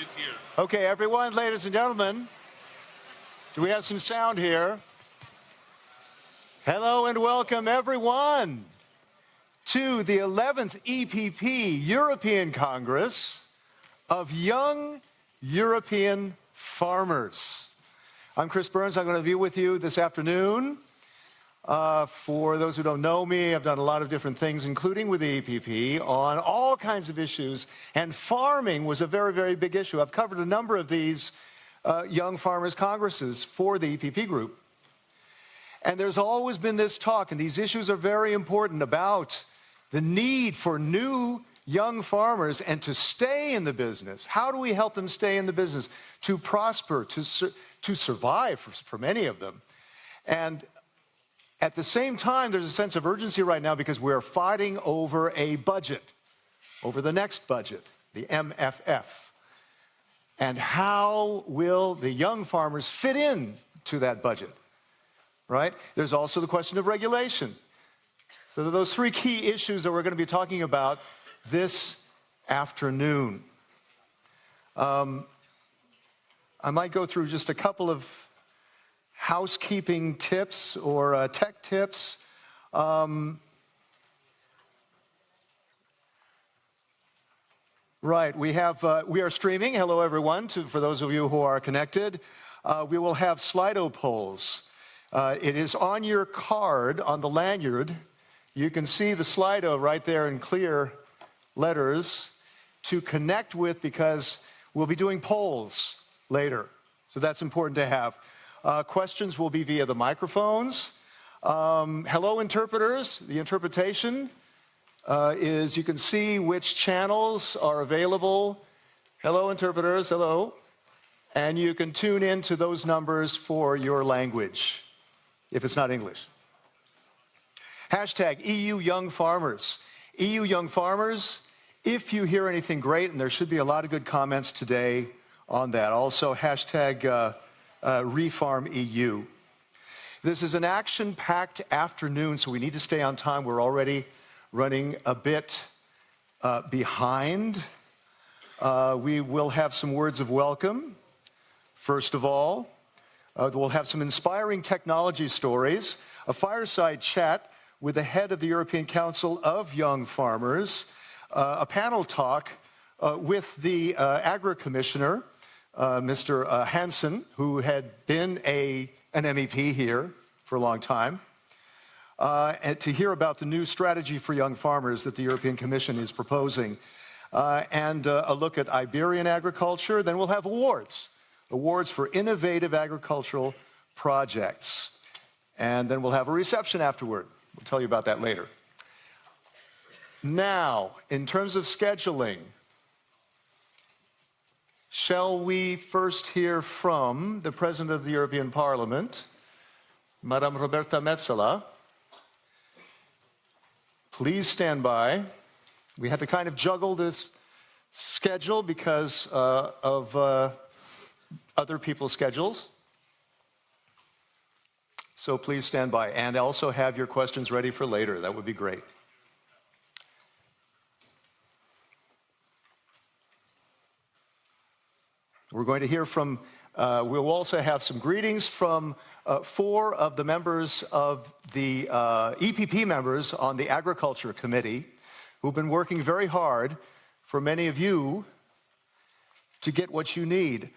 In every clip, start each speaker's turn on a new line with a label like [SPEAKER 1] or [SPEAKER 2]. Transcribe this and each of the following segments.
[SPEAKER 1] she's here.
[SPEAKER 2] Okay, everyone, ladies and gentlemen, do we have some sound here? Hello and welcome, everyone, to the 11th EPP European Congress of Young European Farmers. I'm Chris Burns. I'm going to be with you this afternoon. For those who don't know me, I've done a lot of different things, including with the EPP, on all kinds of issues, and farming was a very, very big issue. I've covered a number of these Young Farmers Congresses for the EPP Group. And there's always been this talk, and these issues are very important, about the need for new young farmers and to stay in the business. How do we help them stay in the business, to prosper, to survive for many of them? And at the same time, there's a sense of urgency right now because we're fighting over a budget, over the next budget, the MFF. And how will the young farmers fit in to that budget, right? There's also the question of regulation. So there are those three key issues that we're going to be talking about this afternoon. I might go through just a couple of housekeeping tips or tech tips. Right, we are streaming. Hello, everyone. For those of you who are connected, we will have Slido polls. It is on your card on the lanyard. You can see the Slido right there in clear letters to connect with, because we'll be doing polls later. So that's important to have. Questions will be via the microphones. Hello, interpreters. The interpretation is, you can see which channels are available. Hello, interpreters. Hello. And you can tune in to those numbers for your language, if it's not English. Hashtag EU Young Farmers. EU Young Farmers, if you hear anything great, and there should be a lot of good comments today on that. Also, hashtag ReFarmEU. This is an action-packed afternoon, so we need to stay on time. We're already running a bit behind. We will have some words of welcome. First of all, we'll have some inspiring technology stories, a fireside chat with the head of the European Council of Young Farmers, a panel talk with the Agri-Commissioner, Mr. Hansen, who had been an MEP here for a long time, and to hear about the new strategy for young farmers that the European Commission is proposing, and a look at Iberian agriculture. Then we'll have awards for innovative agricultural projects. And then we'll have a reception afterward. We'll tell you about that later. Now, in terms of scheduling, shall we first hear from the President of the European Parliament, Madame Roberta Metsola? Please stand by. We had to kind of juggle this schedule because of other people's schedules. So please stand by, and also have your questions ready for later. That would be great. We're going to hear from, we'll also have some greetings from 4 of the members of the EPP members on the Agriculture Committee, who've been working very hard for many of you to get what you need.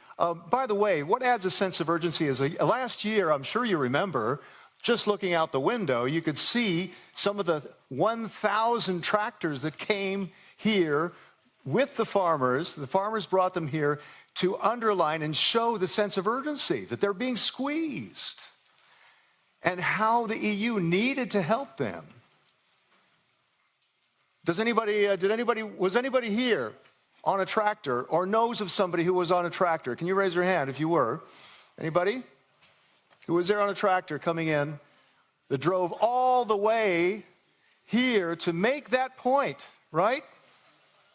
[SPEAKER 2] By the way, what adds a sense of urgency is last year, I'm sure you remember, just looking out the window, you could see some of the 1,000 tractors that came here with the farmers. The farmers brought them here to underline and show the sense of urgency, that they're being squeezed, and how the EU needed to help them. Was anybody here on a tractor or knows of somebody who was on a tractor? Can you raise your hand if you were? Anybody who was there on a tractor coming in that drove all the way here to make that point, right?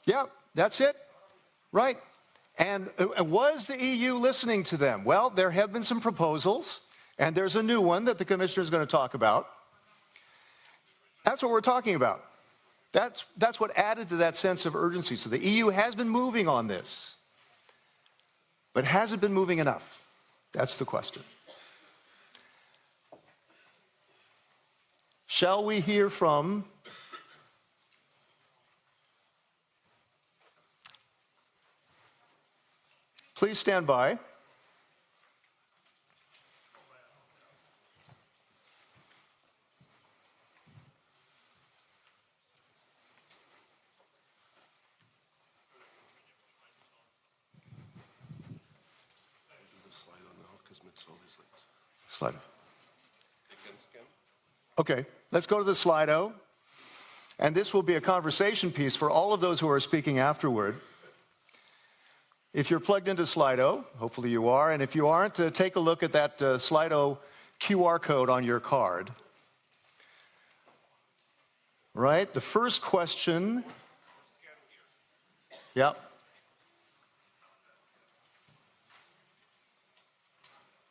[SPEAKER 2] Yeah, that's it, right? And was the EU listening to them? Well, there have been some proposals, and there's a new one that the Commissioner is going to talk about. That's what we're talking about. That's what added to that sense of urgency. So the EU has been moving on this. But has it been moving enough? That's the question. Shall we hear from please stand by. Slido. Okay, let's go to the Slido. And this will be a conversation piece for all of those who are speaking afterward. If you're plugged into Slido, hopefully you are, and if you aren't, take a look at that Slido QR code on your card. Right, the first question. Yep.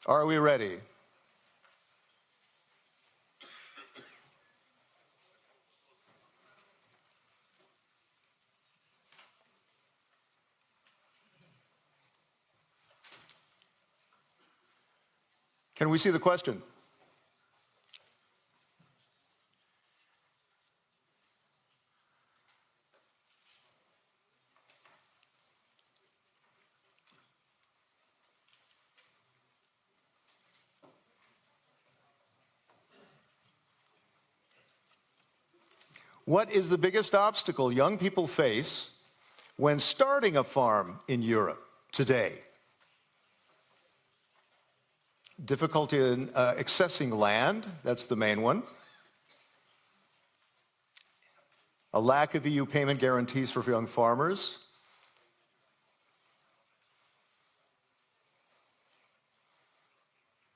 [SPEAKER 2] Are we ready? Can we see the question? What is the biggest obstacle young people face when starting a farm in Europe today? Difficulty in accessing land, that's the main one. A lack of EU payment guarantees for young farmers.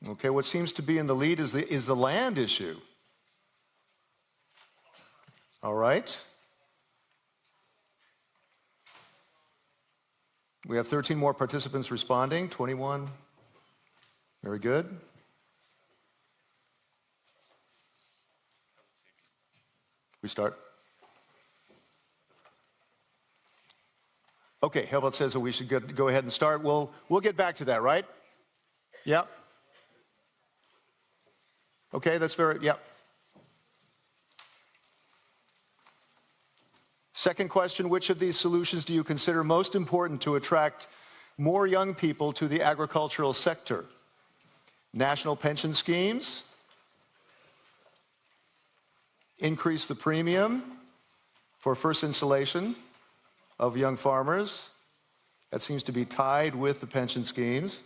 [SPEAKER 2] Okay, what seems to be in the lead is the land issue. All right. We have 13 more participants responding, 21. Very good. We start. Okay, Herbert says that we should go ahead and start. We'll get back to that, right? Yep. Okay, that's yep. Second question, which of these solutions do you consider most important to attract more young people to the agricultural sector? National pension schemes, increase the premium for first installation of young farmers. That seems to be tied with the pension schemes.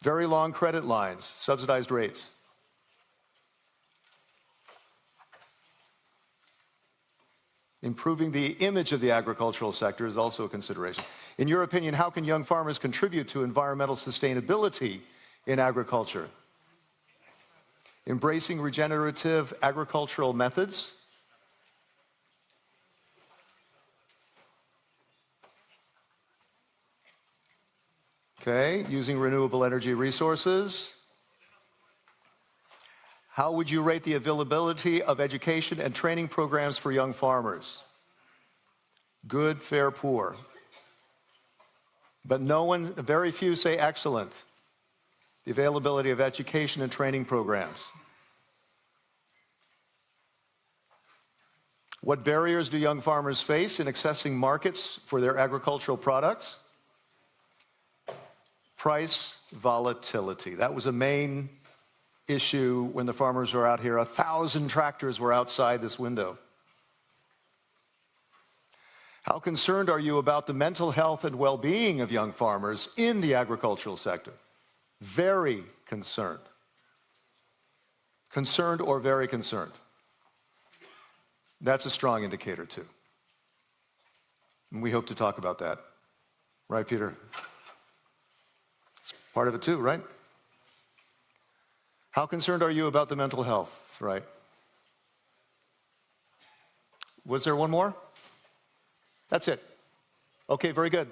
[SPEAKER 2] Very long credit lines, subsidized rates. Improving the image of the agricultural sector is also a consideration. In your opinion, how can young farmers contribute to environmental sustainability in agriculture? Embracing regenerative agricultural methods. Okay, using renewable energy resources. How would you rate the availability of education and training programs for young farmers? Good, fair, poor. But very few say excellent. The availability of education and training programs. What barriers do young farmers face in accessing markets for their agricultural products? Price volatility. That was a main issue when the farmers were out here. 1,000 tractors were outside this window. How concerned are you about the mental health and well-being of young farmers in the agricultural sector? Very concerned. Concerned or very concerned. That's a strong indicator too. And we hope to talk about that. Right, Peter? It's part of it too, right? How concerned are you about the mental health, right? Was there one more? That's it. Okay, very good.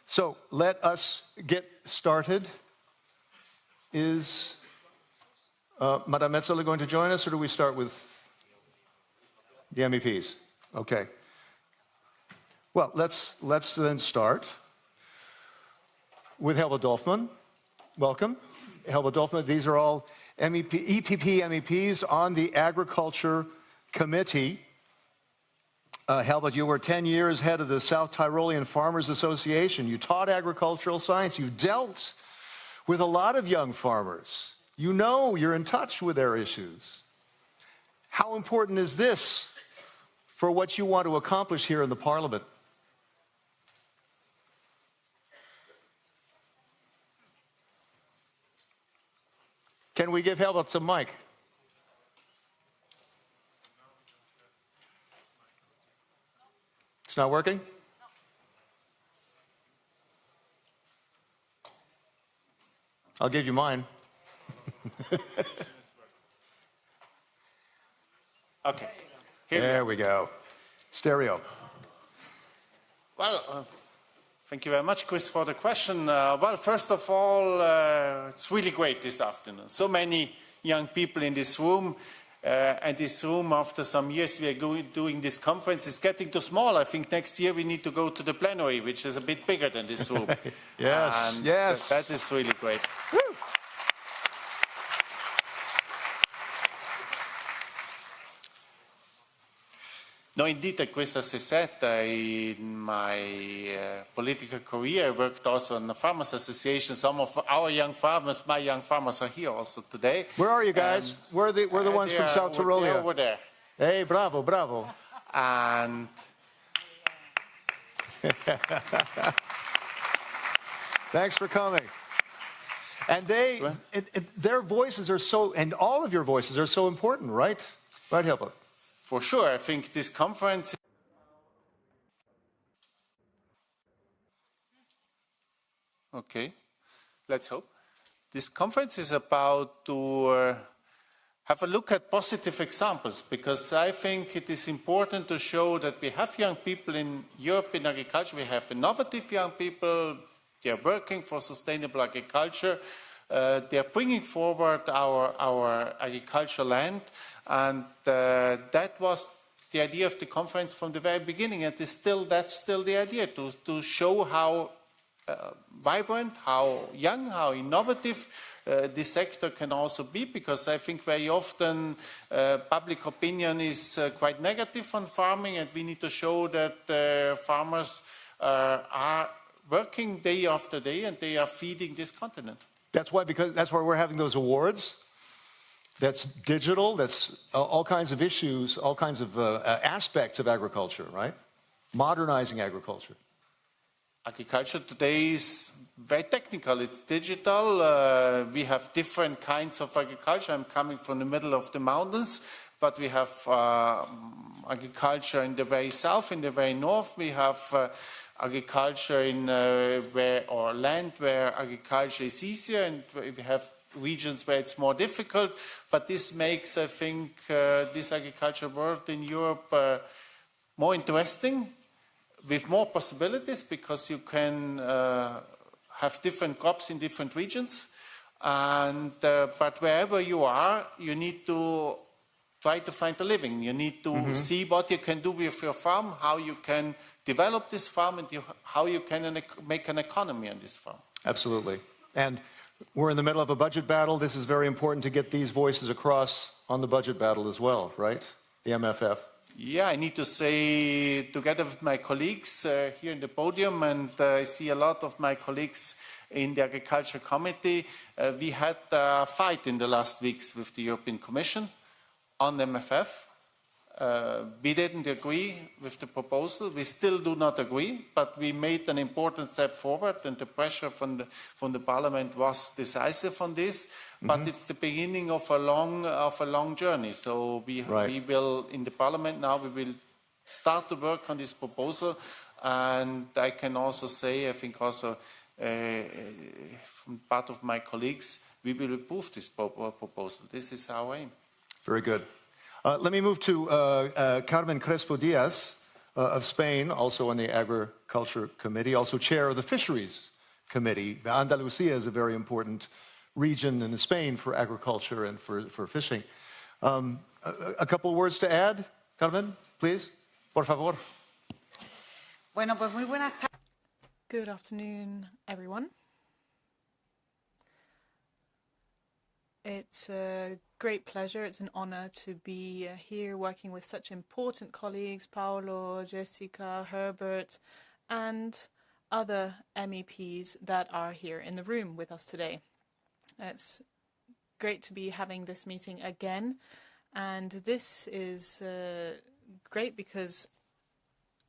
[SPEAKER 2] So let us get started. Is Madame Metsola going to join us, or do we start with the MEPs? Okay. Well, let's then start. with Herbert Dorfmann. Welcome. Herbert Dorfmann, these are all EPP MEPs on the Agriculture Committee. Herbert, you were 10 years head of the South Tyrolean Farmers Association. You taught agricultural science. You dealt with a lot of young farmers. You know, you're in touch with their issues. How important is this for what you want to accomplish here in the Parliament? Can we give Herbert some mic? It's not working? I'll give you mine.
[SPEAKER 1] Okay.
[SPEAKER 2] There we go. Stereo.
[SPEAKER 1] Well, thank you very much, Chris, for the question. Well, first of all, it's really great this afternoon. So many young people in this room. And this room, after some years we are doing this conference, is getting too small. I think next year we need to go to the plenary, which is a bit bigger than this room.
[SPEAKER 2] Yes,
[SPEAKER 1] and
[SPEAKER 2] yes.
[SPEAKER 1] That is really great.
[SPEAKER 2] Woo.
[SPEAKER 1] No, indeed, Chris, as I said, in my political career, I worked also in the Farmers Association. Some of our young farmers, my young farmers, are here also today.
[SPEAKER 2] Where are you guys? We're the ones from South Tyrolia.
[SPEAKER 1] They're over there.
[SPEAKER 2] Hey, bravo, bravo.
[SPEAKER 1] And
[SPEAKER 2] thanks for coming. And their voices are so, and all of your voices are so important, right? Right, Herbert?
[SPEAKER 1] For sure, I think this conference. Okay, let's hope. This conference is about to have a look at positive examples, because I think it is important to show that we have young people in Europe in agriculture. We have innovative young people. They are working for sustainable agriculture. They are bringing forward our agricultural land, and that was the idea of the conference from the very beginning, and that's still the idea, to show how vibrant, how young, how innovative this sector can also be, because I think very often public opinion is quite negative on farming, and we need to show that farmers are working day after day, and they are feeding this continent.
[SPEAKER 2] That's why we're having those awards. That's digital. That's all kinds of issues, all kinds of aspects of agriculture, right? Modernizing agriculture.
[SPEAKER 1] Agriculture today is very technical. It's digital. We have different kinds of agriculture. I'm coming from the middle of the mountains, but we have agriculture in the very south, in the very north. We have agriculture in land where agriculture is easier, and we have regions where it's more difficult. But this makes, I think, this agriculture world in Europe more interesting, with more possibilities, because you can have different crops in different regions. And but wherever you are, you need to try to find a living. You need to see what you can do with your farm, how you can develop this farm, and how you can make an economy on this farm.
[SPEAKER 2] Absolutely. And we're in the middle of a budget battle. This is very important to get these voices across on the budget battle as well, right? The MFF.
[SPEAKER 1] Yeah, I need to say, together with my colleagues here in the podium, and I see a lot of my colleagues in the Agriculture Committee, we had a fight in the last weeks with the European Commission on the MFF. We didn't agree with the proposal. We still do not agree, but we made an important step forward, and the pressure from the Parliament was decisive on this. But it's the beginning of a long journey. So we will, in the Parliament now, we will start to work on this proposal. And I can also say, I think also from part of my colleagues, we will approve this proposal. This is our aim.
[SPEAKER 2] Very good. Let me move to Carmen Crespo Diaz of Spain, also on the Agriculture Committee, also chair of the Fisheries Committee. Andalusia is a very important region in Spain for agriculture and for fishing. A couple words to add, Carmen, please, por favor.
[SPEAKER 3] Bueno, pues muy buenas tardes.
[SPEAKER 4] Good afternoon, everyone.
[SPEAKER 3] It's a great pleasure. It's an honor to be here working with such important colleagues, Paulo, Jessika, Herbert, and other MEPs that are here in the room with us today. It's great to be having this meeting again. And this is great because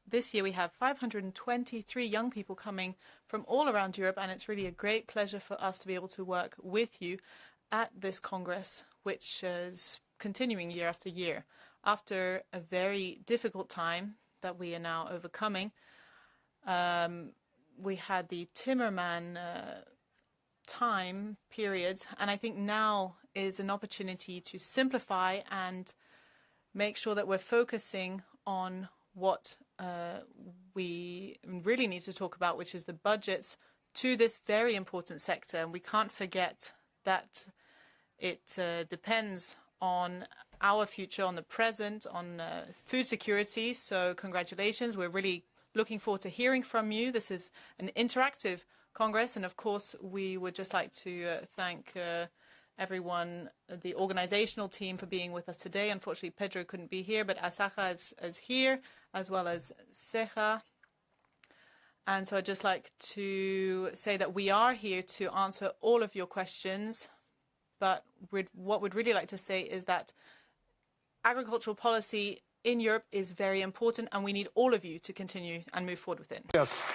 [SPEAKER 3] this year we have 523 young people coming from all around Europe, and it's really a great pleasure for us to be able to work with you at this Congress, which is continuing year after year. After a very difficult time that we are now overcoming, we had the Timmerman time period, and I think now is an opportunity to simplify and make sure that we're focusing on what we really need to talk about, which is the budgets to this very important sector. And we can't forget that it depends on our future, on the present, on food security. So congratulations. We're really looking forward to hearing from you. This is an interactive Congress. And of course, we would just like to thank everyone, the organizational team, for being with us today. Unfortunately, Pedro couldn't be here, but Asaja is here, as well as Ceja. And so I'd just like to say that we are here to answer all of your questions. But what we'd really like to say is that agricultural policy in Europe is very important, and we need all of you to continue and move forward with it.
[SPEAKER 2] Yes.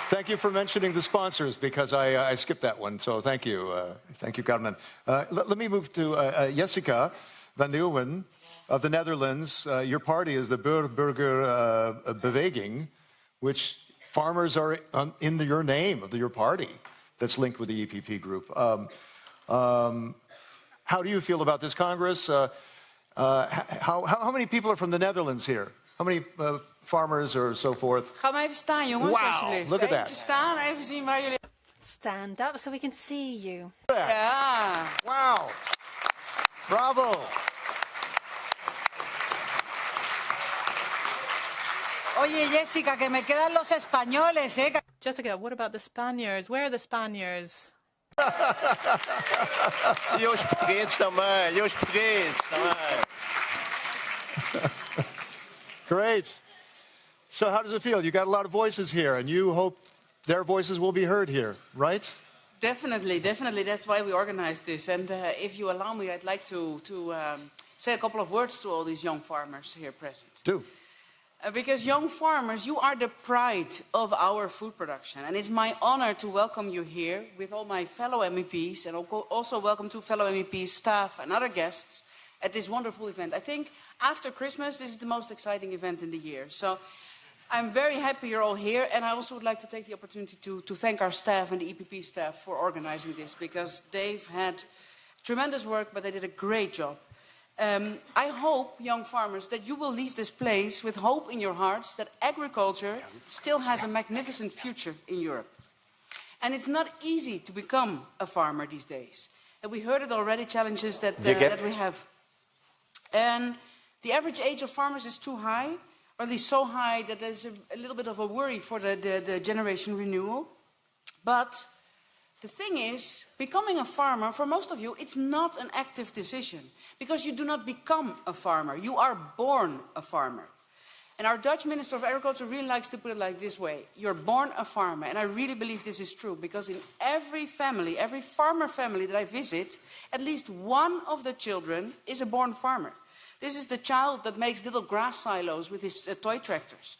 [SPEAKER 2] Thank you for mentioning the sponsors, because I skipped that one. So thank you. Thank you, Carmen. Let me move to Jessika van Leeuwen of the Netherlands. Your party is the Burgerbeweging, which farmers are in your name of your party that's linked with the EPP Group. How do you feel about this Congress? How many people are from the Netherlands here? How many farmers or so forth?
[SPEAKER 4] Ga maar even staan, jongens,
[SPEAKER 2] Wow,
[SPEAKER 4] alsjeblieft.
[SPEAKER 2] look at that.
[SPEAKER 4] Even staan, even zien waar jullie...
[SPEAKER 5] Stand up so we can see you.
[SPEAKER 4] Ja.
[SPEAKER 2] Wow. Bravo.
[SPEAKER 6] Oye, Jessika, que me quedan los españoles, ¿eh?
[SPEAKER 3] Jessika, what about the Spaniards? Where are the Spaniards?
[SPEAKER 7] E os portugueses também,
[SPEAKER 2] Great. So how does it feel? You got a lot of voices here, and you hope their voices will be heard here, right?
[SPEAKER 4] Definitely. That's why we organized this. And if you allow me, I'd like to say a couple of words to all these young farmers here present.
[SPEAKER 2] Do.
[SPEAKER 4] Because young farmers, you are the pride of our food production. And it's my honor to welcome you here with all my fellow MEPs, and also welcome to fellow MEPs, staff, and other guests at this wonderful event. I think after Christmas, this is the most exciting event in the year. So I'm very happy you're all here, and I also would like to take the opportunity to thank our staff and the EPP staff for organizing this, because they've had tremendous work, but they did a great job. I hope, young farmers, that you will leave this place with hope in your hearts that agriculture still has a magnificent future in Europe. And it's not easy to become a farmer these days. And we heard it already, challenges that we have. And the average age of farmers is too high, or at least so high that there's a little bit of a worry for the generation renewal. But the thing is, becoming a farmer, for most of you, it's not an active decision, because you do not become a farmer. You are born a farmer. And our Dutch Minister of Agriculture really likes to put it like this way: you're born a farmer. And I really believe this is true, because in every family, every farmer family that I visit, at least one of the children is a born farmer. This is the child that makes little grass silos with his toy tractors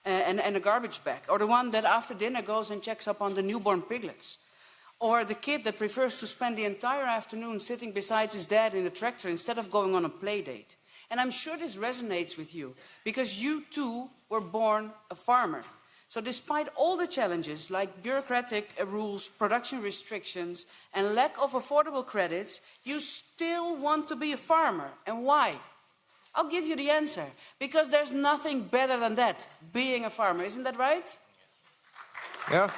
[SPEAKER 4] and a garbage bag, or the one that after dinner goes and checks up on the newborn piglets, or the kid that prefers to spend the entire afternoon sitting beside his dad in the tractor instead of going on a play date. And I'm sure this resonates with you, because you too were born a farmer. So despite all the challenges like bureaucratic rules, production restrictions, and lack of affordable credits, you still want to be a farmer. And why? I'll give you the answer. Because there's nothing better than that, being a farmer. Isn't that right?
[SPEAKER 2] Yes. Yeah.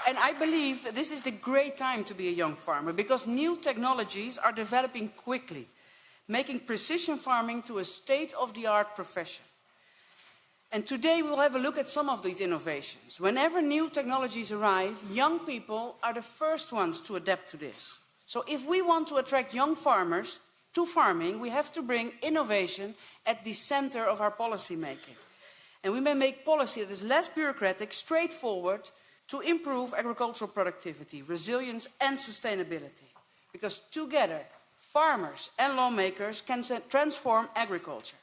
[SPEAKER 4] And I believe this is the great time to be a young farmer, because new technologies are developing quickly, making precision farming to a state-of-the-art profession. And today we'll have a look at some of these innovations. Whenever new technologies arrive, young people are the first ones to adapt to this. So if we want to attract young farmers to farming, we have to bring innovation at the center of our policy making. And we may make policy that is less bureaucratic, straightforward, to improve agricultural productivity, resilience and sustainability. Because together, farmers and lawmakers can transform agriculture.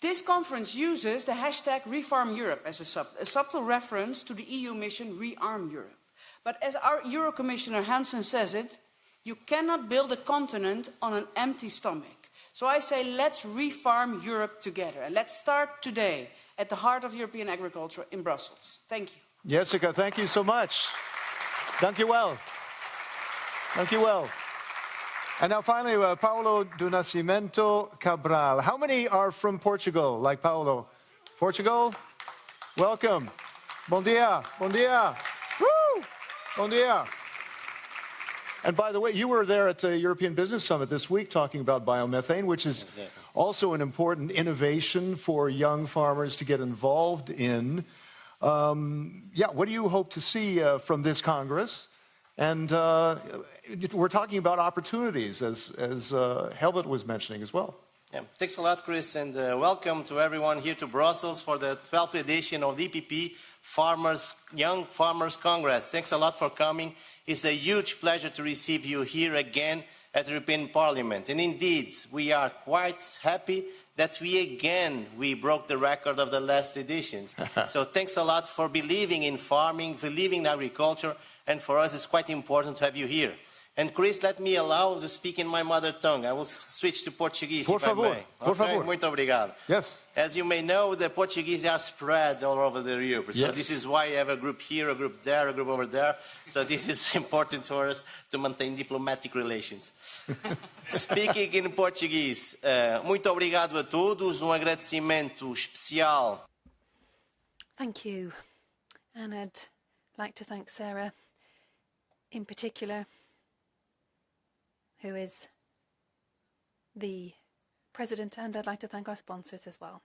[SPEAKER 4] This conference uses the hashtag #RefarmEurope as a subtle reference to the EU mission Rearm Europe. But as our Euro Commissioner Hansen says it, you cannot build a continent on an empty stomach. So I say let's refarm Europe together. And let's start today at the heart of European agriculture in Brussels. Thank you.
[SPEAKER 2] Jessika, thank you so much. Dank je wel. Dank je wel. And now finally, Paulo do Nascimento Cabral. How many are from Portugal, like Paulo? Portugal? Welcome. Bom dia. Bom dia. Woo! Bom dia. And by the way, you were there at the European Business Summit this week talking about biomethane, which is also an important innovation for young farmers to get involved in. What do you hope to see from this Congress? And we're talking about opportunities, as Herbert was mentioning as well.
[SPEAKER 7] Yeah, thanks a lot, Chris, and welcome to everyone here to Brussels for the 12th edition of the EPP Young Farmers Congress. Thanks a lot for coming. It's a huge pleasure to receive you here again at the European Parliament. And indeed, we are quite happy that we broke the record of the last editions. So thanks a lot for believing in farming, believing in agriculture, and for us it's quite important to have you here. And Chris, let me allow to speak in my mother tongue. I will switch to Portuguese,
[SPEAKER 2] Por favor,
[SPEAKER 7] if I may.
[SPEAKER 2] por favor.
[SPEAKER 7] Muito obrigado.
[SPEAKER 2] Yes.
[SPEAKER 7] As you may know, the Portuguese are spread all over the Europe. So this is why you have a group here, a group there, a group over there. So this is important for us to maintain diplomatic relations. Speaking in Portuguese, muito obrigado a todos. Agradecimento especial.
[SPEAKER 5] Thank you. And I'd like to thank Sarah in particular, who is the president, and I'd like to thank our sponsors as well.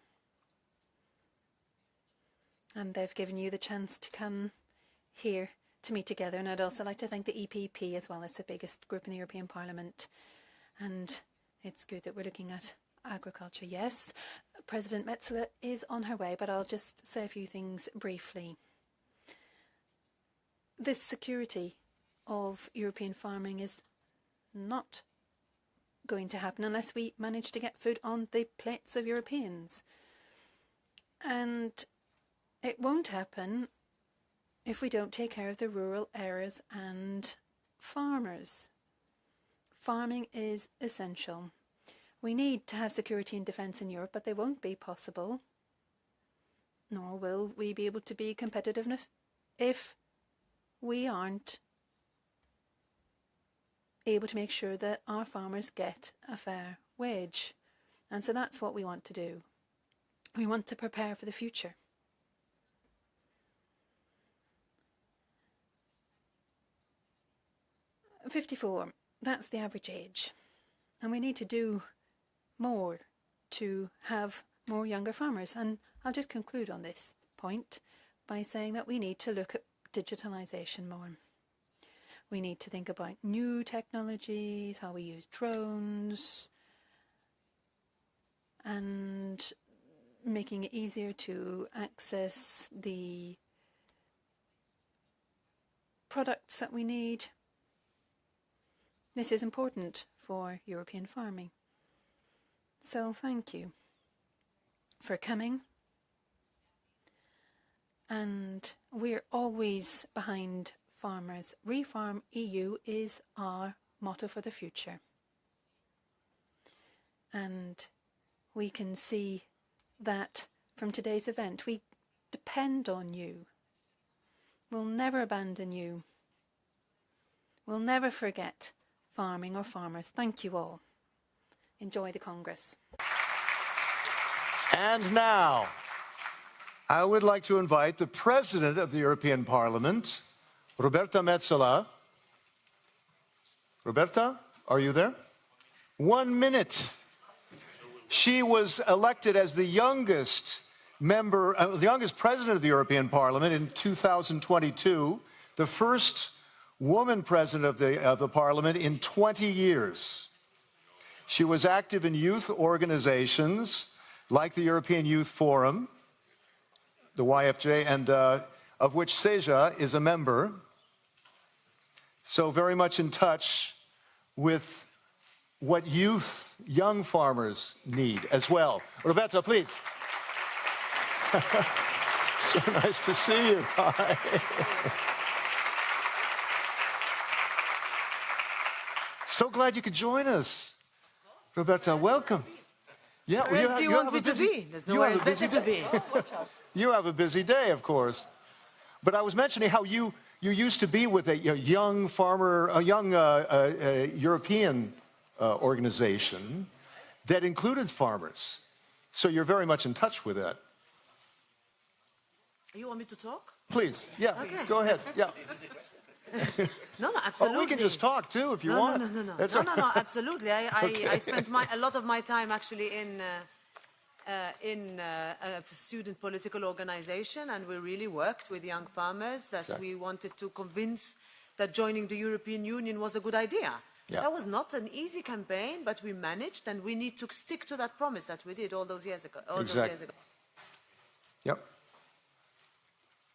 [SPEAKER 5] And they've given you the chance to come here to meet together. And I'd also like to thank the EPP as well, as the biggest group in the European Parliament. And it's good that we're looking at agriculture. Yes, President Metsola is on her way, but I'll just say a few things briefly. This security of European farming is not going to happen unless we manage to get food on the plates of Europeans. And it won't happen if we don't take care of the rural areas and farmers. Farming is essential. We need to have security and defence in Europe, but they won't be possible, nor will we be able to be competitive if we aren't able to make sure that our farmers get a fair wage. And so that's what we want to do. We want to prepare for the future. "54, that's the average age. And we need to do more to have more younger farmers. And I'll just conclude on this point by saying that we need to look at digitalisation more. We need to think about new technologies, how we use drones, and making it easier to access the products that we need. This is important for European farming. So thank you for coming. And we're always behind farmers. Refarm EU is our motto for the future. And we can see that from today's event. We depend on you. We'll never abandon you. We'll never forget farming or farmers. Thank you all. Enjoy the Congress.
[SPEAKER 2] And now, I would like to invite the President of the European Parliament, Roberta Metsola. Roberta, are you there? 1 minute. She was elected as the youngest member, the youngest president of the European Parliament in 2022, the first woman president of the Parliament in 20 years. She was active in youth organizations like the European Youth Forum, the YFJ, and of which Seja is a member. So very much in touch with what youth, young farmers need as well. Roberta, please. So nice to see you. Hi. So glad you could join us. Roberta, welcome. Yeah,
[SPEAKER 8] Where do you want me to be? There's nowhere better to be.
[SPEAKER 2] You have a busy day, of course. But I was mentioning how you used to be with a young farmer, a young European organization that included farmers. So you're very much in touch with that.
[SPEAKER 8] You want me to talk?
[SPEAKER 2] Please, yeah,
[SPEAKER 8] Okay.
[SPEAKER 2] go ahead. Yeah.
[SPEAKER 8] No, absolutely.
[SPEAKER 2] Oh, we can just talk too if you want.
[SPEAKER 8] No,
[SPEAKER 2] That's
[SPEAKER 8] no, absolutely. I spent a lot of my time actually in a student political organization, and we really worked with young farmers that we wanted to convince that joining the European Union was a good idea.
[SPEAKER 2] Yeah.
[SPEAKER 8] That was not an easy campaign, but we managed, and we need to stick to that promise that we did all those years ago.
[SPEAKER 2] Yep.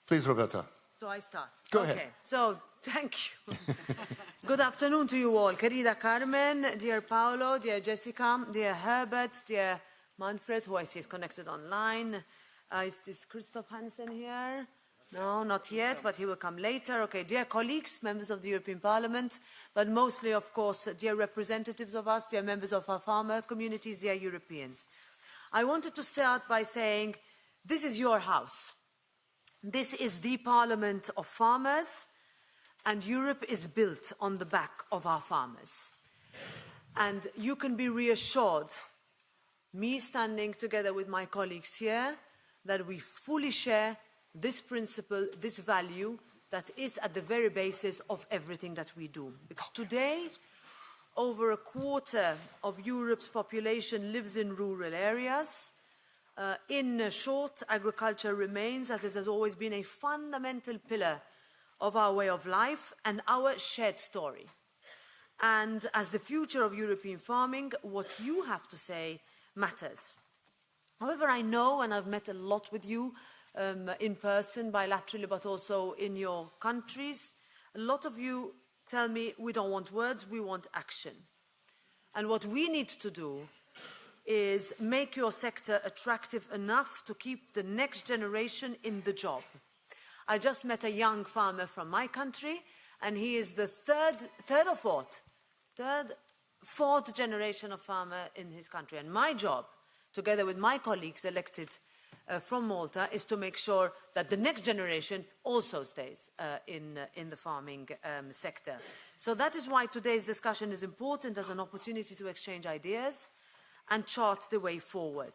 [SPEAKER 2] Please, Roberta.
[SPEAKER 8] So I start.
[SPEAKER 2] Go
[SPEAKER 8] okay.
[SPEAKER 2] ahead.
[SPEAKER 8] So thank you. Good afternoon to you all. Querida Carmen, dear Paulo, dear Jessika, dear Herbert, dear Manfred, who I see is connected online. Is this Christophe Hansen here? No, not yet, but he will come later. Okay, dear colleagues, members of the European Parliament, but mostly, of course, dear representatives of us, dear members of our farmer communities, dear Europeans. I wanted to start by saying, this is your house. This is the Parliament of farmers, and Europe is built on the back of our farmers. And you can be reassured, me standing together with my colleagues here, that we fully share this principle, this value that is at the very basis of everything that we do. Because today, over a quarter of Europe's population lives in rural areas. In short, agriculture remains, as it has always been, a fundamental pillar of our way of life and our shared story. And as the future of European farming, what you have to say matters. However, I know, and I've met a lot with you in person, bilaterally, but also in your countries, a lot of you tell me we don't want words, we want action. And what we need to do is make your sector attractive enough to keep the next generation in the job. I just met a young farmer from my country, and he is the fourth generation of farmer in his country. And my job, together with my colleagues elected from Malta, is to make sure that the next generation also stays in the farming sector. So that is why today's discussion is important as an opportunity to exchange ideas and chart the way forward.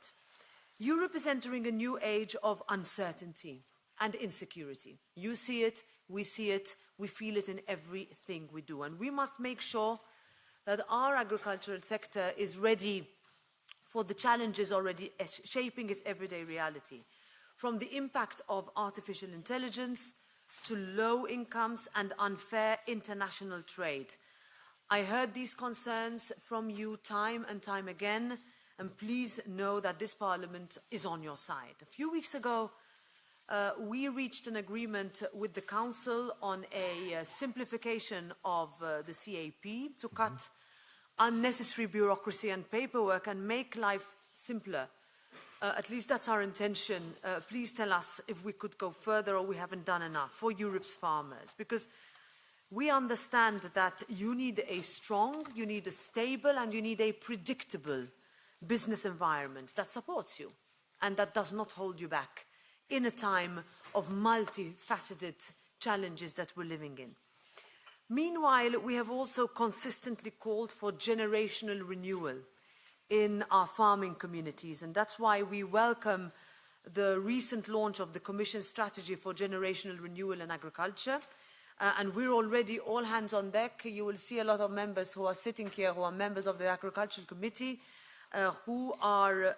[SPEAKER 8] Europe is entering a new age of uncertainty and insecurity. You see it, we feel it in everything we do. And we must make sure that our agricultural sector is ready for the challenges already shaping its everyday reality. From the impact of artificial intelligence to low incomes and unfair international trade. I heard these concerns from you time and time again, and please know that this Parliament is on your side. A few weeks ago, we reached an agreement with the Council on a simplification of the CAP to cut unnecessary bureaucracy and paperwork and make life simpler. At least that's our intention. Please tell us if we could go further or we haven't done enough for Europe's farmers, because we understand that you need a strong, you need a stable, and you need a predictable business environment that supports you and that does not hold you back in a time of multifaceted challenges that we're living in. Meanwhile, we have also consistently called for generational renewal in our farming communities, and that's why we welcome the recent launch of the Commission strategy for generational renewal in agriculture. And we're already all hands on deck. You will see a lot of members who are sitting here who are members of the Agricultural Committee who are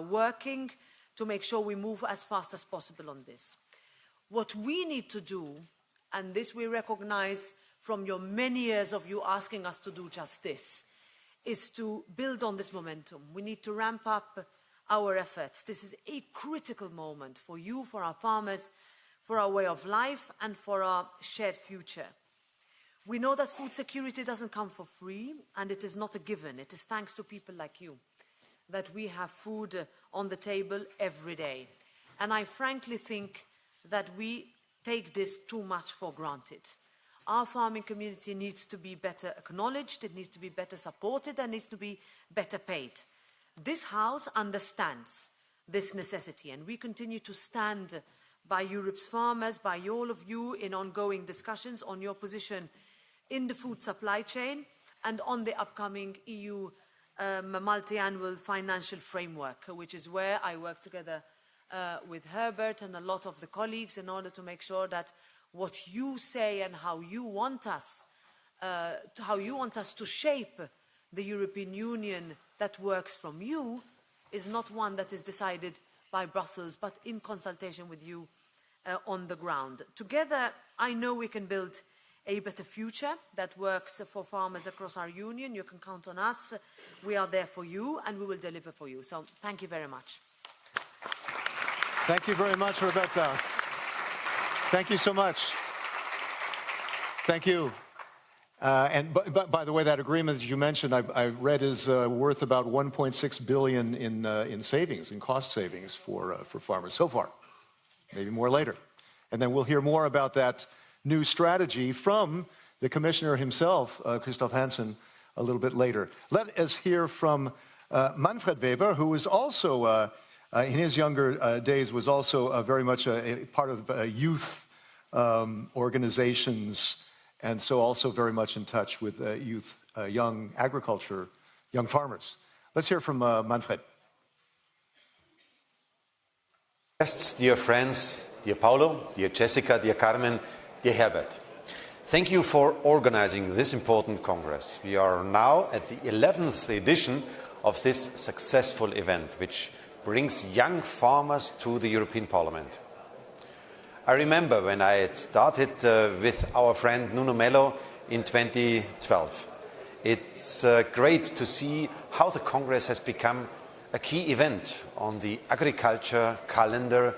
[SPEAKER 8] working to make sure we move as fast as possible on this. What we need to do, and this we recognize from your many years of you asking us to do just this, is to build on this momentum. We need to ramp up our efforts. This is a critical moment for you, for our farmers, for our way of life, and for our shared future. We know that food security doesn't come for free, and it is not a given. It is thanks to people like you that we have food on the table every day. And I frankly think that we take this too much for granted. Our farming community needs to be better acknowledged, it needs to be better supported, and needs to be better paid. This House understands this necessity, and we continue to stand by Europe's farmers, by all of you in ongoing discussions on your position in the food supply chain and on the upcoming EU multi-annual financial framework, which is where I work together with Herbert and a lot of the colleagues in order to make sure that what you say and how you want us to shape the European Union that works from you is not one that is decided by Brussels, but in consultation with you on the ground. Together, I know we can build a better future that works for farmers across our union. You can count on us. We are there for you, and we will deliver for you. So thank you very much.
[SPEAKER 2] Thank you very much, Roberta. Thank you so much. Thank you. And by the way, that agreement that you mentioned, I read is worth about 1.6 billion in savings, in cost savings for farmers so far. Maybe more later. And then we'll hear more about that new strategy from the commissioner himself, Christophe Hansen, a little bit later. Let us hear from Manfred Weber, who was also, in his younger days, was also very much a part of youth organizations, and so also very much in touch with youth, young agriculture, young farmers. Let's hear from Manfred.
[SPEAKER 9] Guests, dear friends, dear Paulo, dear Jessika, dear Carmen, dear Herbert. Thank you for organizing this important Congress. We are now at the 11th edition of this successful event, which brings young farmers to the European Parliament. I remember when I had started with our friend Nuno Melo in 2012. It's great to see how the Congress has become a key event on the agriculture calendar,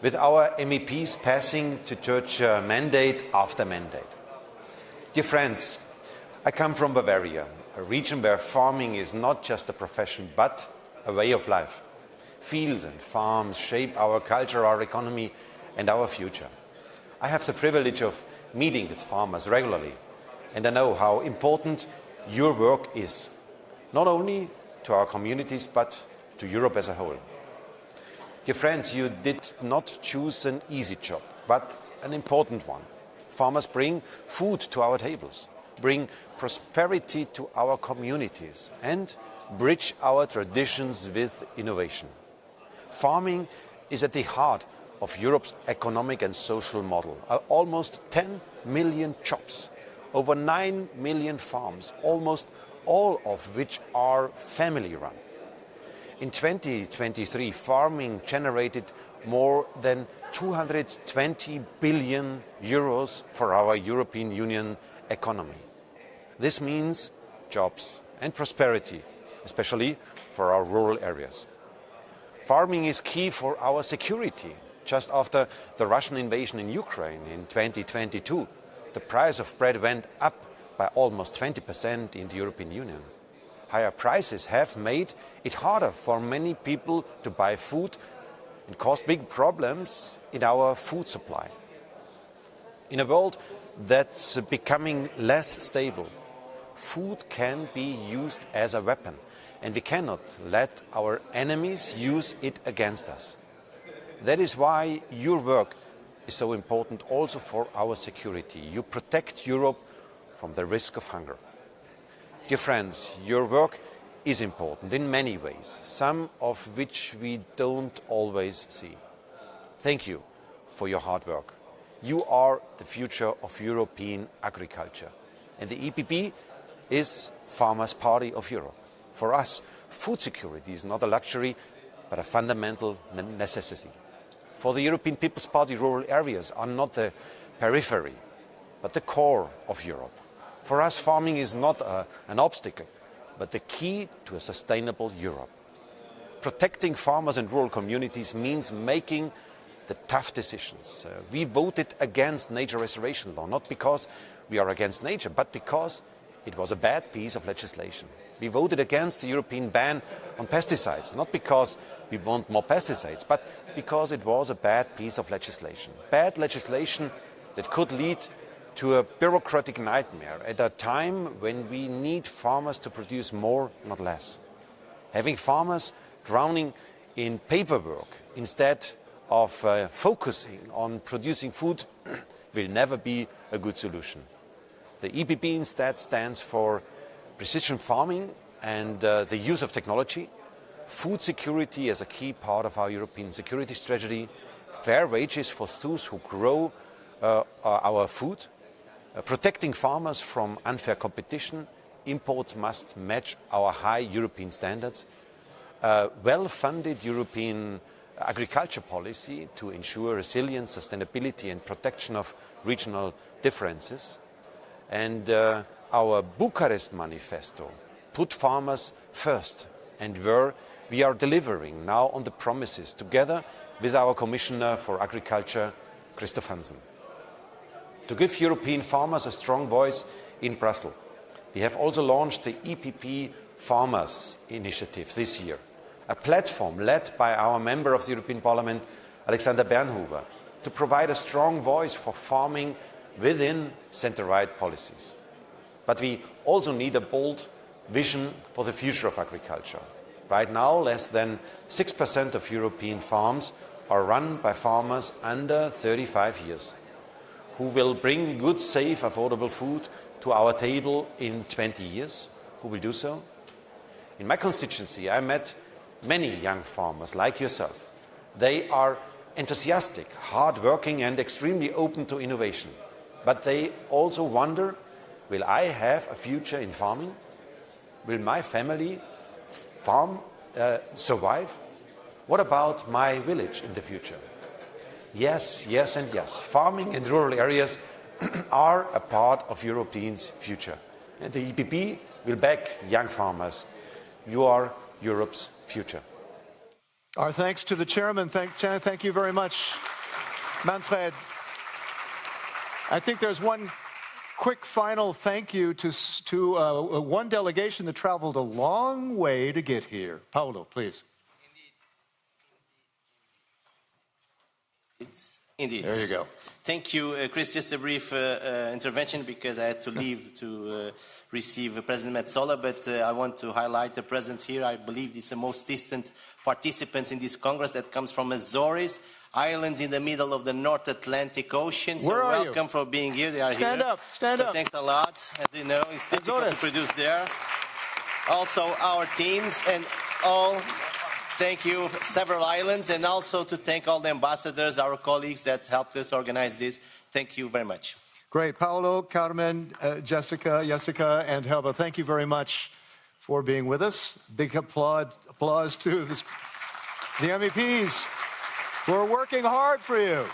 [SPEAKER 9] with our MEPs passing to church mandate after mandate. Dear friends, I come from Bavaria, a region where farming is not just a profession but a way of life. Fields and farms shape our culture, our economy and our future. I have the privilege of meeting with farmers regularly, and I know how important your work is, not only to our communities but to Europe as a whole. Dear friends, you did not choose an easy job, but an important one. Farmers bring food to our tables, bring prosperity to our communities, and bridge our traditions with innovation. Farming is at the heart of Europe's economic and social model. Almost 10 million jobs, over 9 million farms, almost all of which are family-run. In 2023, farming generated more than 220 billion euros for our European Union economy. This means jobs and prosperity, especially for our rural areas. Farming is key for our security. Just after the Russian invasion in Ukraine in 2022, the price of bread went up by almost 20% in the European Union. Higher prices have made it harder for many people to buy food and caused big problems in our food supply. In a world that's becoming less stable, food can be used as a weapon, and we cannot let our enemies use it against us. That is why your work is so important also for our security. You protect Europe from the risk of hunger. Dear friends, your work is important in many ways, some of which we don't always see. Thank you for your hard work. You are the future of European agriculture, and the EPP is Farmers' Party of Europe. For us, food security is not a luxury, but a fundamental necessity. For the European People's Party, rural areas are not the periphery, but the core of Europe. For us, farming is not an obstacle, but the key to a sustainable Europe. Protecting farmers and rural communities means making the tough decisions. We voted against nature restoration law, not because we are against nature, but because it was a bad piece of legislation. We voted against the European ban on pesticides, not because we want more pesticides, but because it was a bad piece of legislation. Bad legislation that could lead to a bureaucratic nightmare at a time when we need farmers to produce more, not less. Having farmers drowning in paperwork instead of focusing on producing food will never be a good solution. The EPP instead stands for precision farming and the use of technology, food security as a key part of our European security strategy, fair wages for those who grow our food, protecting farmers from unfair competition. Imports must match our high European standards, well-funded European agriculture policy to ensure resilience, sustainability and protection of regional differences. And our Bucharest manifesto put farmers first, and where we are delivering now on the promises together with our Commissioner for Agriculture, Christophe Hansen. To give European farmers a strong voice in Brussels, we have also launched the EPP Farmers Initiative this year, a platform led by our member of the European Parliament, Alexander Bernhuber, to provide a strong voice for farming within centre-right policies. But we also need a bold vision for the future of agriculture. Right now, less than 6% of European farms are run by farmers under 35 years, who will bring good, safe, affordable food to our table in 20 years. Who will do so? In my constituency, I met many young farmers like yourself. They are enthusiastic, hard-working and extremely open to innovation. But they also wonder, will I have a future in farming? Will my family farm survive? What about my village in the future? Yes, yes and yes. Farming in rural areas are a part of Europeans' future. And the EPP will back young farmers. You are Europe's future.
[SPEAKER 2] Our thanks to the chairman. Thank you very much, Manfred. I think there's one quick final thank you to one delegation that traveled a long way to get here. Paulo, please.
[SPEAKER 7] Indeed.
[SPEAKER 2] There you go.
[SPEAKER 7] Thank you, Chris. Just a brief intervention because I had to leave to receive President Metsola, but I want to highlight the presence here. I believe it's the most distant participants in this Congress that comes from Azores Islands in the middle of the North Atlantic Ocean. So welcome for being here. They are here.
[SPEAKER 2] Stand up, stand up.
[SPEAKER 7] Thanks a lot. As you know, it's difficult to produce there. Also our teams and all. Thank you, several islands, and also to thank all the ambassadors, our colleagues that helped us organize this. Thank you very much.
[SPEAKER 2] Great. Paulo, Carmen, Jessika, and Herbert, thank you very much for being with us. Big applause to the MEPs who are working hard for you.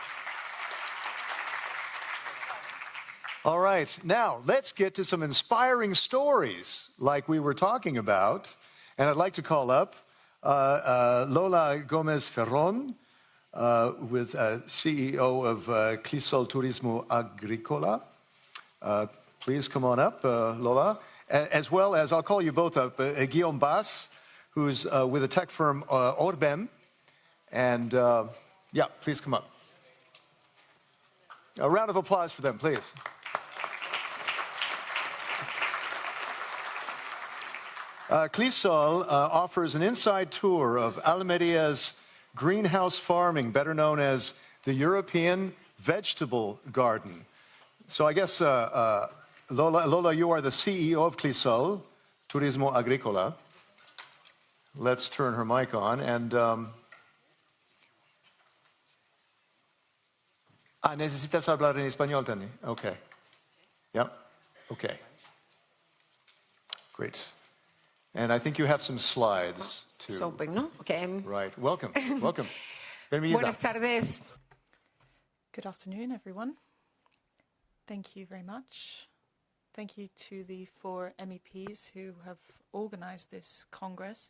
[SPEAKER 2] All right. Now, let's get to some inspiring stories like we were talking about. And I'd like to call up Lola Gomez Ferron, with CEO of Clisol Turismo Agricola. Please come on up, Lola. As well as, I'll call you both up, Guillaume Bass, who's with the tech firm Orbem. And yeah, please come up. A round of applause for them, please. Clisol offers an inside tour of Almeria's greenhouse farming, better known as the European Vegetable Garden. So I guess, Lola, you are the CEO of Clisol Turismo Agricola. Let's turn her mic on. And necesitas hablar en español, Tani? Okay. Yep. Okay. Great. And I think you have some slides too.
[SPEAKER 10] It's open, no? Okay.
[SPEAKER 2] Right. Welcome. Welcome. Bienvenida.
[SPEAKER 10] Buenas tardes.
[SPEAKER 3] Good afternoon, everyone. Thank you very much. Thank you to the 4 MEPs who have organized this Congress.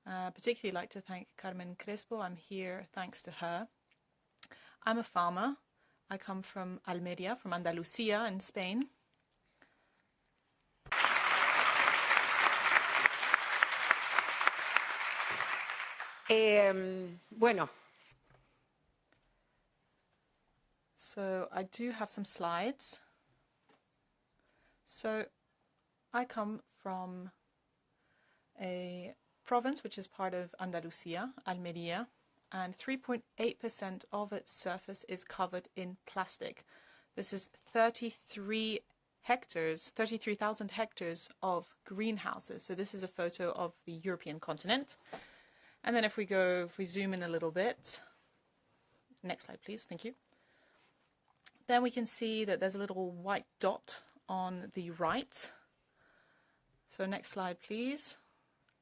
[SPEAKER 3] Particularly like to thank Carmen Crespo. I'm here thanks to her. I'm a farmer. I come from Almeria, from Andalusia in Spain.
[SPEAKER 10] Bueno.
[SPEAKER 3] So I do have some slides. So I come from a province which is part of Andalusia, Almeria, and 3.8% of its surface is covered in plastic. This is 33,000 hectares of greenhouses. So this is a photo of the European continent. And then if we zoom in a little bit, next slide, please. Thank you. Then we can see that there's a little white dot on the right. So next slide, please.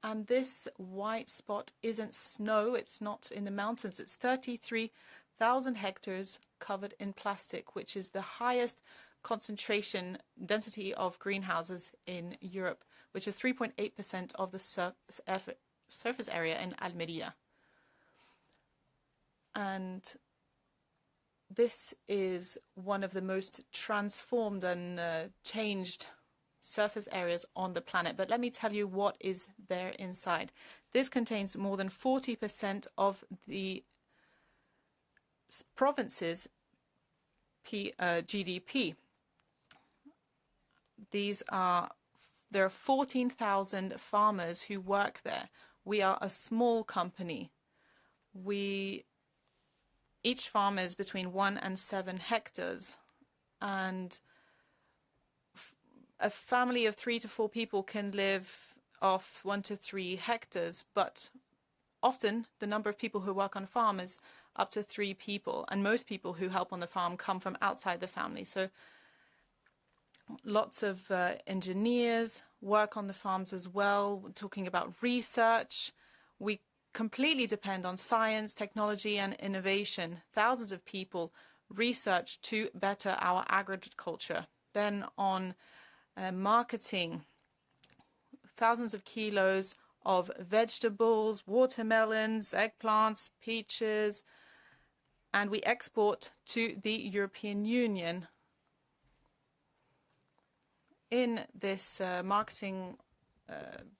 [SPEAKER 3] And this white spot isn't snow. It's not in the mountains. It's 33,000 hectares covered in plastic, which is the highest concentration density of greenhouses in Europe, which is 3.8% of the surface area in Almeria. And this is one of the most transformed and changed surface areas on the planet. But let me tell you what is there inside. This contains more than 40% of the province's GDP. There are 14,000 farmers who work there. We are a small company. Each farm is between 1 and 7 hectares, and a family of 3 to 4 people can live off 1 to 3 hectares, but often the number of people who work on a farm is up to 3 people, and most people who help on the farm come from outside the family. So lots of engineers work on the farms as well. We're talking about research. We completely depend on science, technology, and innovation. Thousands of people research to better our agriculture. Then on marketing, thousands of kilos of vegetables, watermelons, eggplants, peaches, and we export to the European Union. In this marketing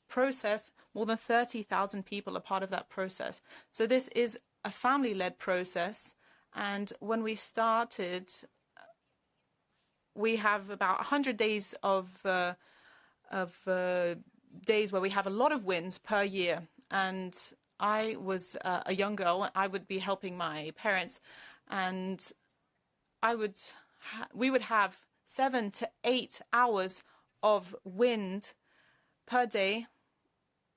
[SPEAKER 3] process, more than 30,000 people are part of that process. So this is a family-led process, and when we started, we have about 100 days of days where we have a lot of wind per year. And I was a young girl. I would be helping my parents, and we would have 7 to 8 hours of wind per day,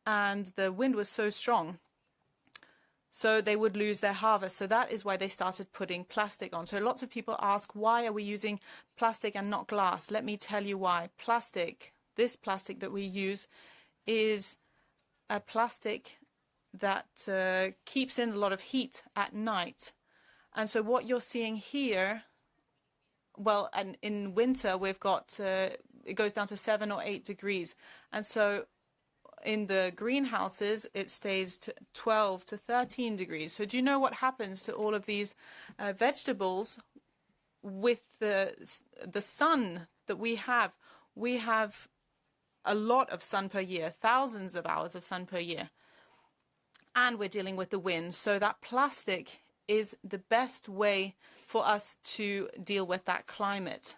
[SPEAKER 3] and the wind was so strong, so they would lose their harvest. So that is why they started putting plastic on. So lots of people ask, why are we using plastic and not glass? Let me tell you why. This plastic that we use is a plastic that keeps in a lot of heat at night. And so what you're seeing here, well, and in winter we've got it goes down to 7 or 8 degrees, and so in the greenhouses it stays to 12 to 13 degrees. So do you know what happens to all of these vegetables with the sun that we have? We have a lot of sun per year, thousands of hours of sun per year, and we're dealing with the wind. So that plastic is the best way for us to deal with that climate.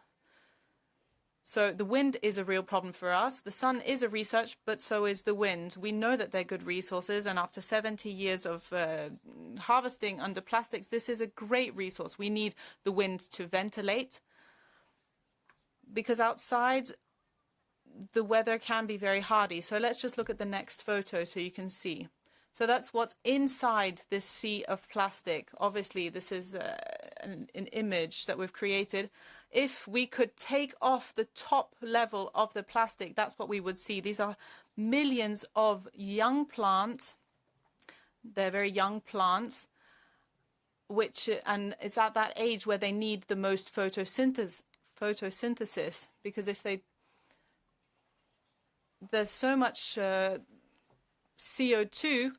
[SPEAKER 3] So the wind is a real problem for us. The sun is a research, but so is the wind. We know that they're good resources, and after 70 years of harvesting under plastics, this is a great resource. We need the wind to ventilate, because outside the weather can be very hardy. So let's just look at the next photo so you can see. So that's what's inside this sea of plastic. Obviously, this is an image that we've created. If we could take off the top level of the plastic, that's what we would see. These are millions of young plants. They're very young plants, and it's at that age where they need the most photosynthesis, because there's so much CO2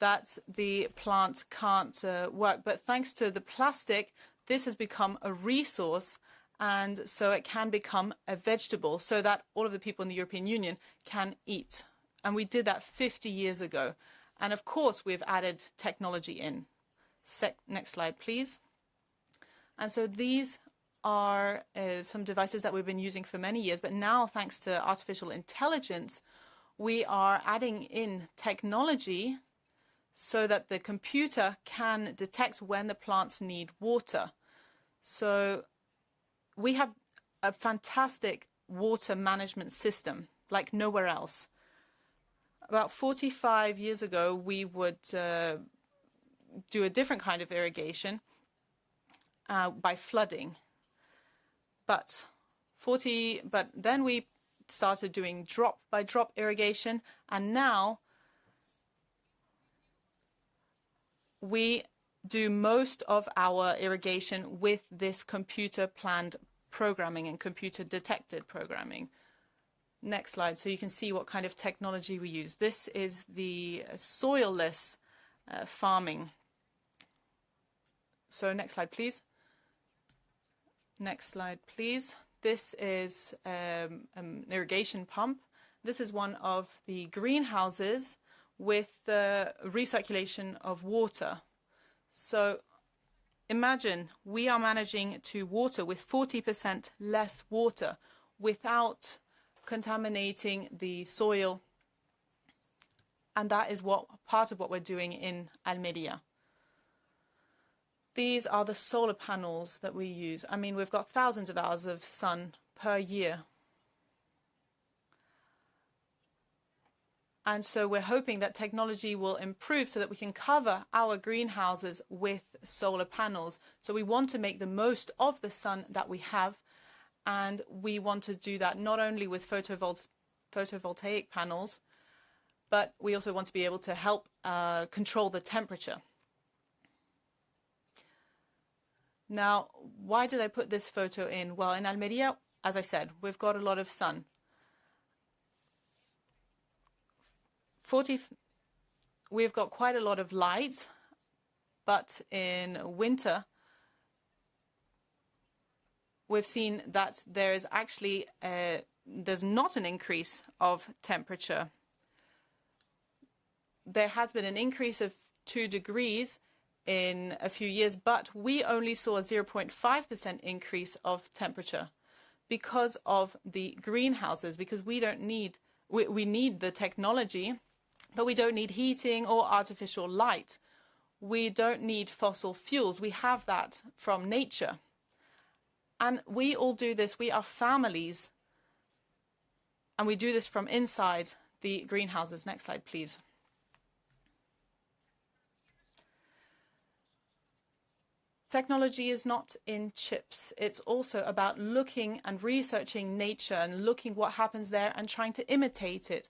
[SPEAKER 3] that the plant can't work. But thanks to the plastic, this has become a resource, and so it can become a vegetable so that all of the people in the European Union can eat. And we did that 50 years ago. And of course, we've added technology in. Next slide, please. And so these are some devices that we've been using for many years, but now, thanks to artificial intelligence, we are adding in technology so that the computer can detect when the plants need water. So we have a fantastic water management system like nowhere else. About 45 years ago, we would do a different kind of irrigation by flooding. But then we started doing drop-by-drop irrigation, and now we do most of our irrigation with this computer-planned programming and computer-detected programming. Next slide, so you can see what kind of technology we use. This is the soil-less farming. So next slide, please. Next slide, please. This is an irrigation pump. This is one of the greenhouses with the recirculation of water. So imagine we are managing to water with 40% less water without contaminating the soil. And that is part of what we're doing in Almeria. These are the solar panels that we use. I mean, we've got thousands of hours of sun per year. And so we're hoping that technology will improve so that we can cover our greenhouses with solar panels. So we want to make the most of the sun that we have. And we want to do that not only with photovoltaic panels, but we also want to be able to help control the temperature. Now, why did I put this photo in? Well, in Almeria, as I said, we've got a lot of sun. We've got quite a lot of light, but in winter, we've seen that there is actually there's not an increase of temperature. There has been an increase of 2 degrees in a few years, but we only saw a 0.5% increase of temperature because of the greenhouses, because we need the technology, but we don't need heating or artificial light. We don't need fossil fuels. We have that from nature. And we all do this. We are families. And we do this from inside the greenhouses. Next slide, please. Technology is not in chips. It's also about looking and researching nature and looking what happens there and trying to imitate it,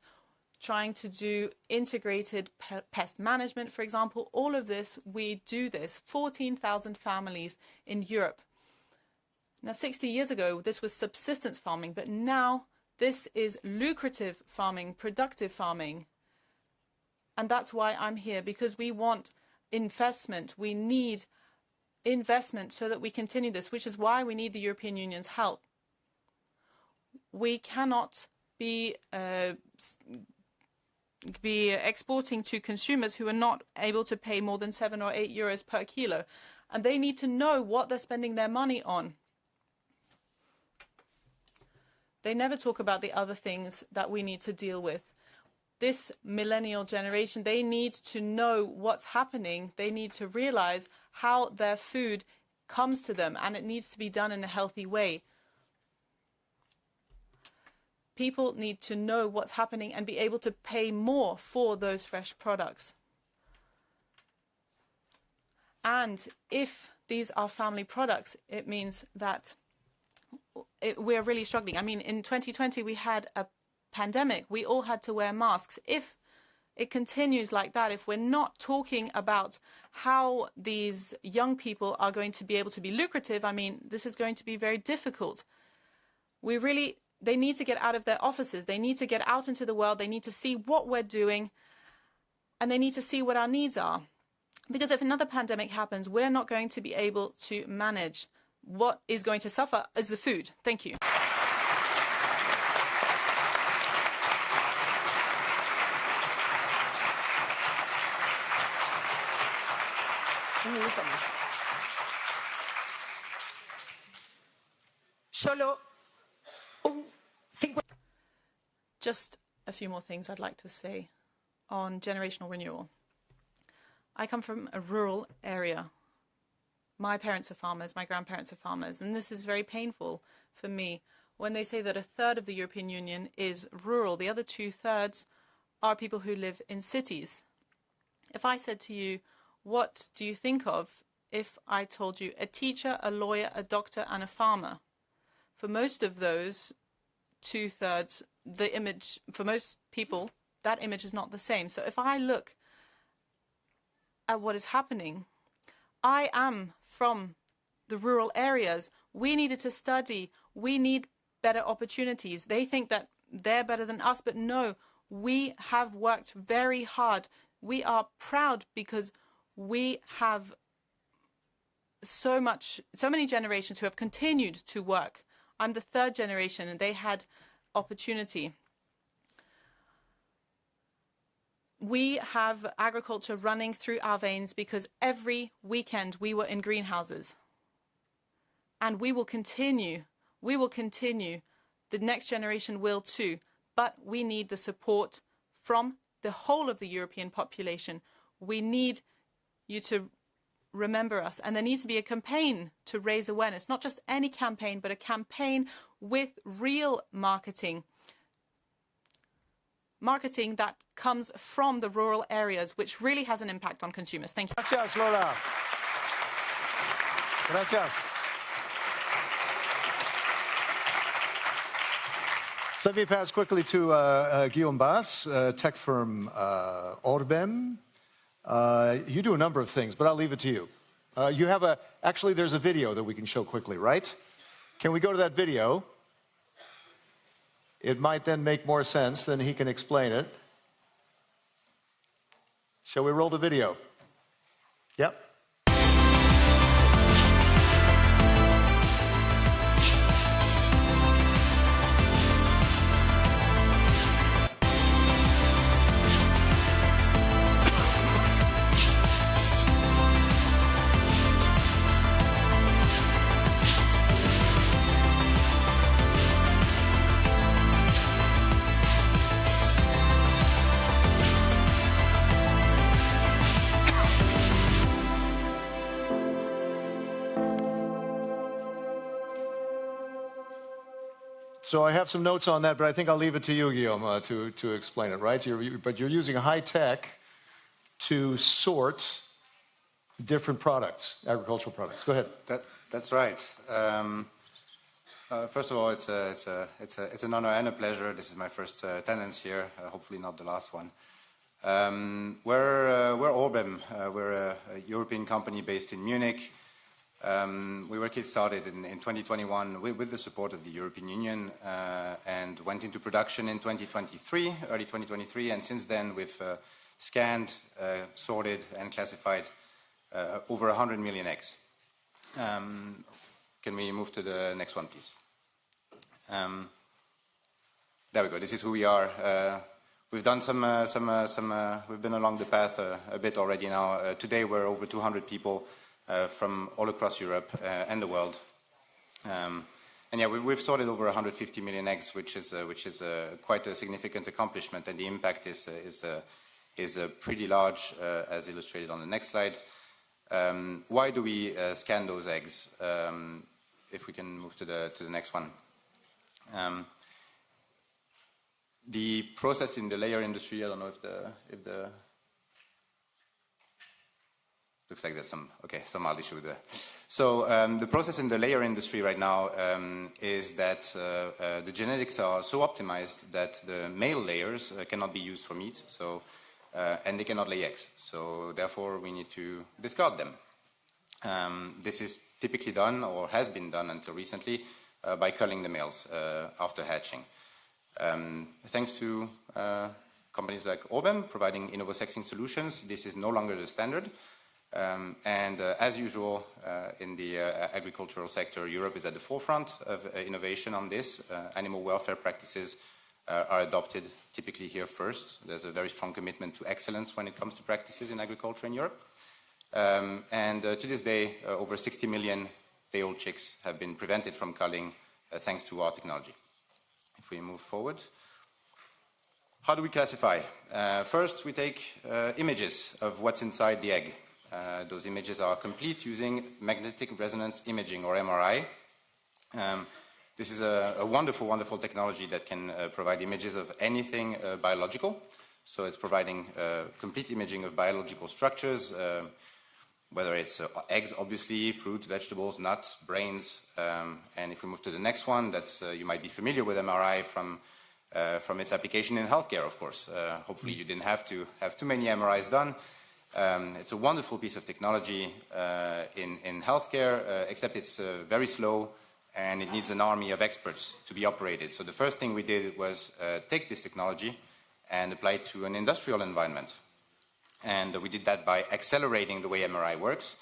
[SPEAKER 3] trying to do integrated pest management, for example. All of this, we do this. 14,000 families in Europe. Now, 60 years ago, this was subsistence farming, but now this is lucrative farming, productive farming. And that's why I'm here, because we want investment. We need investment so that we continue this, which is why we need the European Union's help. We cannot be exporting to consumers who are not able to pay more than 7 or 8 euros per kilo. And they need to know what they're spending their money on. They never talk about the other things that we need to deal with. This millennial generation, they need to know what's happening. They need to realize how their food comes to them, and it needs to be done in a healthy way. People need to know what's happening and be able to pay more for those fresh products. And if these are family products, it means that we're really struggling. I mean, in 2020, we had a pandemic. We all had to wear masks. If it continues like that, if we're not talking about how these young people are going to be able to be lucrative, I mean, this is going to be very difficult. They need to get out of their offices. They need to get out into the world. They need to see what we're doing, and they need to see what our needs are. Because if another pandemic happens, we're not going to be able to manage. What is going to suffer is the food. Thank you. Just a few more things I'd like to say on generational renewal. I come from a rural area. My parents are farmers, my grandparents are farmers, and this is very painful for me when they say that a third of the European Union is rural. The other 2/3 are people who live in cities. If I said to you, what do you think of if I told you a teacher, a lawyer, a doctor, and a farmer? For most of those 2/3, the image, for most people, that image is not the same. So if I look at what is happening, I am from the rural areas. We needed to study. We need better opportunities. They think that they're better than us, but no, we have worked very hard. We are proud because we have so many generations who have continued to work. I'm the third generation, and they had opportunity. We have agriculture running through our veins because every weekend we were in greenhouses. And we will continue. We will continue. The next generation will too. But we need the support from the whole of the European population. We need you to remember us. And there needs to be a campaign to raise awareness. Not just any campaign, but a campaign with real marketing. Marketing that comes from the rural areas, which really has an impact on consumers. Thank you.
[SPEAKER 2] Gracias, Laura. Gracias. Let me pass quickly to Guillaume Bass, tech firm Orbem. You do a number of things, but I'll leave it to you. Actually, there's a video that we can show quickly, right? Can we go to that video? It might then make more sense, then he can explain it. Shall we roll the video? Yep. So I have some notes on that, but I think I'll leave it to you, Guillaume, to explain it, right? But you're using high tech to sort different products, agricultural products. Go ahead.
[SPEAKER 11] That's right. First of all, it's an honor and a pleasure. This is my first attendance here. Hopefully not the last one. We're Orbem. We're a European company based in Munich. We were kick-started in 2021 with the support of the European Union and went into production in early 2023, and since then we've scanned, sorted and classified over 100 million eggs. Can we move to the next one, please? There we go. This is who we are. We've done we've been along the path a bit already now. Today we're over 200 people from all across Europe and the world. And yeah, we've sorted over 150 million eggs, which is quite a significant accomplishment, and the impact is pretty large, as illustrated on the next slide. Why do we scan those eggs? If we can move to the next one. The process in the layer industry, I don't know if the Looks like there's some mild issue there. So the process in the layer industry right now is that the genetics are so optimized that the male layers cannot be used for meat, so and they cannot lay eggs. So therefore, we need to discard them. This is typically done, or has been done until recently, by culling the males after hatching. Thanks to companies like Orbem providing innovosexing solutions, this is no longer the standard. As usual in the agricultural sector, Europe is at the forefront of innovation on this. Animal welfare practices are adopted typically here first. There's a very strong commitment to excellence when it comes to practices in agriculture in Europe. To this day, over 60 million day-old chicks have been prevented from culling thanks to our technology. If we move forward. How do we classify? First, we take images of what's inside the egg. Those images are complete using magnetic resonance imaging, or MRI. This is a wonderful, wonderful technology that can provide images of anything biological. So it's providing complete imaging of biological structures, whether it's eggs, obviously, fruits, vegetables, nuts, brains. And if we move to the next one, that's you might be familiar with MRI from its application in healthcare, of course. Hopefully you didn't have to have too many MRIs done. It's a wonderful piece of technology in healthcare, except it's very slow and it needs an army of experts to be operated. So the first thing we did was take this technology and apply it to an industrial environment. And we did that by accelerating the way MRI works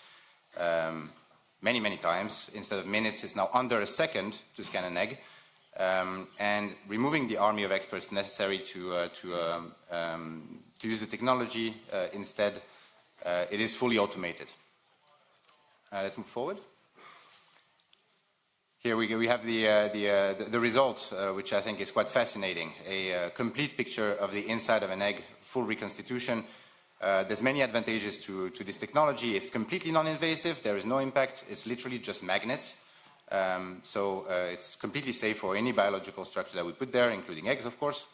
[SPEAKER 11] many, many times. Instead of minutes, it's now under a second to scan an egg. And removing the army of experts necessary to use the technology instead, it is fully automated. Let's move forward. Here we have the result, which I think is quite fascinating. A complete picture of the inside of an egg, full reconstitution. There's many advantages to this technology. It's completely non-invasive. There is no impact. It's literally just magnets. So it's completely safe for any biological structure that we put there, including eggs, of course.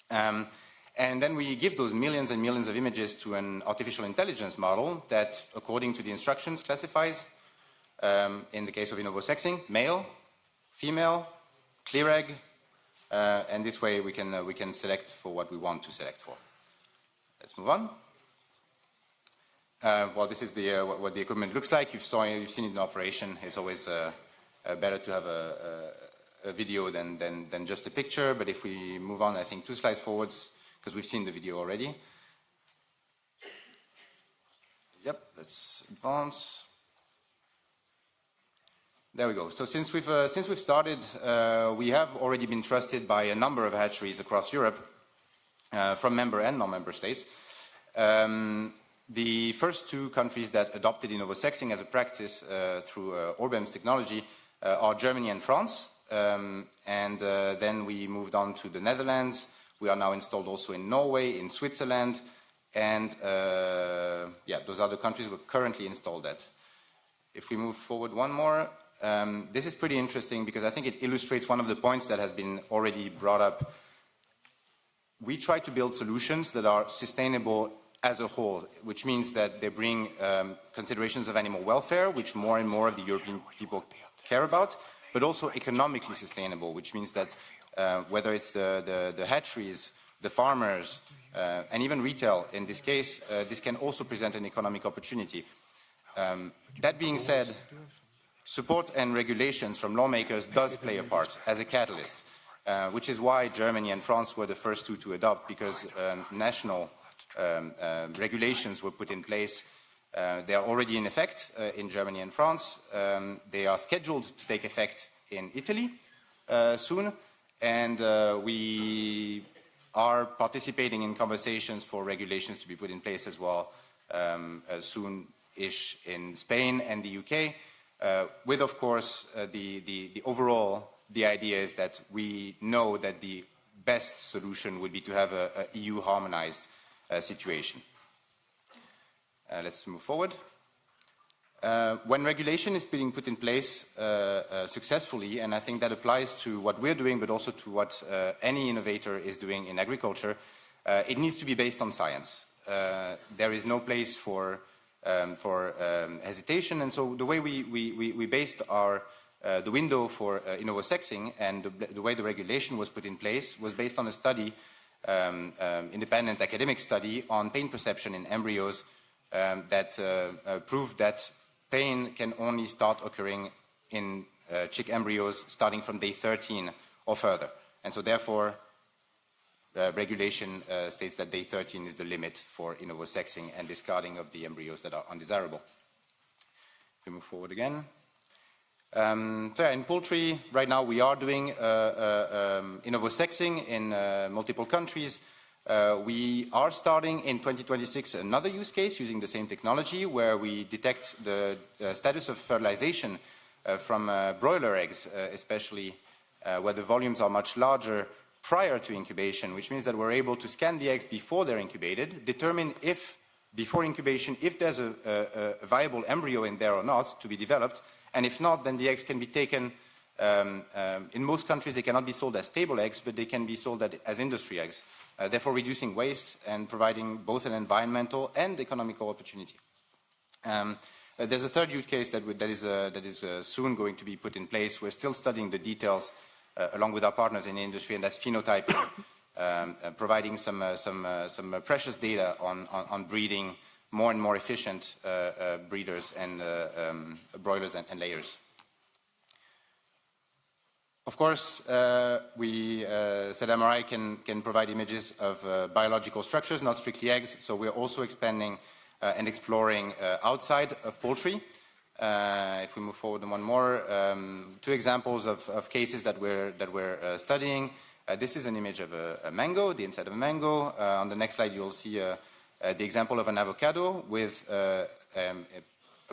[SPEAKER 11] And then we give those millions and millions of images to an artificial intelligence model that, according to the instructions, classifies, in the case of innovosexing, male, female, clear egg, and this way we can select for what we want to select for. Let's move on. Well, this is what the equipment looks like. You've seen it in operation. It's always better to have a video than just a picture. But if we move on, I think 2 slides forwards, because we've seen the video already. Yep, let's advance. There we go. So since we've started, we have already been trusted by a number of hatcheries across Europe, from member and non-member states. The first 2 countries that adopted innovosexing as a practice through Orbem's technology are Germany and France. Then we moved on to the Netherlands. We are now installed also in Norway, in Switzerland, and those are the countries we're currently installed at. If we move forward one more, this is pretty interesting because I think it illustrates one of the points that has been already brought up. We try to build solutions that are sustainable as a whole, which means that they bring considerations of animal welfare, which more and more of the European people care about, but also economically sustainable, which means that whether it's the hatcheries, the farmers, and even retail in this case, this can also present an economic opportunity. That being said, support and regulations from lawmakers does play a part as a catalyst, which is why Germany and France were the first 2 to adopt, because national regulations were put in place. They are already in effect in Germany and France. They are scheduled to take effect in Italy soon, and we are participating in conversations for regulations to be put in place as well soon-ish in Spain and the UK, with, of course, the overall, the idea is that we know that the best solution would be to have a EU harmonized situation. Let's move forward. When regulation is being put in place successfully, and I think that applies to what we're doing, but also to what any innovator is doing in agriculture, it needs to be based on science. There is no place for hesitation. And so the way we based our the window for innovosexing and the way the regulation was put in place was based on a study, independent academic study on pain perception in embryos that proved that pain can only start occurring in chick embryos starting from day 13 or further. And so therefore, regulation states that day 13 is the limit for innovosexing and discarding of the embryos that are undesirable. If we move forward again. So yeah, in poultry, right now we are doing innovosexing in multiple countries. We are starting in 2026 another use case using the same technology where we detect the status of fertilization from broiler eggs, especially where the volumes are much larger prior to incubation, which means that we're able to scan the eggs before they're incubated, determine if, before incubation, if there's a viable embryo in there or not to be developed, and if not, then the eggs can be taken. In most countries, they cannot be sold as table eggs, but they can be sold as industry eggs, therefore reducing waste and providing both an environmental and economical opportunity. There's a third use case that is soon going to be put in place. We're still studying the details along with our partners in the industry, and that's phenotyping, providing some precious data on breeding more and more efficient breeders and broilers and layers. Of course, we said MRI can provide images of biological structures, not strictly eggs, so we're also expanding and exploring outside of poultry. If we move forward one more, two examples of cases that we're studying. This is an image of a mango, the inside of a mango. On the next slide, you'll see the example of an avocado with a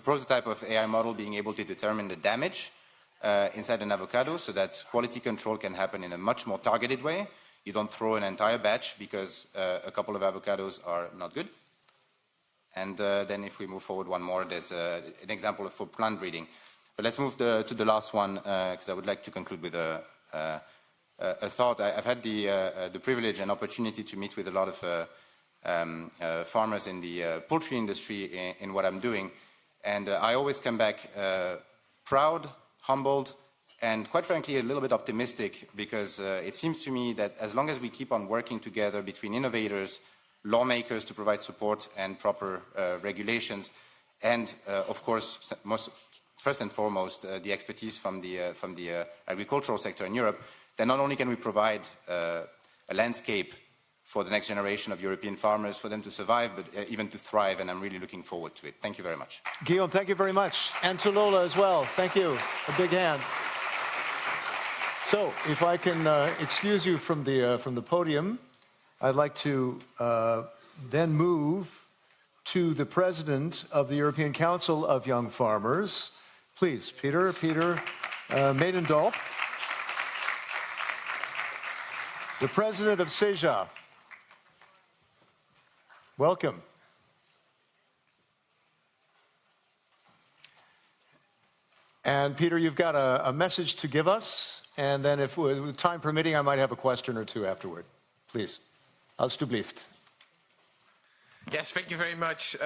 [SPEAKER 11] prototype of AI model being able to determine the damage inside an avocado so that quality control can happen in a much more targeted way. You don't throw an entire batch because a couple of avocados are not good. And then if we move forward one more, there's an example for plant breeding. But let's move to the last one because I would like to conclude with a thought. I've had the privilege and opportunity to meet with a lot of farmers in the poultry industry in what I'm doing. And I always come back proud, humbled, and quite frankly a little bit optimistic because it seems to me that as long as we keep on working together between innovators, lawmakers to provide support and proper regulations, and of course, first and foremost, the expertise from the agricultural sector in Europe, then not only can we provide a landscape for the next generation of European farmers, for them to survive, but even to thrive, and I'm really looking forward to it. Thank you very much.
[SPEAKER 2] Guillaume, thank you very much. And to Lola as well. Thank you. A big hand. So, if I can excuse you from the podium, I'd like to then move to the President of the European Council of Young Farmers. Please, Peter Maidendorp, the President of CEJA. Welcome. And Peter, you've got a message to give us, and then if with time permitting, I might have a question or two afterward. Please. Alsjeblieft.
[SPEAKER 12] Yes, thank you very much.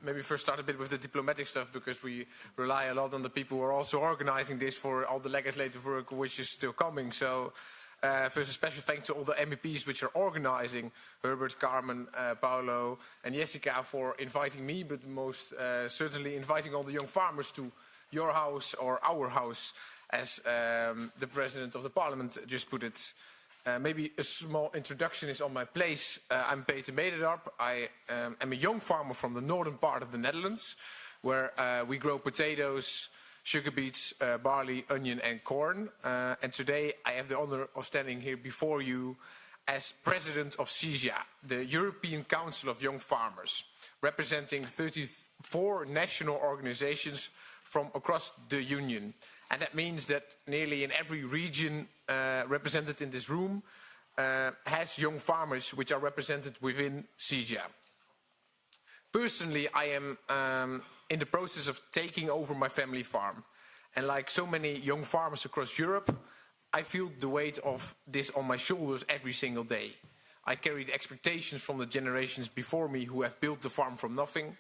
[SPEAKER 12] Maybe first start a bit with the diplomatic stuff because we rely a lot on the people who are also organizing this for all the legislative work which is still coming. So first a special thanks to all the MEPs which are organizing, Herbert, Carmen, Paulo and Jessika for inviting me, but most certainly inviting all the young farmers to your house or our house, as the President of the Parliament just put it. Maybe a small introduction is on my place. I'm Peter Maidendorp. I am a young farmer from the northern part of the Netherlands, where we grow potatoes, sugar beets, barley, onion and corn. And today I have the honor of standing here before you as President of CEJA, the European Council of Young Farmers, representing 34 national organizations from across the Union. And that means that nearly in every region represented in this room has young farmers which are represented within CEJA. Personally, I am in the process of taking over my family farm. And like so many young farmers across Europe, I feel the weight of this on my shoulders every single day. I carry the expectations from the generations before me who have built the farm from nothing.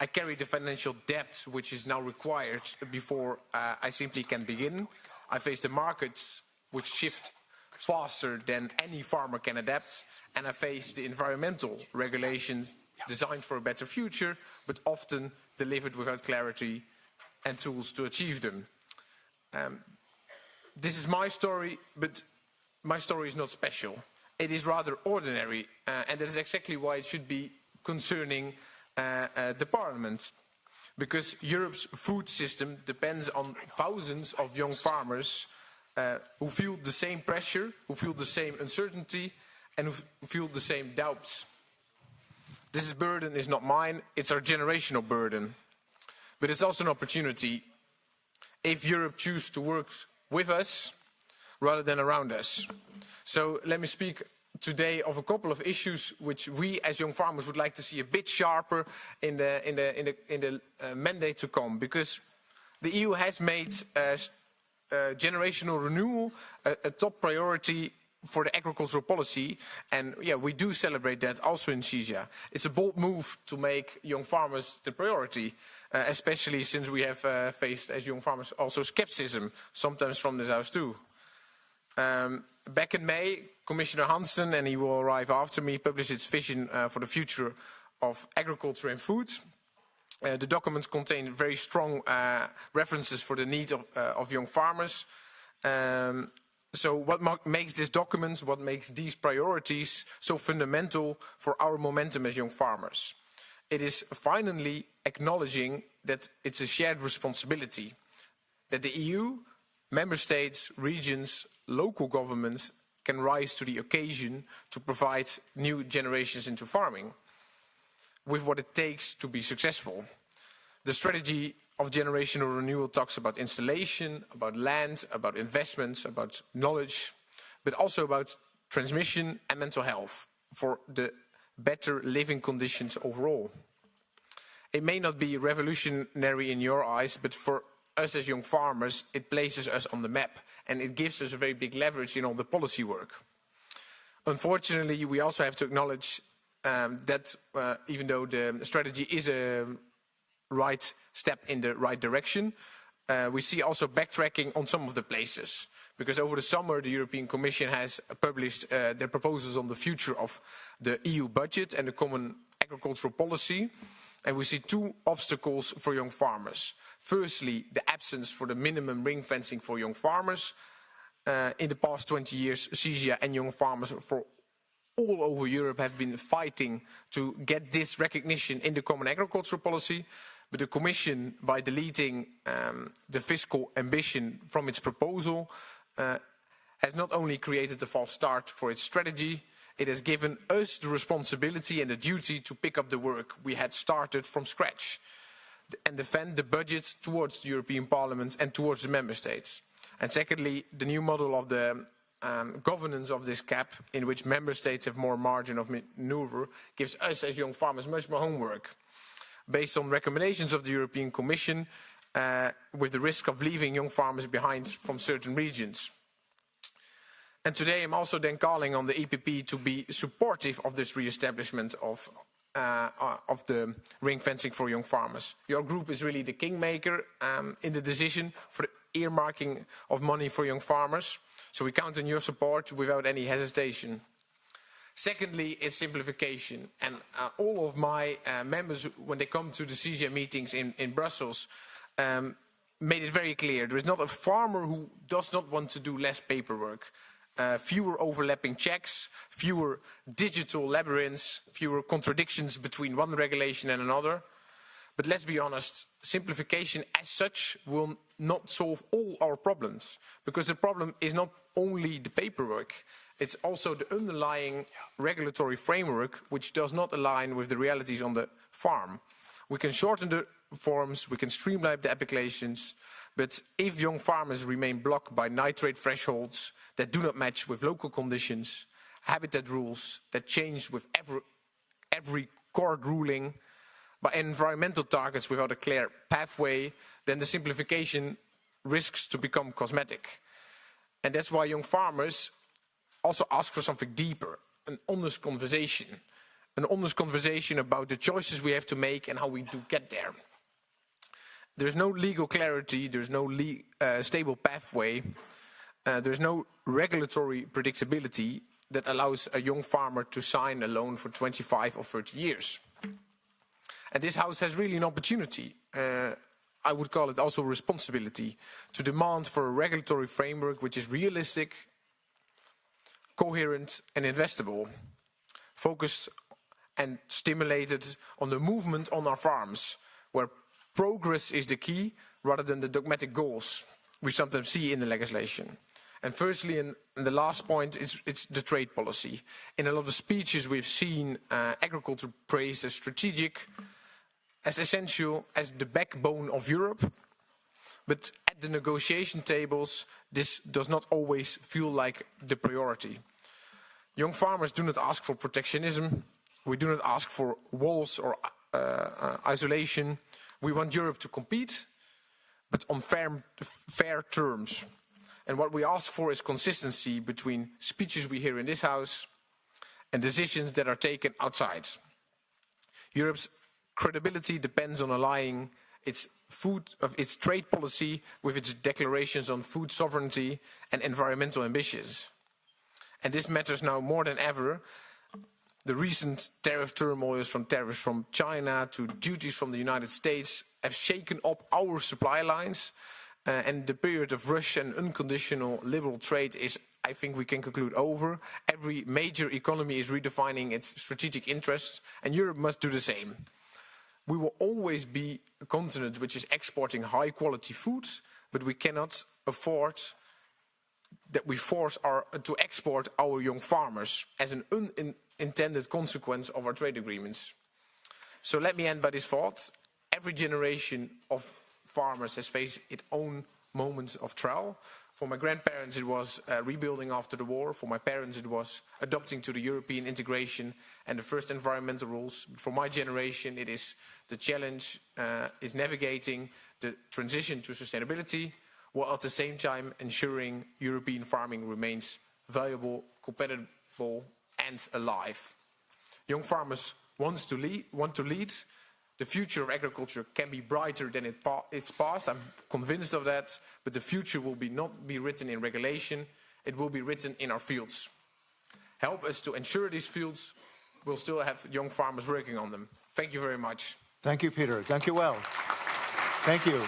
[SPEAKER 12] I carry the financial debt which is now required before I simply can begin. I face the markets which shift faster than any farmer can adapt, and I face the environmental regulations designed for a better future, but often delivered without clarity and tools to achieve them. This is my story, but my story is not special. It is rather ordinary, and that is exactly why it should be concerning the Parliament. Because Europe's food system depends on thousands of young farmers who feel the same pressure, who feel the same uncertainty, and who feel the same doubts. This burden is not mine, it's our generational burden. But it's also an opportunity if Europe chooses to work with us rather than around us. So let me speak today of a couple of issues which we as young farmers would like to see a bit sharper in the mandate to come. Because the EU has made generational renewal a top priority for the agricultural policy, and yeah, we do celebrate that also in CISA. It's a bold move to make young farmers the priority, especially since we have faced as young farmers also skepticism, sometimes from this house too. Back in May, Commissioner Hansen, and he will arrive after me, published its vision for the future of agriculture and food. The documents contain very strong references for the need of young farmers. So what makes this document, what makes these priorities so fundamental for our momentum as young farmers? It is finally acknowledging that it's a shared responsibility, that the EU, member states, regions, local governments can rise to the occasion to provide new generations into farming with what it takes to be successful. The strategy of generational renewal talks about installation, about land, about investments, about knowledge, but also about transmission and mental health for the better living conditions overall. It may not be revolutionary in your eyes, but for us as young farmers, it places us on the map, and it gives us a very big leverage in all the policy work. Unfortunately, we also have to acknowledge that even though the strategy is a right step in the right direction, we see also backtracking on some of the places. Because over the summer, the European Commission has published their proposals on the future of the EU budget and the common agricultural policy. And we see two obstacles for young farmers. Firstly, the absence for the minimum ring fencing for young farmers. In the past 20 years, CISA and young farmers for all over Europe have been fighting to get this recognition in the common agricultural policy. But the Commission, by deleting the fiscal ambition from its proposal, has not only created a false start for its strategy, it has given us the responsibility and the duty to pick up the work we had started from scratch and defend the budget towards the European Parliament and towards the Member States. And secondly, the new model of the governance of this CAP, in which Member States have more margin of maneuver, gives us as young farmers much more homework. Based on recommendations of the European Commission, with the risk of leaving young farmers behind from certain regions. And today I'm also then calling on the EPP to be supportive of this re-establishment of the ring fencing for young farmers. Your group is really the kingmaker in the decision for the earmarking of money for young farmers. So we count on your support without any hesitation. Secondly is simplification. And all of my members, when they come to the CISA meetings in Brussels, made it very clear. There is not a farmer who does not want to do less paperwork. Fewer overlapping checks, fewer digital labyrinths, fewer contradictions between one regulation and another. But let's be honest, simplification as such will not solve all our problems, because the problem is not only the paperwork, it's also the underlying regulatory framework which does not align with the realities on the farm. We can shorten the forms, we can streamline the applications, but if young farmers remain blocked by nitrate thresholds that do not match with local conditions, habitat rules that change with every court ruling, by environmental targets without a clear pathway, then the simplification risks to become cosmetic. And that's why young farmers also ask for something deeper, an honest conversation, an honest conversation about the choices we have to make and how we do get there. There's no legal clarity, there's no stable pathway, there's no regulatory predictability that allows a young farmer to sign a loan for 25 or 30 years. And this House has really an opportunity, I would call it also responsibility, to demand for a regulatory framework which is realistic, coherent and investable, focused and stimulated on the movement on our farms, where progress is the key rather than the dogmatic goals we sometimes see in the legislation. And firstly, and the last point, it's the trade policy. In a lot of speeches we've seen agriculture praised as strategic, as essential, as the backbone of Europe. But at the negotiation tables, this does not always feel like the priority. Young farmers do not ask for protectionism. We do not ask for walls or isolation. We want Europe to compete, but on fair terms. And what we ask for is consistency between speeches we hear in this House and decisions that are taken outside. Europe's credibility depends on aligning its trade policy with its declarations on food sovereignty and environmental ambitions. And this matters now more than ever. The recent tariff turmoils, from tariffs from China to duties from the United States, have shaken up our supply lines. And the period of Russian unconditional liberal trade is, I think we can conclude, over. Every major economy is redefining its strategic interests, and Europe must do the same. We will always be a continent which is exporting high-quality foods, but we cannot afford that we force to export our young farmers as an unintended consequence of our trade agreements. So let me end by this thought. Every generation of farmers has faced its own moments of trial. For my grandparents, it was rebuilding after the war. For my parents, it was adopting to the European integration and the first environmental rules. For my generation, it is the challenge is navigating the transition to sustainability, while at the same time ensuring European farming remains valuable, compatible, and alive. Young farmers want to lead. The future of agriculture can be brighter than its past. I'm convinced of that. But the future will not be written in regulation. It will be written in our fields. Help us to ensure these fields will still have young farmers working on them. Thank you very much.
[SPEAKER 2] Thank you, Peter. Thank you well. Thank you.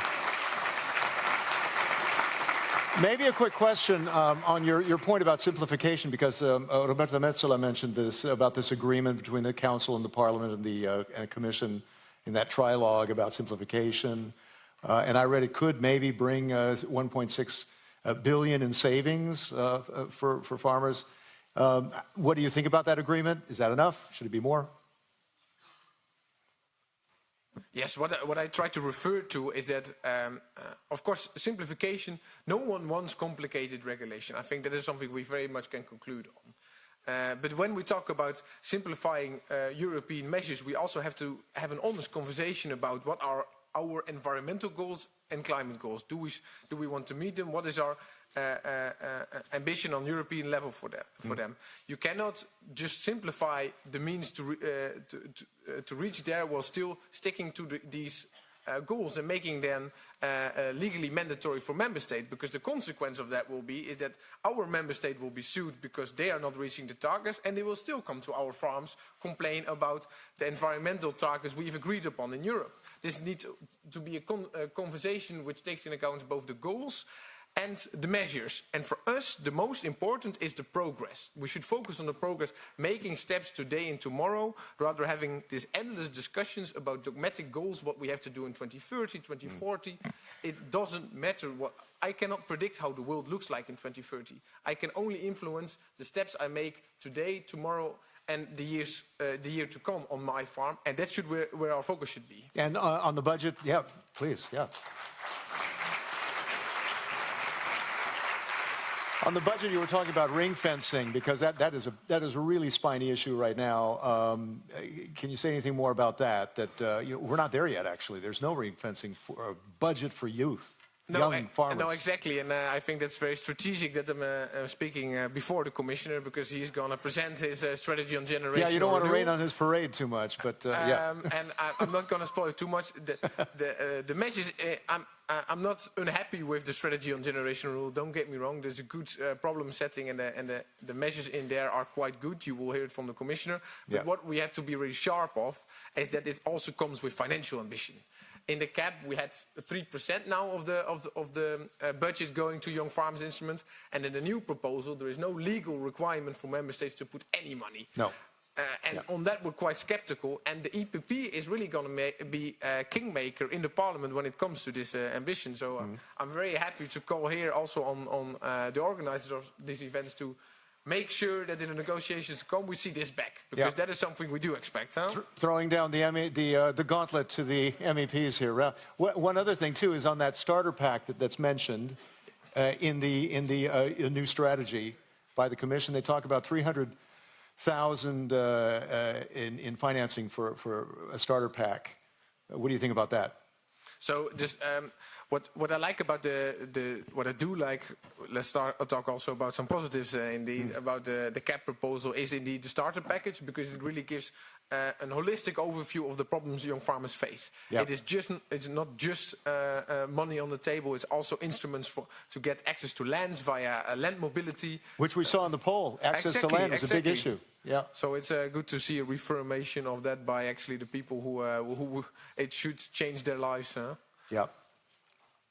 [SPEAKER 2] Maybe a quick question on your point about simplification, because Roberta Metsola mentioned this, about this agreement between the Council and the Parliament and the Commission in that trilogue about simplification. And I read it could maybe bring 1.6 billion in savings for farmers. What do you think about that agreement? Is that enough? Should it be more?
[SPEAKER 12] Yes, what I try to refer to is that, of course, simplification, no one wants complicated regulation. I think that is something we very much can conclude on. But when we talk about simplifying European measures, we also have to have an honest conversation about what are our environmental goals and climate goals. Do we want to meet them? What is our ambition on European level for them? You cannot just simplify the means to reach there while still sticking to these goals and making them legally mandatory for member states, because the consequence of that will be is that our member state will be sued because they are not reaching the targets, and they will still come to our farms, complain about the environmental targets we've agreed upon in Europe. This needs to be a conversation which takes into account both the goals and the measures. And for us, the most important is the progress. We should focus on the progress, making steps today and tomorrow, rather having these endless discussions about dogmatic goals, what we have to do in 2030, 2040. It doesn't matter what. I cannot predict how the world looks like in 2030. I can only influence the steps I make today, tomorrow, and the year to come on my farm. And that should where our focus should be.
[SPEAKER 2] And on the budget, yeah, please, yeah. On the budget, you were talking about ring fencing, because that is a really spiny issue right now. Can you say anything more about that? We're not there yet, actually. There's no ring fencing for a budget for youth. young farmers.
[SPEAKER 12] No, exactly, and I think that's very strategic that I'm speaking before the commissioner, because he's going to present his strategy on generation.
[SPEAKER 2] Yeah, you don't want to rain on his parade too much, but yeah.
[SPEAKER 12] And I'm not going to spoil it too much. The measures, I'm not unhappy with the strategy on generation rule. Don't get me wrong. There's a good problem setting, and the measures in there are quite good. You will hear it from the commissioner. But what we have to be really sharp of is that it also comes with financial ambition. In the CAP, we had 3% now of the budget going to young farmers instruments, and in the new proposal, there is no legal requirement for member states to put any money.
[SPEAKER 2] No.
[SPEAKER 12] On that, we're quite skeptical, and the EPP is really going to be a kingmaker in the parliament when it comes to this ambition. So I'm very happy to call here also on the organizers of these events to make sure that in the negotiations to come we see this back, because that is something we do expect. Huh?
[SPEAKER 2] Throwing down the gauntlet to the MEPs here. One other thing too is on that starter pack that's mentioned in the new strategy by the Commission. They talk about 300,000 in financing for a starter pack. What do you think about that?
[SPEAKER 12] So just what I like about what I do like, let's talk also about some positives indeed about the CAP proposal, is indeed the starter package, because it really gives a holistic overview of the problems young farmers face. It's not just money on the table, it's also instruments to get access to land via land mobility.
[SPEAKER 2] Which we saw in the poll. Access to land is a big issue. Yeah.
[SPEAKER 12] So it's good to see a reaffirmation of that by actually the people who it should change their lives. Huh?
[SPEAKER 2] Yeah.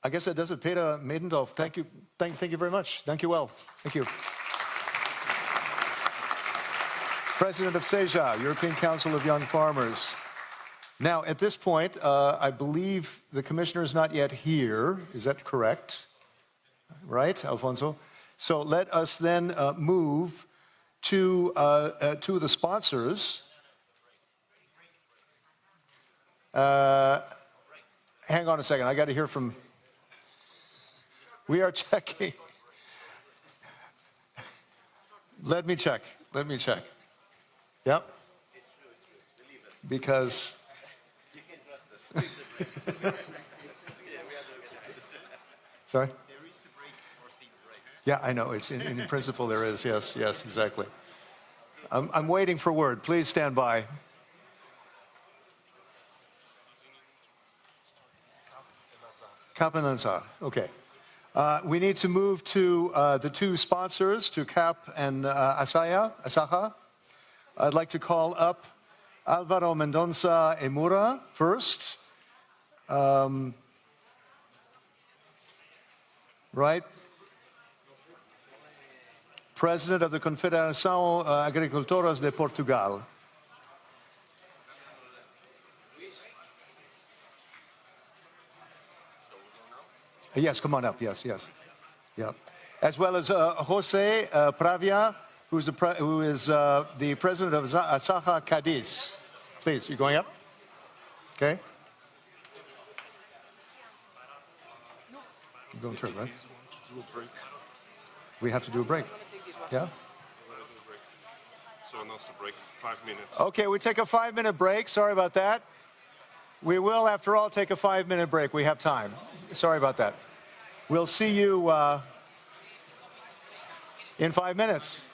[SPEAKER 2] I guess that does it. Peter Medendorf, thank you very much. Thank you well. Thank you. President of CEJA, European Council of Young Farmers. Now, at this point, I believe the commissioner is not yet here. Is that correct? Right, Alfonso? So let us then move to the sponsors. Hang on a second. I got to hear from... We are checking. Let me check. Yep. Because...
[SPEAKER 7] You can trust us.
[SPEAKER 2] Sorry?
[SPEAKER 7] There is the break foreseen, right?
[SPEAKER 2] Yeah, I know. It's in principle there is. Yes, exactly. I'm waiting for word. Please stand by. Kapanansa. Okay. We need to move to the two sponsors, to CAP and Asaja. I'd like to call up Alvaro Mendonça Emura first. Right? President of the Confederação Agricultoras de Portugal. Yes, come on up. Yes. Yeah. As well as Jose Pravia, who is the president of Asaja Cadiz. Please, you going up? Okay. You're going through, right? We have to do a break. Yeah?
[SPEAKER 13] So announced a break, 5 minutes.
[SPEAKER 2] Okay, we take a 5-minute break. Sorry about that. We will, after all, take a 5-minute break. We have time. Sorry about that. We'll see you in 5 minutes.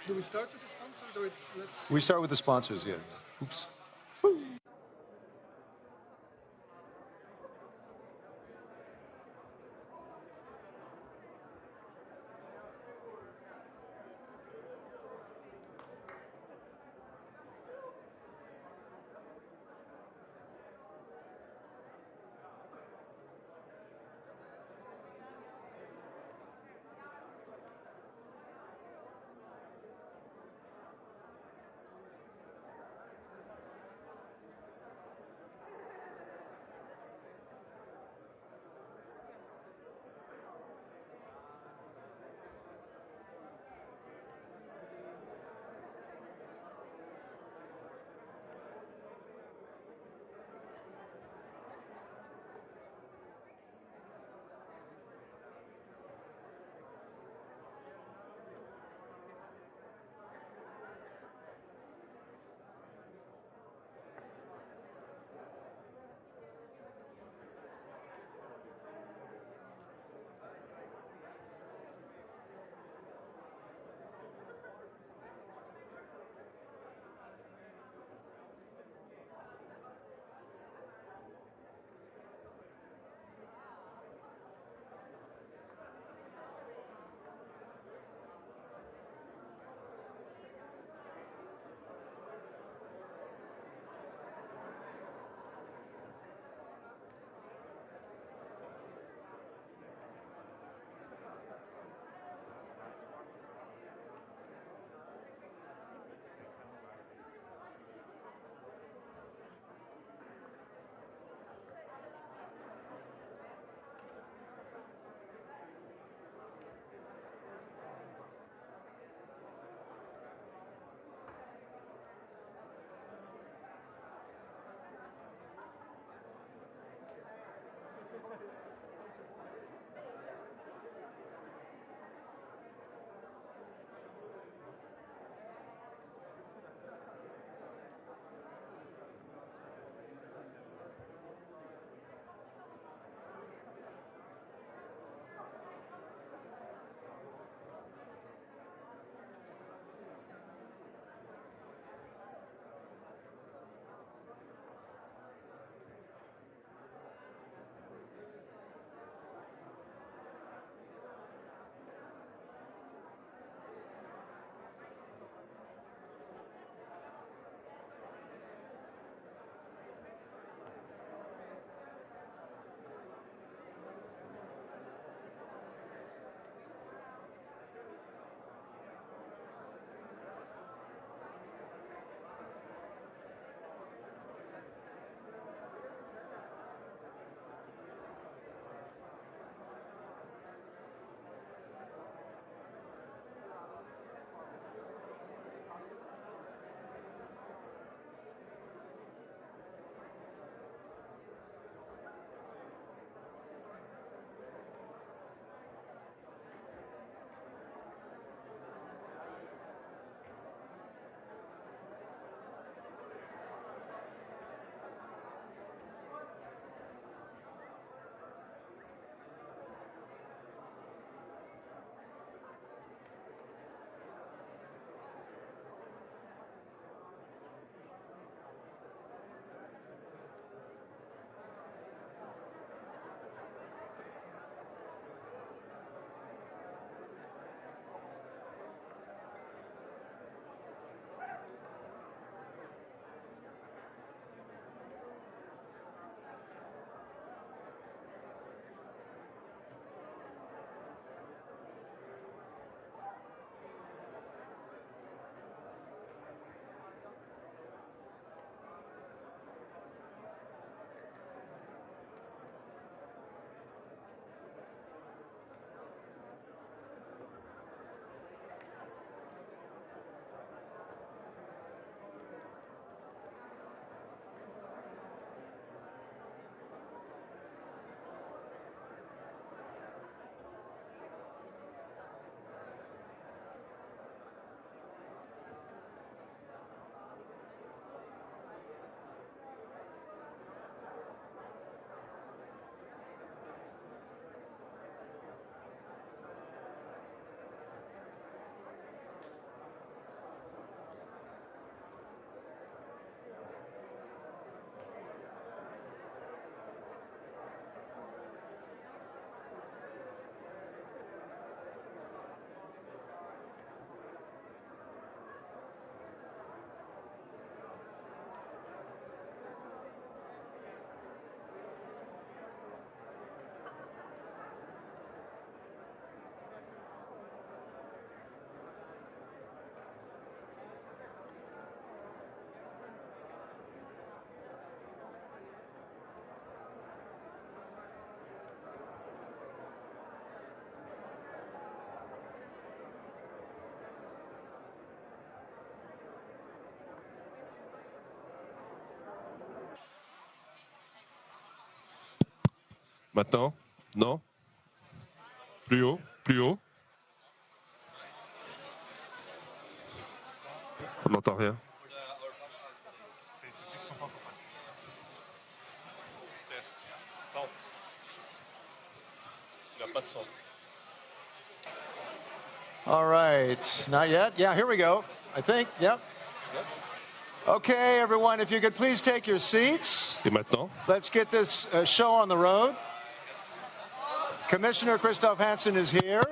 [SPEAKER 13] Do we start with the sponsors or it's less?
[SPEAKER 2] We start with the sponsors, yeah. Oops.
[SPEAKER 14] Maintenant? Non? Plus haut? Plus haut? On n'entend rien.
[SPEAKER 2] All right, not yet. Yeah, here we go. I think, yep. Okay, everyone, if you could please take your seats.
[SPEAKER 14] Et maintenant?
[SPEAKER 2] Let's get this show on the road. Commissioner Christophe Hansen is here.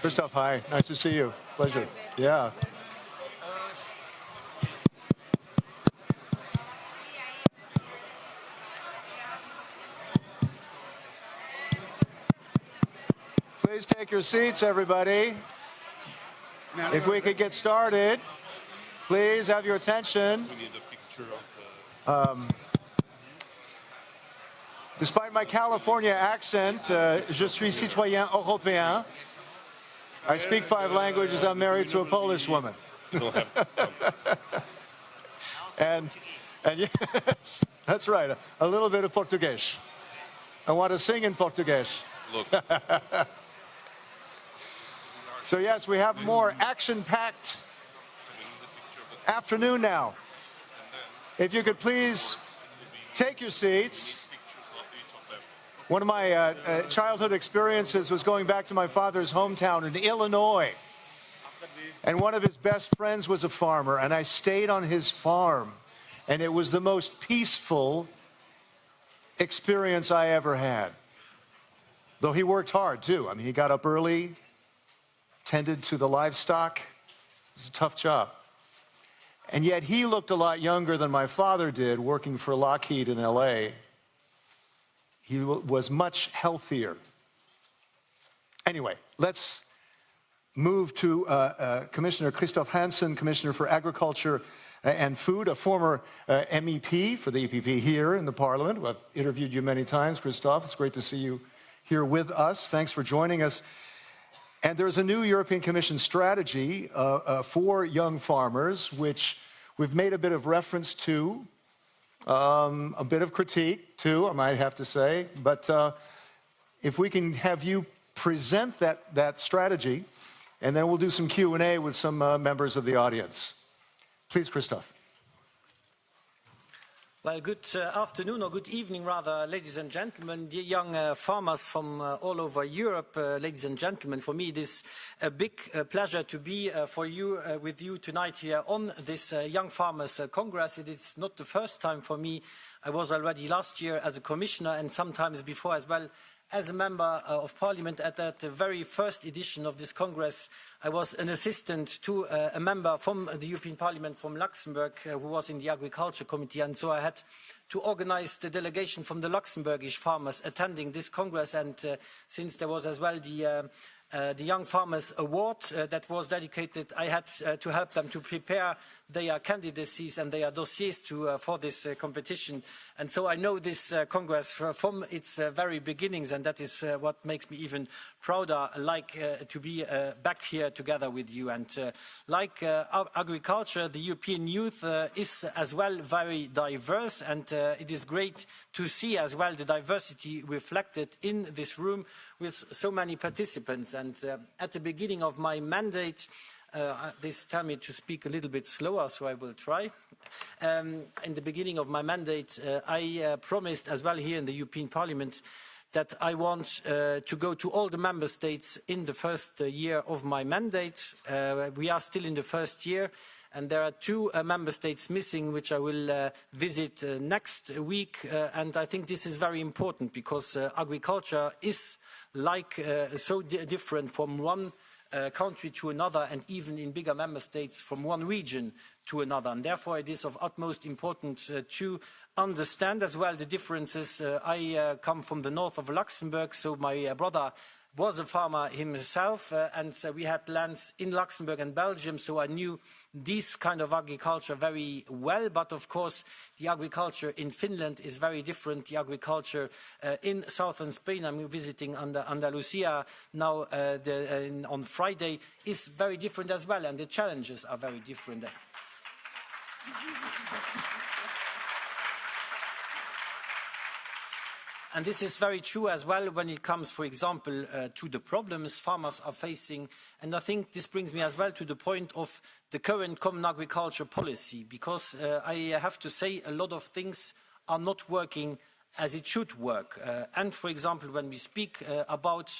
[SPEAKER 2] Christophe, hi. Nice to see you. Pleasure. Yeah. Please take your seats, everybody. If we could get started, please have your attention. Despite my California accent, je suis citoyen européen. I speak 5 languages. I'm married to a Polish woman. and yes, that's right, a little bit of Portuguese. I want to sing in Portuguese.
[SPEAKER 14] Look.
[SPEAKER 2] So yes, we have more action-packed afternoon now. If you could please take your seats. One of my childhood experiences was going back to my father's hometown in Illinois. And one of his best friends was a farmer, and I stayed on his farm. And it was the most peaceful experience I ever had. Though he worked hard, too. I mean, he got up early, tended to the livestock. It was a tough job. And yet he looked a lot younger than my father did, working for Lockheed in L.A. He was much healthier. Anyway, let's move to Commissioner Christophe Hansen, Commissioner for Agriculture and Food, a former MEP for the EPP here in the Parliament. I've interviewed you many times, Christophe. It's great to see you here with us. Thanks for joining us. And there's a new European Commission strategy for young farmers, which we've made a bit of reference to. A bit of critique, too, I might have to say. But if we can have you present that strategy, and then we'll do some Q&A with some members of the audience. Please, Christophe.
[SPEAKER 15] Well, good afternoon, or good evening, rather, ladies and gentlemen, dear young farmers from all over Europe, ladies and gentlemen. For me, it is a big pleasure to be with you tonight here on this Young Farmers Congress. It is not the first time for me. I was already last year as a commissioner, and sometimes before as well as a member of parliament. At that very first edition of this Congress, I was an assistant to a member from the European Parliament from Luxembourg who was in the Agriculture Committee, and so I had to organize the delegation from the Luxembourgish farmers attending this Congress. And since there was as well the Young Farmers Award that was dedicated, I had to help them to prepare their candidacies and their dossiers for this competition. And so I know this Congress from its very beginnings, and that is what makes me even prouder, to be back here together with you. And like agriculture, the European youth is as well very diverse, and it is great to see as well the diversity reflected in this room with so many participants. And at the beginning of my mandate, this tell me to speak a little bit slower, so I will try. In the beginning of my mandate, I promised as well here in the European Parliament that I want to go to all the member states in the first year of my mandate. We are still in the first year, and there are 2 member states missing, which I will visit next week. And I think this is very important, because agriculture is so different from one country to another, and even in bigger member states from one region to another. And therefore it is of utmost importance to understand as well the differences. I come from the north of Luxembourg, so my brother was a farmer himself, and we had lands in Luxembourg and Belgium, so I knew this kind of agriculture very well. But of course, the agriculture in Finland is very different. The agriculture in southern Spain, I'm visiting Andalusia now on Friday, is very different as well, and the challenges are very different. And this is very true as well when it comes, for example, to the problems farmers are facing. And I think this brings me as well to the point of the current common agriculture policy, because I have to say a lot of things are not working as it should work. And, for example, when we speak about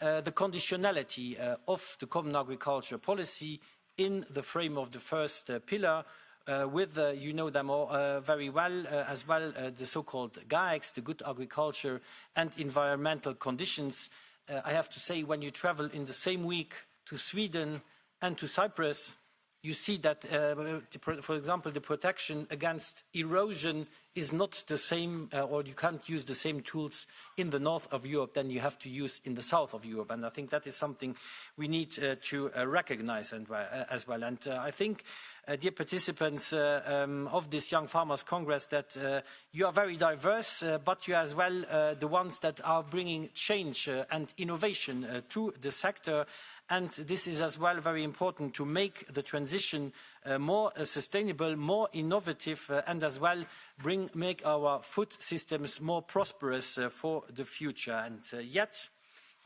[SPEAKER 15] the conditionality of the common agriculture policy in the frame of the first pillar, with, you know them all very well, as well, the so-called GAEX, the good agriculture and environmental conditions. I have to say, when you travel in the same week to Sweden and to Cyprus, you see that, for example, the protection against erosion is not the same, or you can't use the same tools in the north of Europe than you have to use in the south of Europe. And I think that is something we need to recognize as well. And I think, dear participants of this Young Farmers Congress, that you are very diverse, but you are as well the ones that are bringing change and innovation to the sector. And this is as well very important to make the transition more sustainable, more innovative, and as well make our food systems more prosperous for the future. And yet,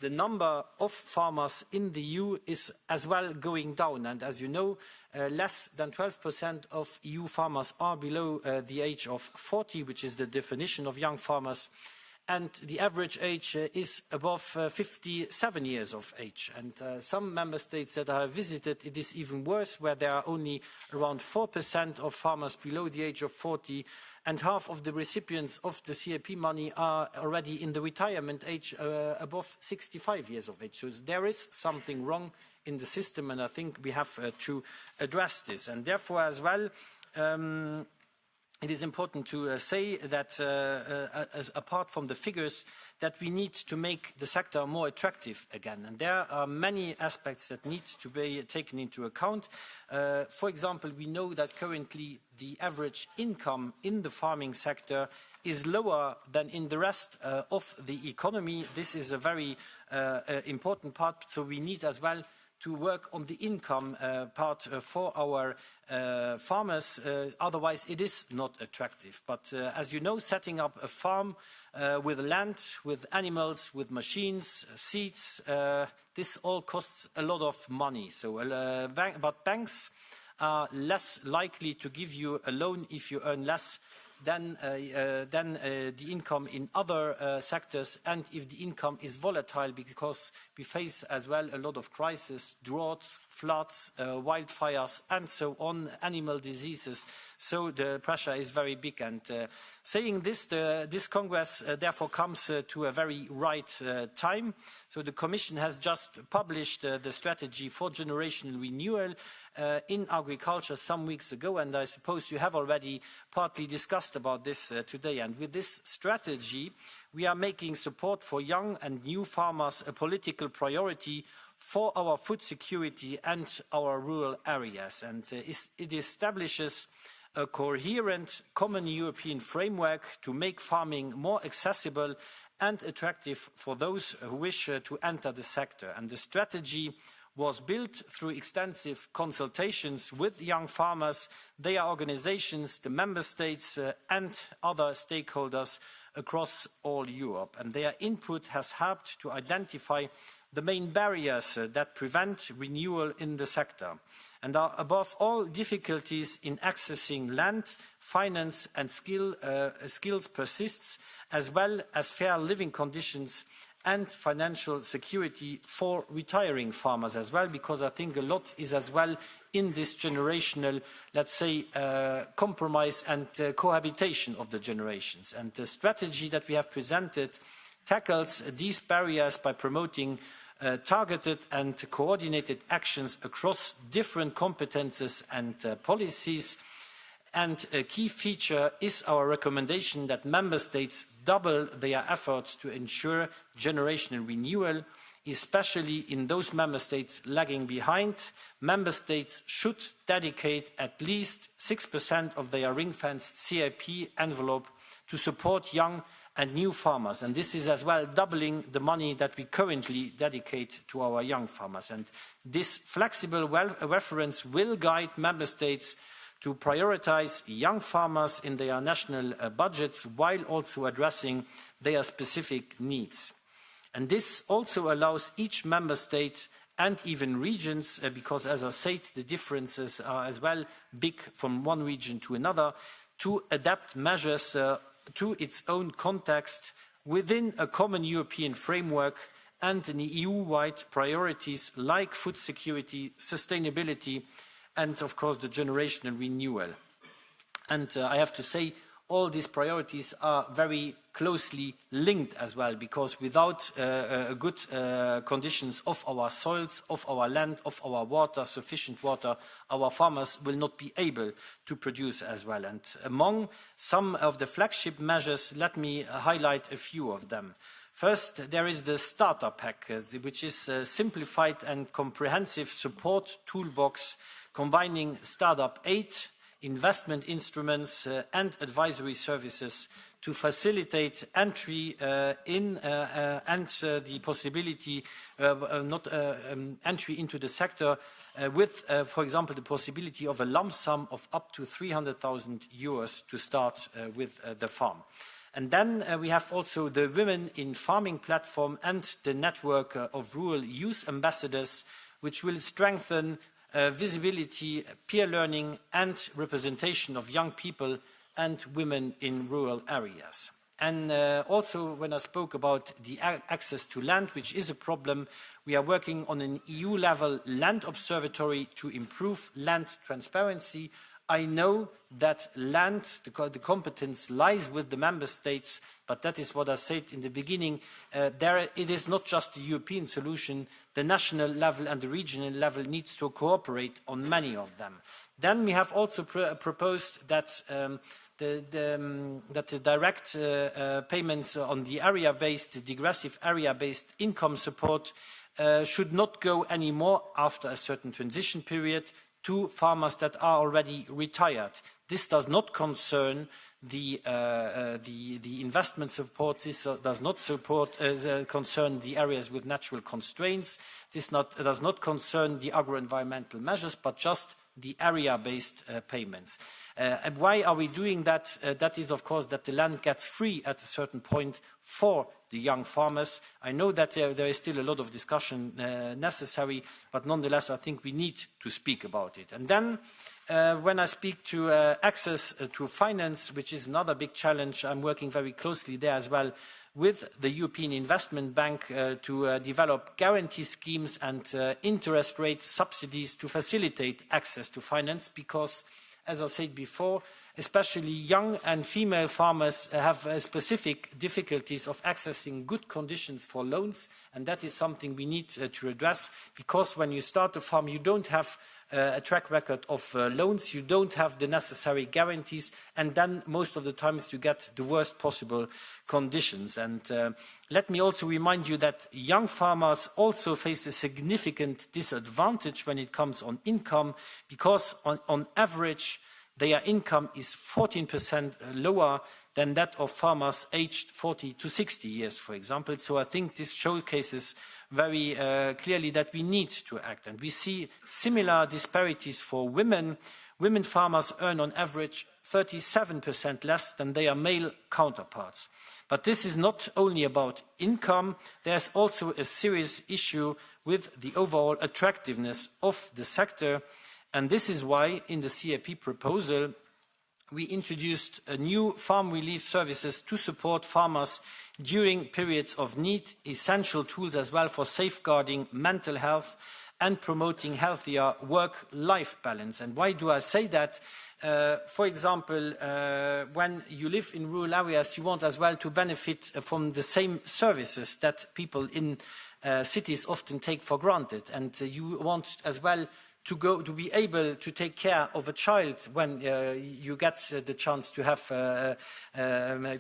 [SPEAKER 15] the number of farmers in the EU is as well going down. And as you know, less than 12% of EU farmers are below the age of 40, which is the definition of young farmers. And the average age is above 57 years of age. And some member states that I have visited, it is even worse, where there are only around 4% of farmers below the age of 40, and half of the recipients of the CAP money are already in the retirement age above 65 years of age. So there is something wrong in the system, and I think we have to address this. And therefore, as well, it is important to say that, apart from the figures, that we need to make the sector more attractive again. And there are many aspects that need to be taken into account. For example, we know that currently the average income in the farming sector is lower than in the rest of the economy. This is a very important part, so we need as well to work on the income part for our farmers, otherwise it is not attractive. But as you know, setting up a farm with land, with animals, with machines, seeds, this all costs a lot of money. So, but banks are less likely to give you a loan if you earn less than the income in other sectors, and if the income is volatile, because we face as well a lot of crises, droughts, floods, wildfires, and so on, animal diseases. So the pressure is very big. And saying this, this Congress therefore comes to a very right time. So the Commission has just published the strategy for generational renewal in agriculture some weeks ago, and I suppose you have already partly discussed about this today. And with this strategy, we are making support for young and new farmers a political priority for our food security and our rural areas. And it establishes a coherent common European framework to make farming more accessible and attractive for those who wish to enter the sector. And the strategy was built through extensive consultations with young farmers, their organizations, the member states, and other stakeholders across all Europe. And their input has helped to identify the main barriers that prevent renewal in the sector. And above all, difficulties in accessing land, finance and skills persists, as well as fair living conditions and financial security for retiring farmers as well, because I think a lot is as well in this generational, let's say, compromise and cohabitation of the generations. And the strategy that we have presented tackles these barriers by promoting targeted and coordinated actions across different competences and policies. And a key feature is our recommendation that member states double their efforts to ensure generational renewal. especially in those member states lagging behind. Member states should dedicate at least 6% of their ring-fenced CIP envelope to support young and new farmers. And this is as well doubling the money that we currently dedicate to our young farmers. And this flexible reference will guide member states to prioritize young farmers in their national budgets while also addressing their specific needs. And this also allows each member state and even regions, because as I said, the differences are as well big from one region to another, to adapt measures to its own context within a common European framework and an EU-wide priorities like food security, sustainability, and of course the generational renewal. And I have to say, all these priorities are very closely linked as well, because without good conditions of our soils, of our land, of our water, sufficient water, our farmers will not be able to produce as well. And among some of the flagship measures, let me highlight a few of them. First, there is the Starter Pack, which is a simplified and comprehensive support toolbox combining startup aid, investment instruments and advisory services to facilitate entry and the possibility entry into the sector with, for example, the possibility of a lump sum of up to 300,000 euros to start with the farm. And then we have also the Women in Farming platform and the network of rural youth ambassadors, which will strengthen visibility, peer learning and representation of young people and women in rural areas. And also when I spoke about the access to land, which is a problem, we are working on an EU-level land observatory to improve land transparency. I know that land, the competence lies with the member states, but that is what I said in the beginning. It is not just the European solution. The national level and the regional level needs to cooperate on many of them. Then we have also proposed that the direct payments on the area-based, the digressive area-based income support should not go anymore after a certain transition period to farmers that are already retired. This does not concern the investment support. This does not concern the areas with natural constraints. This does not concern the agro-environmental measures, but just the area-based payments. And why are we doing that? That is, of course, that the land gets free at a certain point for the young farmers. I know that there is still a lot of discussion necessary, but nonetheless, I think we need to speak about it. And then when I speak to access to finance, which is another big challenge, I'm working very closely there as well with the European Investment Bank to develop guarantee schemes and interest rate subsidies to facilitate access to finance, because, as I said before, especially young and female farmers have specific difficulties of accessing good conditions for loans, and that is something we need to address, because when you start a farm, you don't have a track record of loans, you don't have the necessary guarantees, and then most of the times you get the worst possible conditions. And let me also remind you that young farmers also face a significant disadvantage when it comes on income, because on average, their income is 14% lower than that of farmers aged 40 to 60 years, for example. So I think this showcases very clearly that we need to act. And we see similar disparities for women. Women farmers earn on average 37% less than their male counterparts. But this is not only about income. There's also a serious issue with the overall attractiveness of the sector. And this is why in the CAP proposal, we introduced a new farm relief services to support farmers during periods of need, essential tools as well for safeguarding mental health and promoting healthier work-life balance. And why do I say that? For example, when you live in rural areas, you want as well to benefit from the same services that people in cities often take for granted. And you want as well to be able to take care of a child when you get the chance to have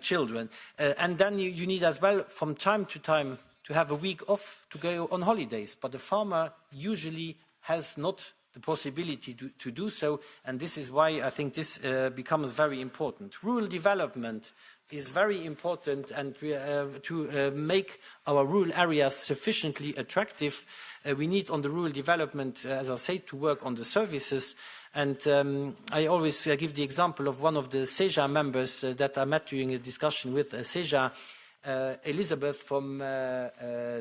[SPEAKER 15] children. And then you need as well from time to time to have a week off to go on holidays, but the farmer usually has not the possibility to do so, and this is why I think this becomes very important. Rural development is very important, and to make our rural areas sufficiently attractive, we need on the rural development, as I say, to work on the services. And I always give the example of one of the SEJA members that I met during a discussion with SEJA, Elizabeth from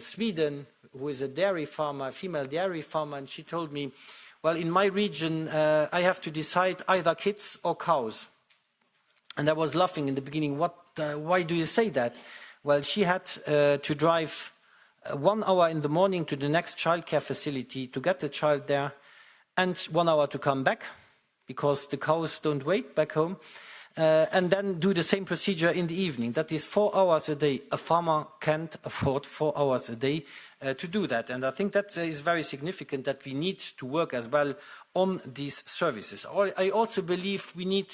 [SPEAKER 15] Sweden, who is a dairy farmer, a female dairy farmer, and she told me, well, in my region, I have to decide either kids or cows. And I was laughing in the beginning, why do you say that? Well, she had to drive 1 hour in the morning to the next childcare facility to get the child there, and 1 hour to come back, because the cows don't wait back home, and then do the same procedure in the evening. That is 4 hours a day. A farmer can't afford 4 hours a day to do that. And I think that is very significant, that we need to work as well on these services. I also believe we need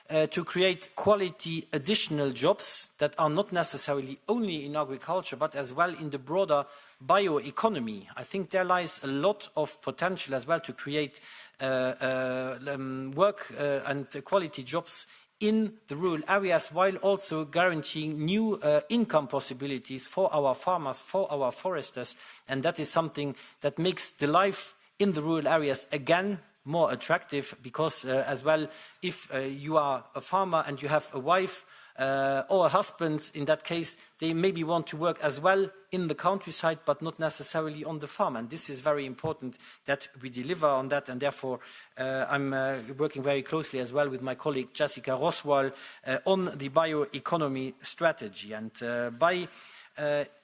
[SPEAKER 15] to create quality additional jobs that are not necessarily only in agriculture, but as well in the broader bioeconomy. I think there lies a lot of potential as well to create work and quality jobs in the rural areas, while also guaranteeing new income possibilities for our farmers, for our foresters. And that is something that makes the life in the rural areas again more attractive, because as well, if you are a farmer and you have a wife or a husband, in that case, they maybe want to work as well in the countryside, but not necessarily on the farm. And this is very important that we deliver on that. And therefore, I'm working very closely as well with my colleague Jessika Roswell on the bioeconomy strategy. And by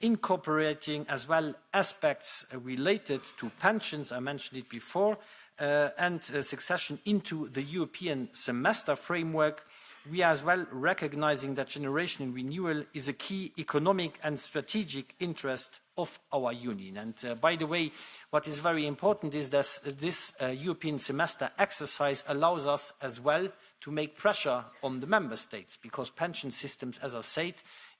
[SPEAKER 15] incorporating as well aspects related to pensions, I mentioned it before, and succession into the European semester framework, we are as well recognizing that generation renewal is a key economic and strategic interest of our union. And by the way, what is very important is that this European semester exercise allows us as well to make pressure on the member states, because pension systems, as I said,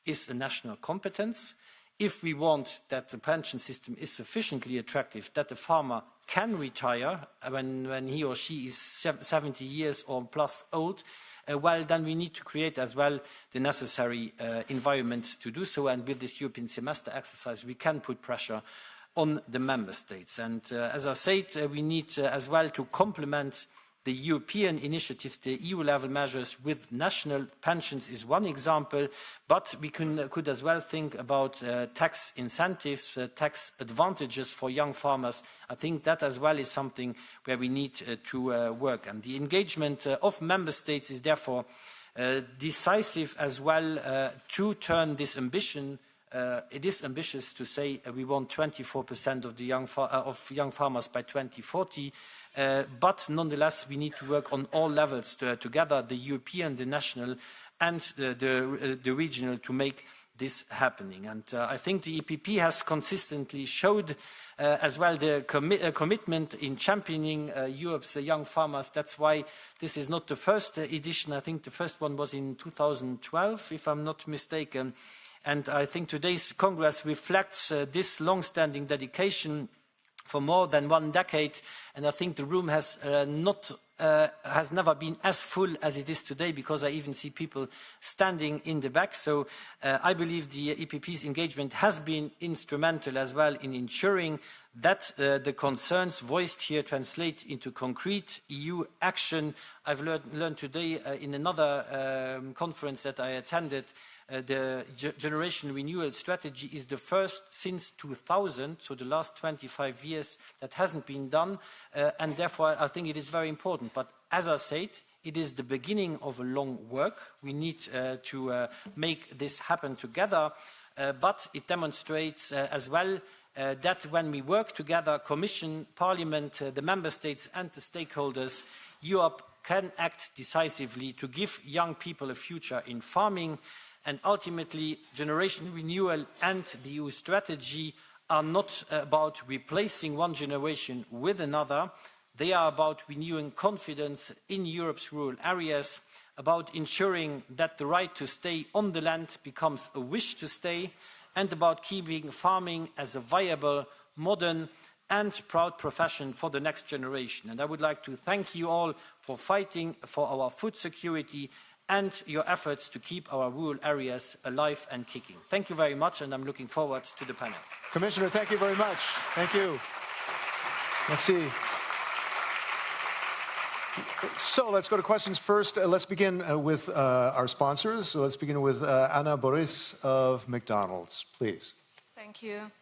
[SPEAKER 15] is a national competence. If we want that the pension system is sufficiently attractive, that the farmer can retire when he or she is 70 years or plus old, well, then we need to create as well the necessary environment to do so. And with this European semester exercise, we can put pressure on the member states. And as I said, we need as well to complement the European initiatives, the EU-level measures with national pensions is one example, but we could as well think about tax incentives, tax advantages for young farmers. I think that as well is something where we need to work. And the engagement of member states is therefore decisive as well to turn this ambition. It is ambitious to say we want 24% of the young farmers by 2040. But nonetheless, we need to work on all levels together, the European, the national, and the regional, to make this happening. And I think the EPP has consistently showed as well the commitment in championing Europe's young farmers. That's why this is not the first edition. I think the first one was in 2012, if I'm not mistaken. And I think today's Congress reflects this long-standing dedication for more than 1 decade, and I think the room has never been as full as it is today, because I even see people standing in the back. So I believe the EPP's engagement has been instrumental as well in ensuring that the concerns voiced here translate into concrete EU action. I've learned today in another conference that I attended, the generation renewal strategy is the first since 2000, so the last 25 years, that hasn't been done, and therefore I think it is very important. But as I said, it is the beginning of a long work. We need to make this happen together, but it demonstrates as well that when we work together, Commission, Parliament, the Member States and the stakeholders, Europe can act decisively to give young people a future in farming. And ultimately, generation renewal and the EU strategy are not about replacing one generation with another. They are about renewing confidence in Europe's rural areas, about ensuring that the right to stay on the land becomes a wish to stay, and about keeping farming as a viable, modern and proud profession for the next generation. And I would like to thank you all for fighting for our food security and your efforts to keep our rural areas alive and kicking. Thank you very much, and I'm looking forward to the panel.
[SPEAKER 2] Commissioner, thank you very much. Thank you. Merci. So let's go to questions first. Let's begin with our sponsors. So let's begin with Anna Boris of McDonald's, please.
[SPEAKER 16] Thank you.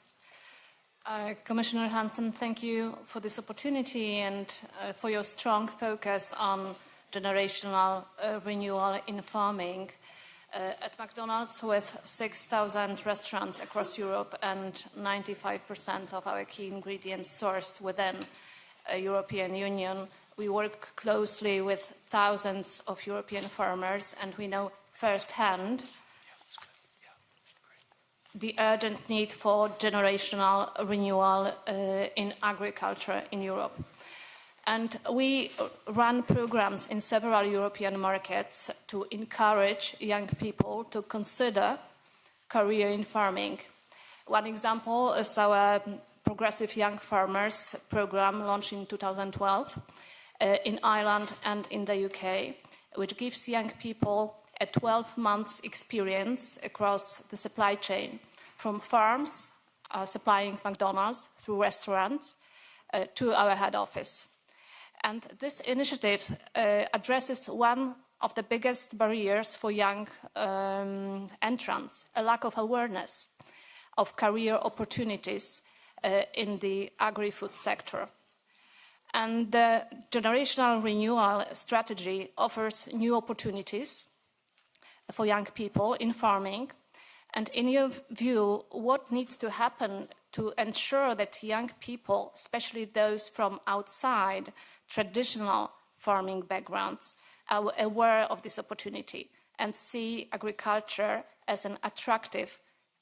[SPEAKER 16] Commissioner Hansen, thank you for this opportunity and for your strong focus on generational renewal in farming. At McDonald's, with 6,000 restaurants across Europe and 95% of our key ingredients sourced within the European Union, we work closely with thousands of European farmers, and we know firsthand the urgent need for generational renewal in agriculture in Europe. And we run programs in several European markets to encourage young people to consider career in farming. One example is our Progressive Young Farmers program launched in 2012 in Ireland and in the UK, which gives young people a 12-month experience across the supply chain, from farms supplying McDonald's through restaurants to our head office. And this initiative addresses one of the biggest barriers for young entrants, a lack of awareness of career opportunities in the agri-food sector. And the generational renewal strategy offers new opportunities for young people in farming. And in your view, what needs to happen to ensure that young people, especially those from outside traditional farming backgrounds, are aware of this opportunity and see agriculture as an attractive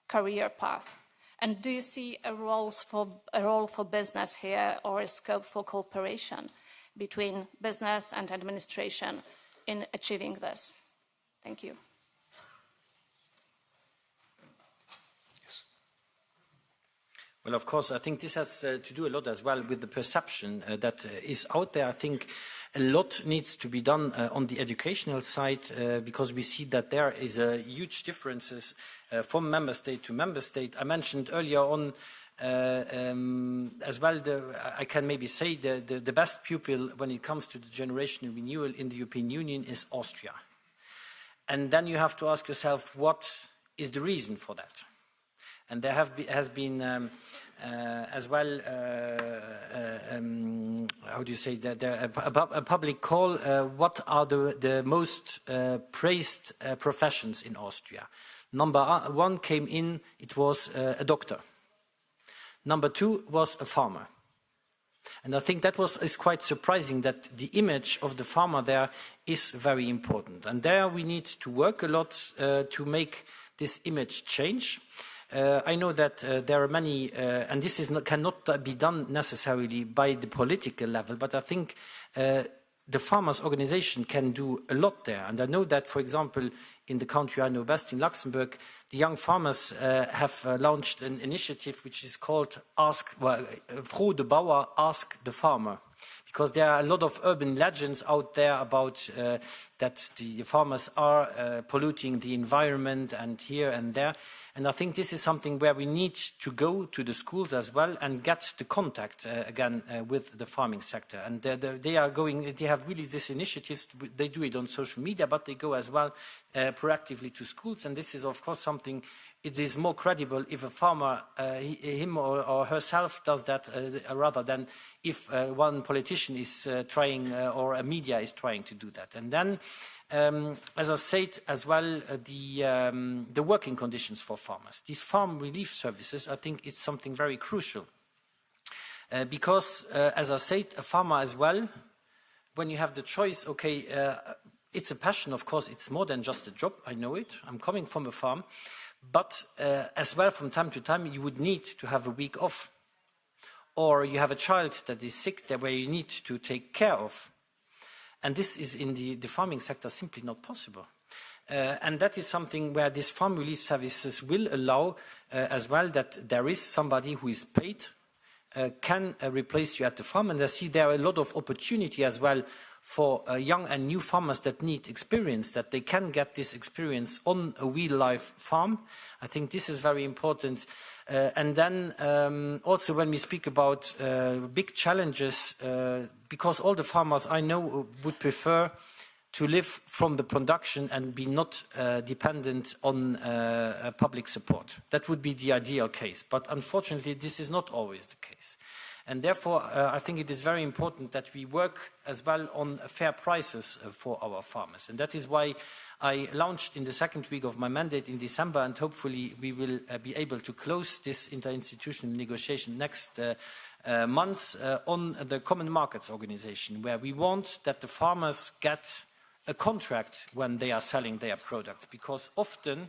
[SPEAKER 16] career path? And do you see a role for business here, or a scope for cooperation between business and administration in achieving this? Thank you.
[SPEAKER 15] Well, of course, I think this has to do a lot as well with the perception that is out there. I think a lot needs to be done on the educational side because we see that there is huge differences from member state to member state. I mentioned earlier on as well, I can maybe say the best pupil when it comes to the generational renewal in the European Union is Austria. And then you have to ask yourself, what is the reason for that? And there has been as well, how do you say that, a public call, what are the most praised professions in Austria? Number one came in, it was a doctor. Number two was a farmer. And I think that is quite surprising that the image of the farmer there is very important. And there we need to work a lot to make this image change. I know that there are many, and this cannot be done necessarily by the political level, but I think the farmers' organization can do a lot there. And I know that, for example, in the country I know best, in Luxembourg, the young farmers have launched an initiative which is called Froh de Bauer, Ask the Farmer. Because there are a lot of urban legends out there about that the farmers are polluting the environment and here and there. And I think this is something where we need to go to the schools as well and get the contact again with the farming sector. And they have really these initiatives. They do it on social media, but they go as well proactively to schools. And this is, of course, something. It is more credible if a farmer, him or herself, does that rather than if one politician is trying or a media is trying to do that. And then, as I said as well, the working conditions for farmers. These farm relief services, I think it's something very crucial. Because, as I said, a farmer as well, when you have the choice, okay, it's a passion, of course, it's more than just a job, I know it. I'm coming from a farm. But as well, from time to time, you would need to have a week off. Or you have a child that is sick there where you need to take care of. And this is in the farming sector simply not possible. And that is something where these farm relief services will allow as well that there is somebody who is paid, can replace you at the farm. And I see there are a lot of opportunity as well for young and new farmers that need experience, that they can get this experience on a real-life farm. I think this is very important. And then also when we speak about big challenges, because all the farmers I know would prefer to live from the production and be not dependent on public support. That would be the ideal case. But unfortunately, this is not always the case. And therefore, I think it is very important that we work as well on fair prices for our farmers. And that is why I launched in the second week of my mandate in December, and hopefully we will be able to close this interinstitutional negotiation next month on the Common Markets Organization, where we want that the farmers get a contract when they are selling their products, because often,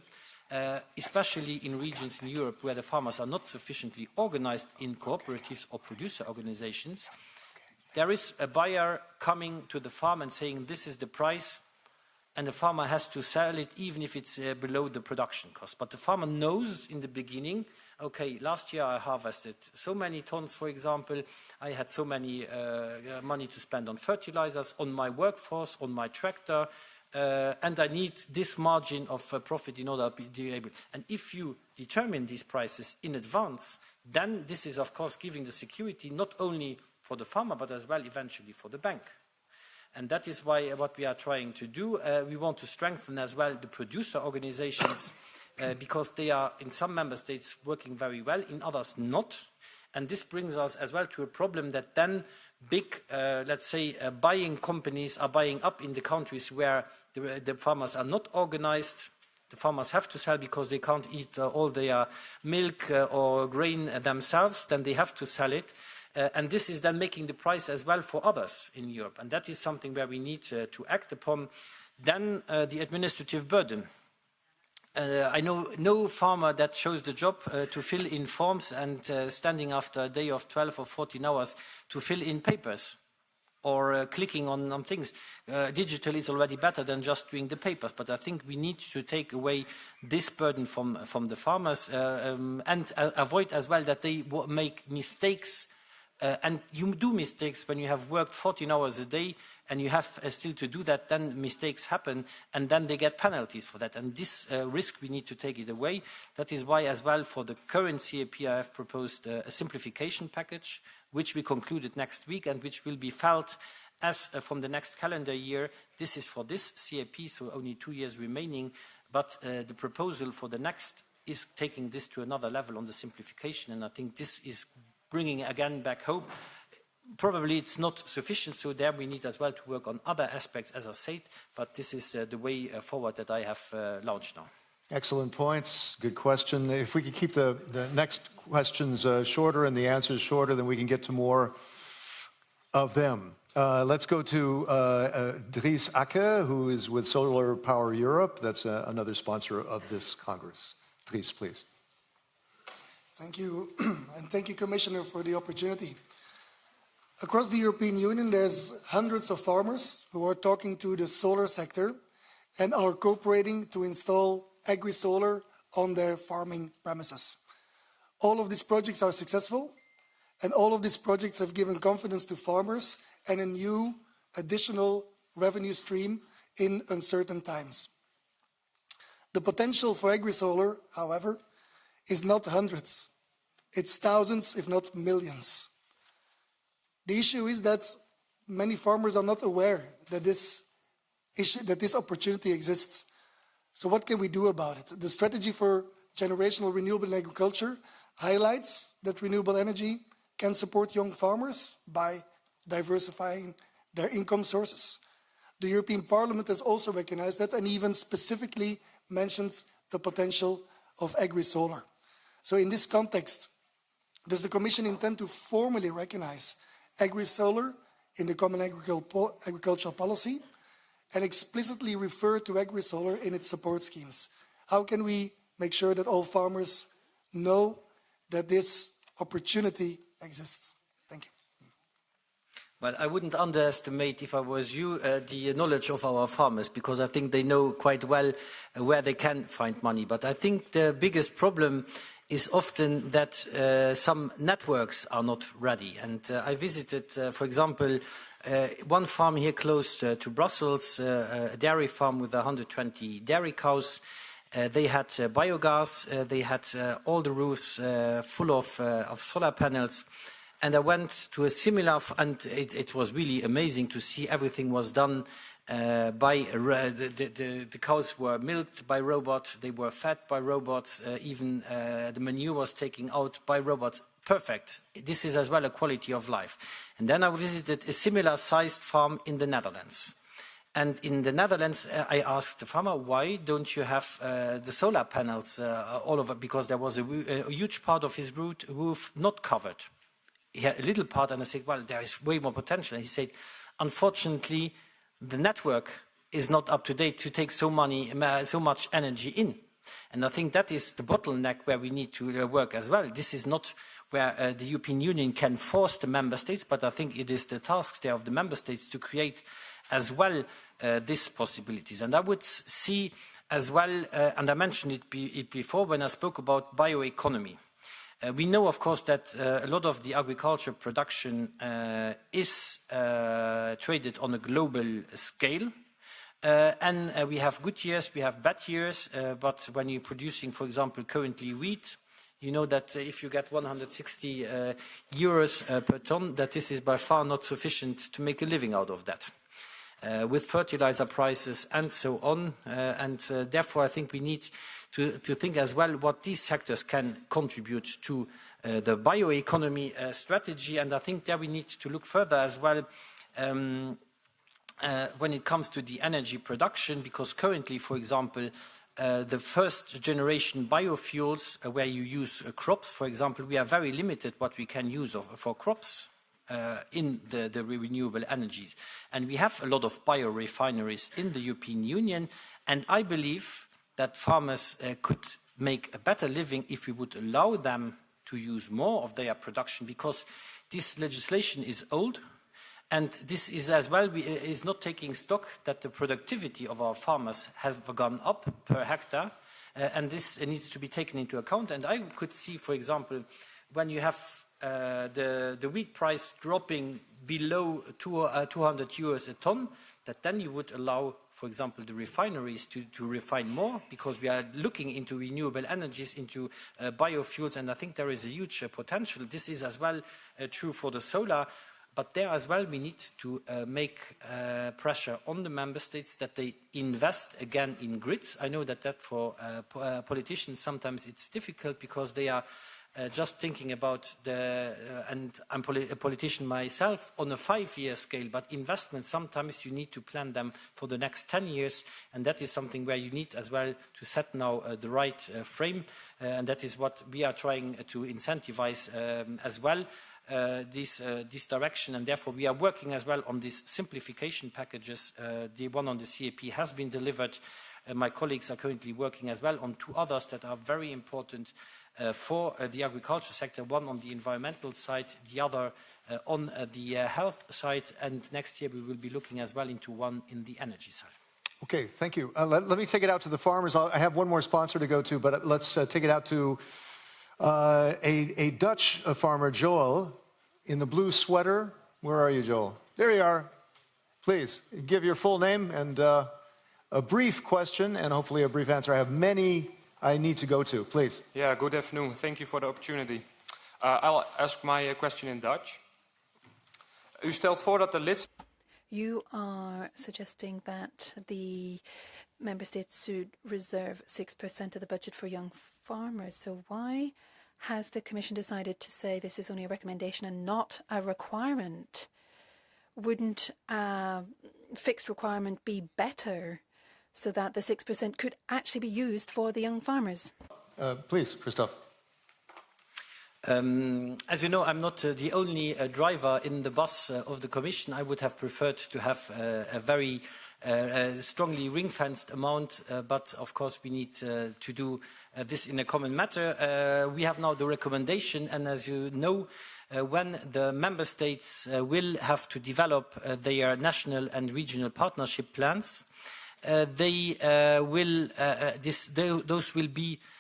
[SPEAKER 15] especially in regions in Europe where the farmers are not sufficiently organized in cooperatives or producer organizations, there is a buyer coming to the farm and saying this is the price, and the farmer has to sell it even if it's below the production cost. But the farmer knows in the beginning, okay, last year I harvested so many tons, for example, I had so many money to spend on fertilizers, on my workforce, on my tractor, and I need this margin of profit in order to be able. And if you determine these prices in advance, then this is, of course, giving the security not only for the farmer, but as well eventually for the bank. And that is why what we are trying to do, we want to strengthen as well the producer organizations, because they are in some member states working very well, in others not. And this brings us as well to a problem that then big, let's say, buying companies are buying up in the countries where the farmers are not organized. The farmers have to sell because they can't eat all their milk or grain themselves, then they have to sell it. And this is then making the price as well for others in Europe. And that is something where we need to act upon. Then the administrative burden. I know no farmer that chose the job to fill in forms and standing after a day of 12 or 14 hours to fill in papers or clicking on things. Digital is already better than just doing the papers, but I think we need to take away this burden from the farmers and avoid as well that they make mistakes. And you do mistakes when you have worked 14 hours a day and you have still to do that, then mistakes happen and then they get penalties for that. And this risk, we need to take it away. That is why as well for the current CAP I have proposed a simplification package, which we concluded next week and which will be felt as from the next calendar year. This is for this CAP, so only 2 years remaining, but the proposal for the next is taking this to another level on the simplification, and I think this is bringing again back hope. Probably it's not sufficient, so there we need as well to work on other aspects, as I said, but this is the way forward that I have launched now.
[SPEAKER 2] Excellent points. Good question. If we could keep the next questions shorter and the answers shorter, then we can get to more of them. Let's go to Dries Akke, who is with Solar Power Europe. That's another sponsor of this Congress. Dries, please.
[SPEAKER 13] Thank you, and thank you, Commissioner, for the opportunity. Across the European Union, there's hundreds of farmers who are talking to the solar sector and are cooperating to install agri-solar on their farming premises. All of these projects are successful, and all of these projects have given confidence to farmers and a new additional revenue stream in uncertain times. The potential for agri-solar, however, is not hundreds. It's thousands, if not millions. The issue is that many farmers are not aware that this opportunity exists. So what can we do about it? The strategy for generational renewable agriculture highlights that renewable energy can support young farmers by diversifying their income sources. The European Parliament has also recognized that and even specifically mentions the potential of agri-solar. So in this context, does the Commission intend to formally recognize agri-solar in the Common Agricultural Policy and explicitly refer to agri-solar in its support schemes? How can we make sure that all farmers know that this opportunity exists? Thank you.
[SPEAKER 15] Well, I wouldn't underestimate, if I was you, the knowledge of our farmers, because I think they know quite well where they can find money. But I think the biggest problem is often that some networks are not ready. And I visited, for example, one farm here close to Brussels, a dairy farm with 120 dairy cows. They had biogas, they had all the roofs full of solar panels. And I went to a similar, and it was really amazing to see everything was done by, the cows were milked by robots, they were fed by robots, even the manure was taken out by robots. Perfect. This is as well a quality of life. And then I visited a similar sized farm in the Netherlands. And in the Netherlands, I asked the farmer, why don't you have the solar panels all over? Because there was a huge part of his roof not covered. He had a little part, and I said, well, there is way more potential. And he said, unfortunately, the network is not up to date to take so much energy in. And I think that is the bottleneck where we need to work as well. This is not where the European Union can force the member states, but I think it is the task there of the member states to create as well these possibilities. And I would see as well, and I mentioned it before when I spoke about bioeconomy. We know, of course, that a lot of the agriculture production is traded on a global scale. And we have good years, we have bad years, but when you're producing, for example, currently wheat, you know that if you get 160 euros per ton, that this is by far not sufficient to make a living out of that. With fertilizer prices and so on. Therefore, I think we need to think as well what these sectors can contribute to the bioeconomy strategy. And I think there we need to look further as well when it comes to the energy production, because currently, for example, the first generation biofuels where you use crops, for example, we are very limited what we can use for crops. In the renewable energies. And we have a lot of biorefineries in the European Union, and I believe that farmers could make a better living if we would allow them to use more of their production, because this legislation is old, and this is as well is not taking stock that the productivity of our farmers has gone up per hectare, and this needs to be taken into account. And I could see, for example, when you have the wheat price dropping below 200 euros a ton, that then you would allow, for example, the refineries to refine more, because we are looking into renewable energies, into biofuels, and I think there is a huge potential. This is as well true for the solar, but there as well we need to make pressure on the member states that they invest again in grids. I know that for politicians sometimes it's difficult, because they are just thinking about and I'm a politician myself, on a 5-year scale, but investments, sometimes you need to plan them for the next 10 years, and that is something where you need as well to set now the right frame, and that is what we are trying to incentivize as well, this direction, and therefore we are working as well on these simplification packages. The one on the CAP has been delivered. My colleagues are currently working as well on 2 others that are very important for the agriculture sector, one on the environmental side, the other on the health side, and next year we will be looking as well into one in the energy side.
[SPEAKER 2] Okay, thank you. Let me take it out to the farmers. I have one more sponsor to go to, but let's take it out to a Dutch farmer, Joel, in the blue sweater. Where are you, Joel? There you are. Please, give your full name and a brief question, and hopefully a brief answer. I have many I need to go to, please.
[SPEAKER 17] Yeah, good afternoon. Thank you for the opportunity. I'll ask my question in Dutch. U stelt voor dat de lidstaten...
[SPEAKER 5] You are suggesting that the member states should reserve 6% of the budget for young farmers. So why has the Commission decided to say this is only a recommendation and not a requirement? Wouldn't a fixed requirement be better, so that the 6% could actually be used for the young farmers?
[SPEAKER 2] Please, Christophe.
[SPEAKER 15] As you know, I'm not the only driver in the bus of the Commission. I would have preferred to have a very strongly ring-fenced amount, but of course we need to do this in a common matter. We have now the recommendation, and as you know, when the member states will have to develop their national and regional partnership plans, those will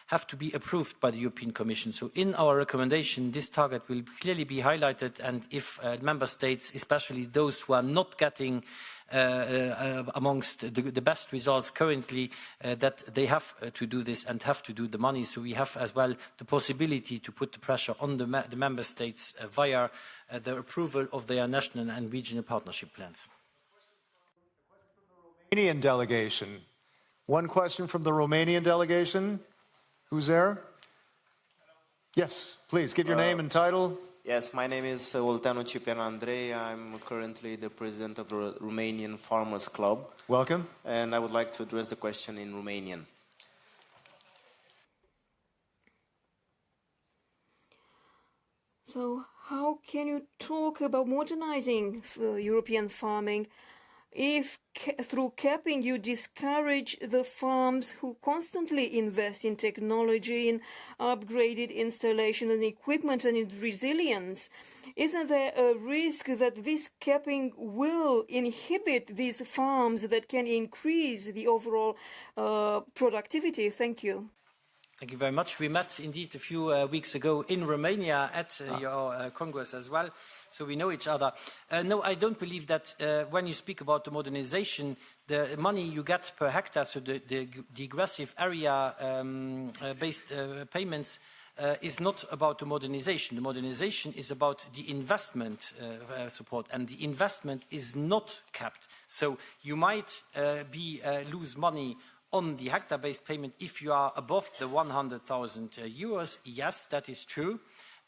[SPEAKER 15] have to be approved by the European Commission. So in our recommendation, this target will clearly be highlighted, and if member states, especially those who are not getting amongst the best results currently, that they have to do this and have to do the money. So we have as well the possibility to put the pressure on the member states via the approval of their national and regional partnership plans.
[SPEAKER 2] Romanian delegation. One question from the Romanian delegation. Who's there? Yes, please give your name and title.
[SPEAKER 18] Yes, my name is Olteanu Ciprian Andrei. I'm currently the president of the Romanian Farmers Club.
[SPEAKER 2] Welcome.
[SPEAKER 18] And I would like to address the question in Romanian.
[SPEAKER 19] So how can you talk about modernizing European farming if through capping you discourage the farms who constantly invest in technology, in upgraded installation and equipment and in resilience? Isn't there a risk that this capping will inhibit these farms that can increase the overall productivity? Thank you.
[SPEAKER 15] Thank you very much. We met indeed a few weeks ago in Romania at your Congress as well. So we know each other. No, I don't believe that when you speak about the modernization, the money you get per hectare, so the degressive area-based payments, is not about the modernization. The modernization is about the investment support, and the investment is not capped. So you might lose money on the hectare-based payment if you are above the 100,000 euros. Yes, that is true.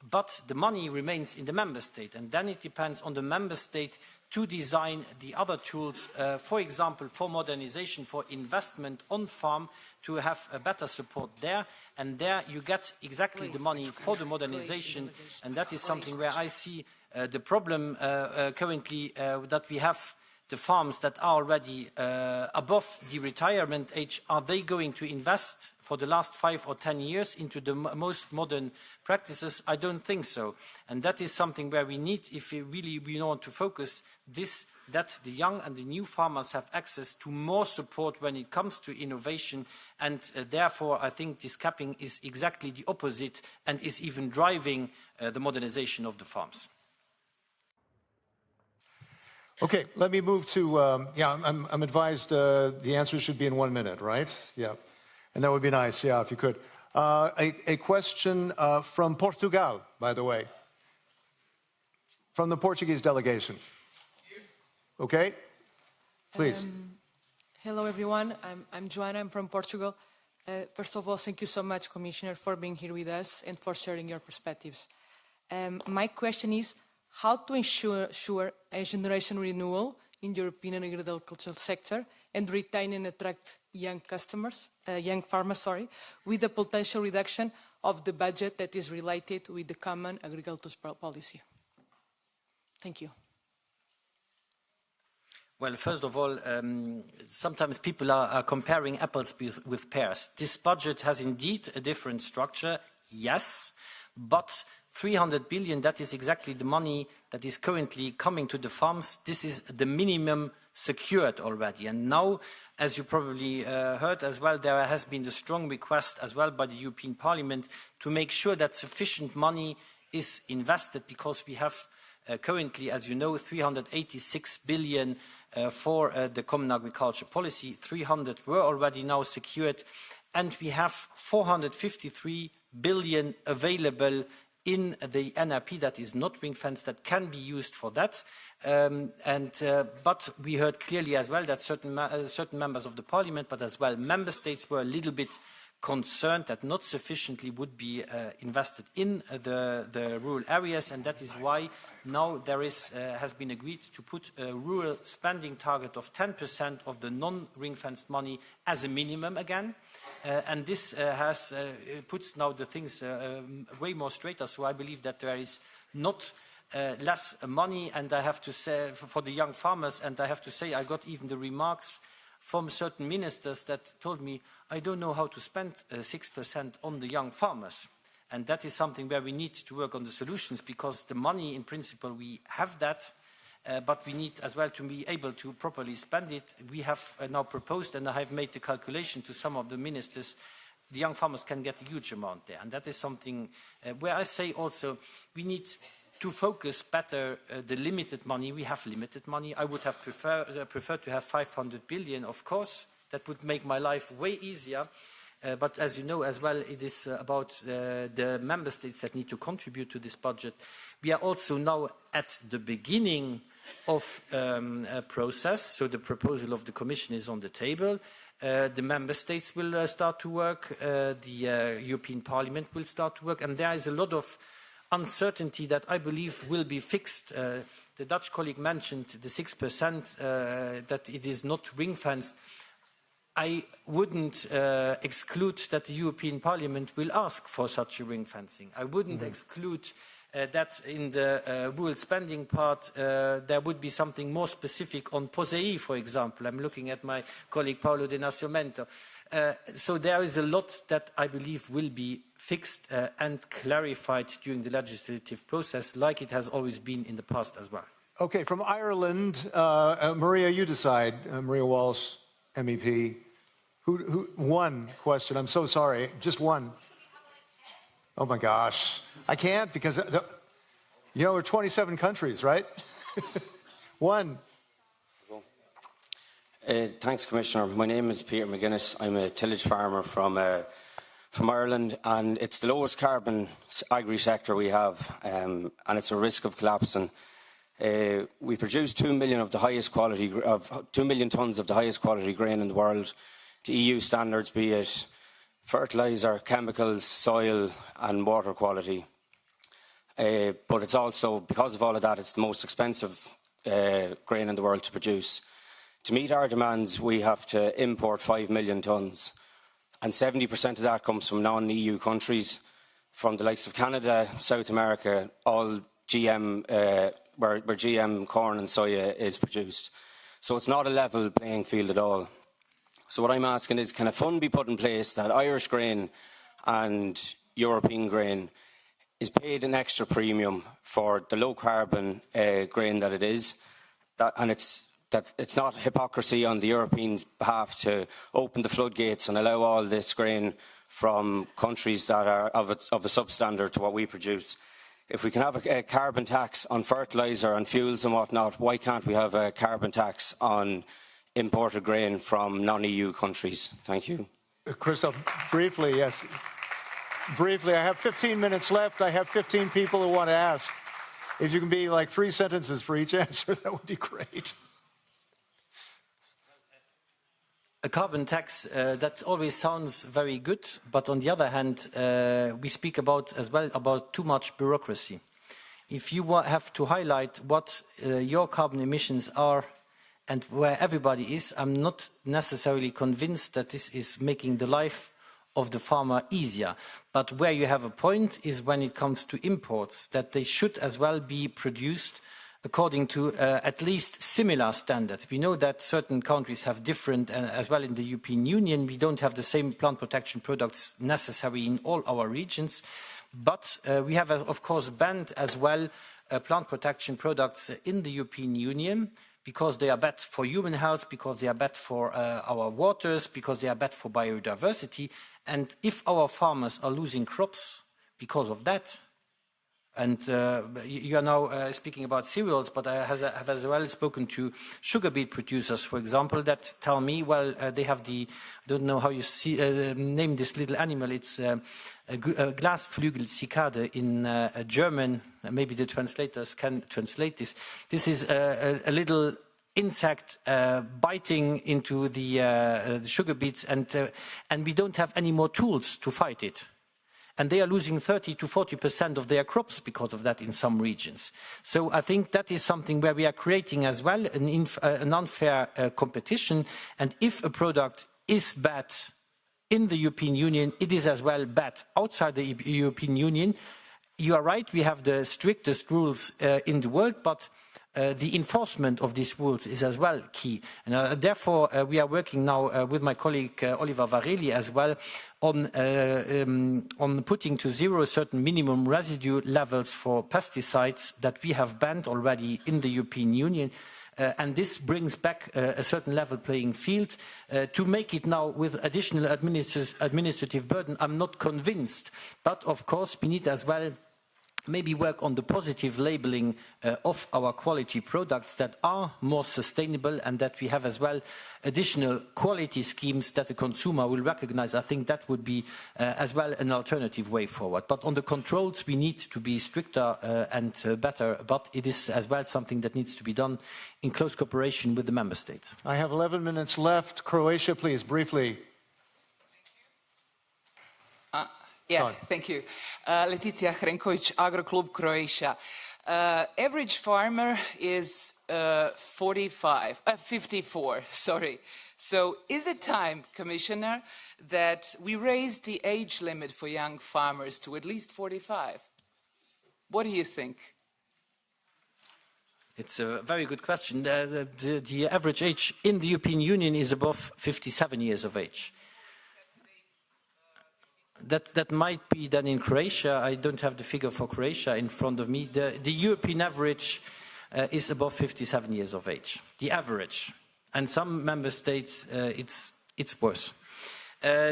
[SPEAKER 15] But the money remains in the member state, and then it depends on the member state to design the other tools, for example, for modernization, for investment on farm, to have a better support there. And there you get exactly the money for the modernization, and that is something where I see the problem currently, that we have the farms that are already above the retirement age. Are they going to invest for the last 5 or 10 years into the most modern practices? I don't think so. And that is something where we need, if we want to focus this, that the young and the new farmers have access to more support when it comes to innovation. And therefore, I think this capping is exactly the opposite and is even driving the modernization of the farms.
[SPEAKER 2] Okay, let me move to, I'm advised the answer should be in 1 minute, right? Yeah. And that would be nice, yeah, if you could. A question from Portugal, by the way. From the Portuguese delegation. Okay, please.
[SPEAKER 20] Hello, everyone. I'm Joana. I'm from Portugal. First of all, thank you so much, Commissioner, for being here with us and for sharing your perspectives. My question is, how to ensure a generation renewal in the European agricultural sector and retain and attract young farmers, with the potential reduction of the budget that is related with the common agricultural policy. Thank you.
[SPEAKER 15] Well, first of all, sometimes people are comparing apples with pears. This budget has indeed a different structure, yes, but 300 billion, that is exactly the money that is currently coming to the farms. This is the minimum secured already. And now, as you probably heard as well, there has been the strong request as well by the European Parliament to make sure that sufficient money is invested, because we have currently, as you know, 386 billion for the common agriculture policy. 300 were already now secured, and we have 453 billion available in the NRP that is not ring-fenced, that can be used for that. But we heard clearly as well that certain members of the parliament, but as well member states, were a little bit concerned that not sufficiently would be invested in the rural areas, and that is why now there has been agreed to put a rural spending target of 10% of the non-ring-fenced money as a minimum again. And this puts now the things way more straighter. So I believe that there is not less money, and I have to say, for the young farmers, and I have to say I got even the remarks from certain ministers that told me, I don't know how to spend 6% on the young farmers. And that is something where we need to work on the solutions, because the money, in principle, we have that, but we need as well to be able to properly spend it. We have now proposed, and I have made the calculation to some of the ministers, the young farmers can get a huge amount there. And that is something where I say also we need to focus better the limited money. We have limited money. I would have preferred to have 500 billion, of course. That would make my life way easier. But as you know as well, it is about the member states that need to contribute to this budget. We are also now at the beginning of a process. So the proposal of the Commission is on the table. The member states will start to work. The European Parliament will start to work. And there is a lot of uncertainty that I believe will be fixed. The Dutch colleague mentioned the 6%, that it is not ring-fenced. I wouldn't exclude that the European Parliament will ask for such a ring fencing. I wouldn't exclude that in the rural spending part there would be something more specific on POSEI, for example. I'm looking at my colleague Paulo de Nascimento. So there is a lot that I believe will be fixed and clarified during the legislative process, like it has always been in the past as well.
[SPEAKER 2] Okay, from Ireland, Maria, you decide. Maria Walsh, MEP. Who? One question. I'm so sorry. Just one. Oh my gosh. I can't because, we're 27 countries, right? One.
[SPEAKER 21] Thanks, Commissioner. My name is Peter McGuinness. I'm a tillage farmer from Ireland, and it's the lowest carbon agri-sector we have, and it's a risk of collapsing. We produce 2 million of the highest quality 2 million tonnes of the highest quality grain in the world to EU standards, be it fertiliser, chemicals, soil and water quality. But it's also, because of all of that, it's the most expensive grain in the world to produce. To meet our demands, we have to import 5 million tonnes, and 70% of that comes from non-EU countries, from the likes of Canada, South America, all GM, where GM corn and soya is produced. So it's not a level playing field at all. So what I'm asking is, can a fund be put in place that Irish grain and European grain is paid an extra premium for the low carbon grain that it is, and it's not hypocrisy on the Europeans' behalf to open the floodgates and allow all this grain from countries that are of a substandard to what we produce. If we can have a carbon tax on fertiliser and fuels and whatnot, why can't we have a carbon tax on imported grain from non-EU countries? Thank you.
[SPEAKER 2] Christophe, briefly, yes. Briefly, I have 15 minutes left. I have 15 people who want to ask. If you can be like 3 sentences for each answer, that would be great.
[SPEAKER 15] A carbon tax, that always sounds very good, but on the other hand, we speak as well about too much bureaucracy. If you have to highlight what your carbon emissions are and where everybody is, I'm not necessarily convinced that this is making the life of the farmer easier. But where you have a point is when it comes to imports, that they should as well be produced according to at least similar standards. We know that certain countries have different, as well in the European Union, we don't have the same plant protection products necessary in all our regions. But we have, of course, banned as well plant protection products in the European Union, because they are bad for human health, because they are bad for our waters, because they are bad for biodiversity. And if our farmers are losing crops because of that, and you are now speaking about cereals, but I have as well spoken to sugar beet producers, for example, that tell me, well, they have I don't know how you name this little animal, it's a Glasflügelcicade in German. Maybe the translators can translate this. This is a little insect biting into the sugar beets, and we don't have any more tools to fight it. And they are losing 30 to 40% of their crops because of that in some regions. So I think that is something where we are creating as well an unfair competition. And if a product is bad in the European Union, it is as well bad outside the European Union. you are right, we have the strictest rules in the world, but the enforcement of these rules is as well key. And therefore, we are working now with my colleague Oliver Vareli as well on putting to zero certain minimum residue levels for pesticides that we have banned already in the European Union. And this brings back a certain level playing field. To make it now with additional administrative burden, I'm not convinced. But of course, we need as well maybe work on the positive labeling of our quality products that are more sustainable and that we have as well additional quality schemes that the consumer will recognize. I think that would be as well an alternative way forward. But on the controls, we need to be stricter and better, but it is as well something that needs to be done in close cooperation with the member states.
[SPEAKER 2] I have 11 minutes left. Croatia, please, briefly.
[SPEAKER 1] Thank you. Leticia Hrenković, Agroclub Croatia. Average farmer is 54, sorry. So is it time, Commissioner, that we raise the age limit for young farmers to at least 45? What do you think?
[SPEAKER 15] It's a very good question. The average age in the European Union is above 57 years of age. That might be done in Croatia. I don't have the figure for Croatia in front of me. The European average is above 57 years of age. The average. And some member states, it's worse.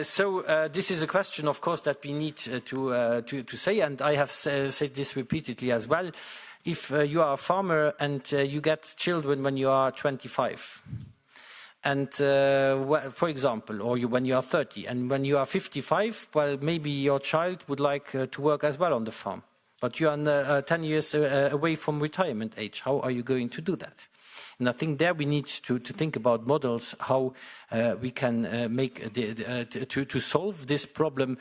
[SPEAKER 15] So this is a question, of course, that we need to say, and I have said this repeatedly as well. If you are a farmer and you get children when you are 25, and for example, or when you are 30, and when you are 55, well, maybe your child would like to work as well on the farm, but you are 10 years away from retirement age. How are you going to do that? And I think there we need to think about models, how we can make to solve this problem,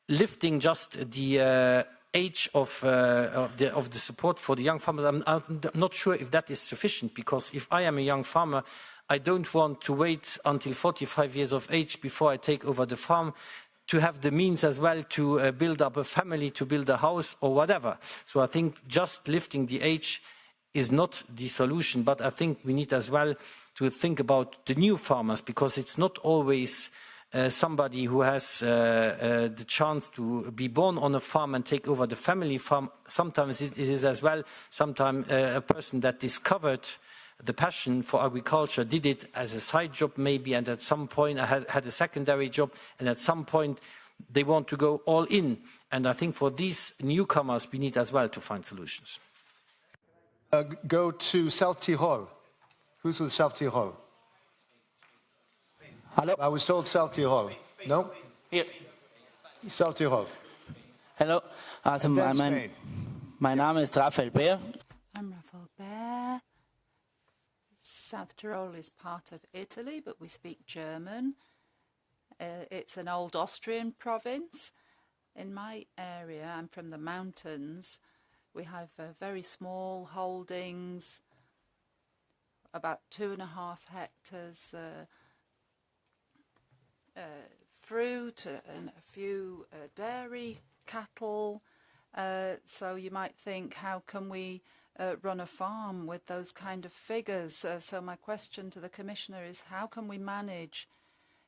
[SPEAKER 15] lifting just the age of the support for the young farmers. I'm not sure if that is sufficient, because if I am a young farmer, I don't want to wait until 45 years of age before I take over the farm to have the means as well to build up a family, to build a house or whatever. So I think just lifting the age is not the solution, but I think we need as well to think about the new farmers, because it's not always somebody who has the chance to be born on a farm and take over the family farm. Sometimes it is as well a person that discovered the passion for agriculture, did it as a side job maybe, and at some point had a secondary job, and at some point they want to go all in. And I think for these newcomers, we need as well to find solutions.
[SPEAKER 2] Go to South Tyrol. Who's with South Tyrol?
[SPEAKER 22] Hello.
[SPEAKER 2] I was told South Tyrol. No?
[SPEAKER 22] Here.
[SPEAKER 2] South Tyrol.
[SPEAKER 22] Hello. Also mein Name ist Raphael Bär.
[SPEAKER 23] I'm Raphael Bär. South Tyrol is part of Italy, but we speak German. It's an old Austrian province. In my area, I'm from the mountains. We have very small holdings, about 2.5 hectares, fruit and a few dairy cattle. So you might think, how can we run a farm with those kind of figures? So my question to the Commissioner is, how can we manage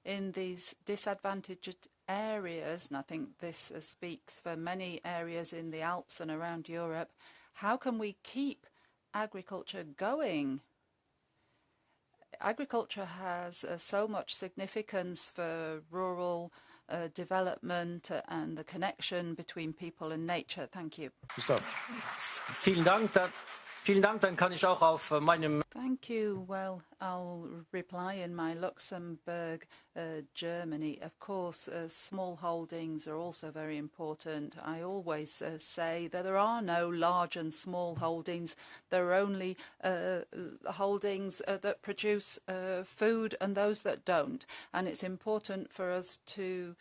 [SPEAKER 23] in these disadvantaged areas, and I think this speaks for many areas in the Alps and around Europe, how can we keep agriculture going? Agriculture has so much significance for rural development and the connection between people and nature. Thank you.
[SPEAKER 15] Vielen Dank. Vielen Dank, dann kann ich auch auf meinem...
[SPEAKER 23] Thank you. Well, I'll reply in my Luxembourg, Germany. Of course, small holdings are also very important. I always say that there are no large and small holdings. There are only holdings that produce food and those that don't. And it's important for us to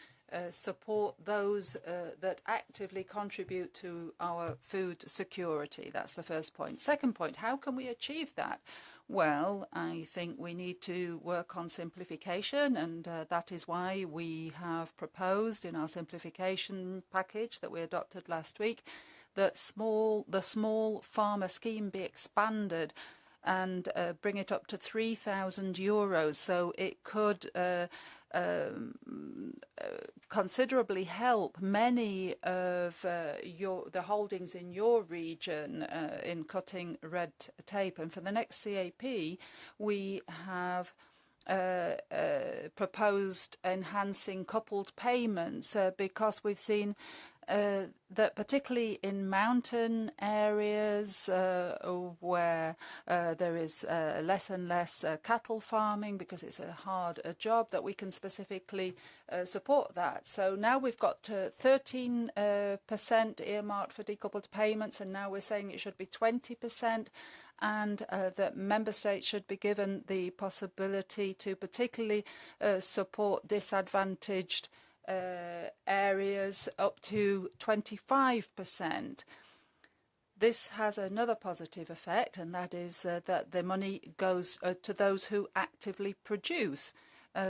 [SPEAKER 23] support those that actively contribute to our food security. That's the first point. Second point, how can we achieve that? Well, I think we need to work on simplification, and that is why we have proposed in our simplification package that we adopted last week that the small farmer scheme be expanded and bring it up to €3,000, so it could considerably help many of the holdings in your region in cutting red tape. And for the next CAP, we have proposed enhancing coupled payments because we've seen that particularly in mountain areas where there is less and less cattle farming because it's a hard job, that we can specifically support that. So now we've got 13% earmarked for decoupled payments, and now we're saying it should be 20%. And that member states should be given the possibility to particularly support disadvantaged areas up to 25%. This has another positive effect, and that is that the money goes to those who actively produce.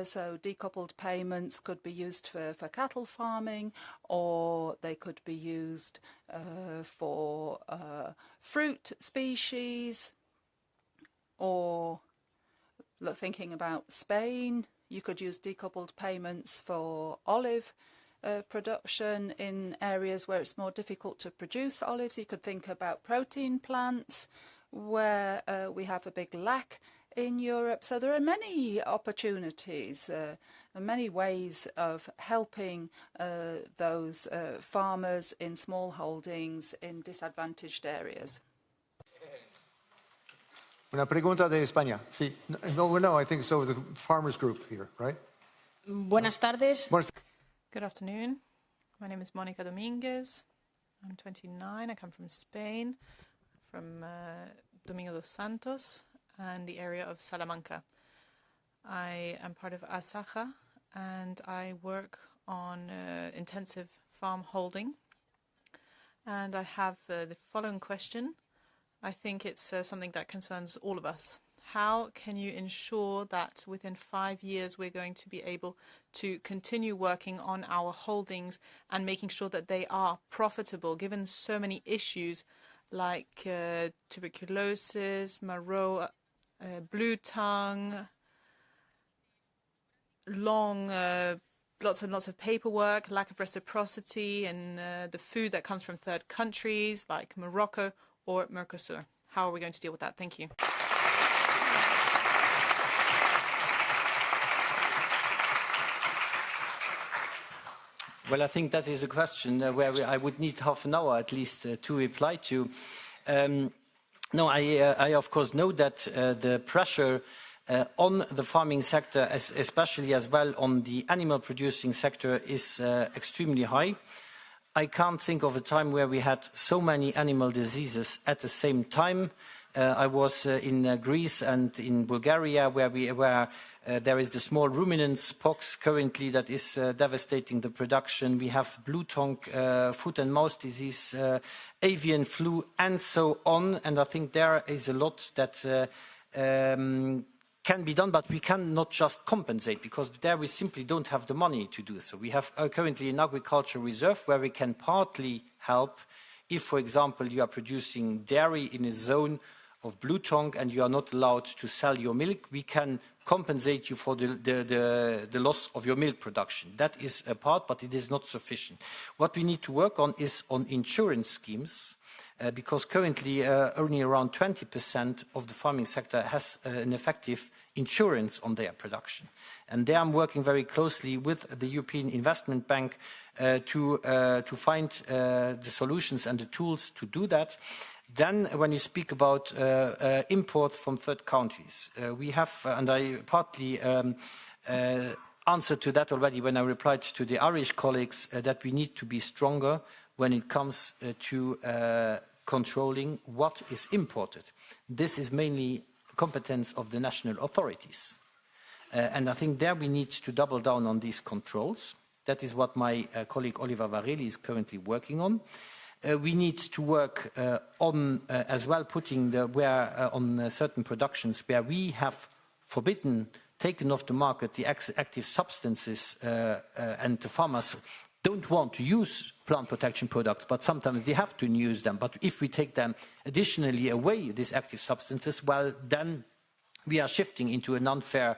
[SPEAKER 23] So decoupled payments could be used for cattle farming, or they could be used for fruit species, or thinking about Spain, you could use decoupled payments for olive production in areas where it's more difficult to produce olives. You could think about protein plants where we have a big lack in Europe. So there are many opportunities and many ways of helping those farmers in small holdings in disadvantaged areas.
[SPEAKER 2] Una pregunta de España. Sí. No, I think so. The Farmers Group here, right?
[SPEAKER 4] Buenas tardes.
[SPEAKER 3] Good afternoon. My name is Mónica Domínguez. I'm 29. I come from Spain, from Domingo dos Santos and the area of Salamanca. I am part of Asaja, and I work on intensive farm holding. And I have the following question. I think it's something that concerns all of us. How can you ensure that within 5 years we're going to be able to continue working on our holdings and making sure that they are profitable, given so many issues like tuberculosis, Marrow, blue tongue, long, lots and lots of paperwork, lack of reciprocity, and the food that comes from third countries like Morocco or Mercosur? How are we going to deal with that? Thank you.
[SPEAKER 15] Well, I think that is a question where I would need half an hour at least to reply to. No, I of course know that the pressure on the farming sector, especially as well on the animal producing sector, is extremely high. I can't think of a time where we had so many animal diseases at the same time. I was in Greece and in Bulgaria, where there is the small ruminants pox currently that is devastating the production. We have blue tongue, foot and mouth disease, avian flu, and so on. And I think there is a lot that can be done, but we cannot just compensate, because there we simply don't have the money to do so. We have currently an agriculture reserve where we can partly help if, for example, you are producing dairy in a zone of blue tongue and you are not allowed to sell your milk. We can compensate you for the loss of your milk production. That is a part, but it is not sufficient. What we need to work on is on insurance schemes, because currently only around 20% of the farming sector has an effective insurance on their production. And there I'm working very closely with the European Investment Bank to find the solutions and the tools to do that. Then when you speak about imports from third countries, we have, and I partly answered to that already when I replied to the Irish colleagues, that we need to be stronger when it comes to controlling what is imported. This is mainly competence of the national authorities. And I think there we need to double down on these controls. That is what my colleague Oliver Varela is currently working on. We need to work on as well putting on certain productions where we have taken off the market the active substances, and the farmers don't want to use plant protection products, but sometimes they have to use them. But if we take them additionally away, these active substances, well, then we are shifting into an unfair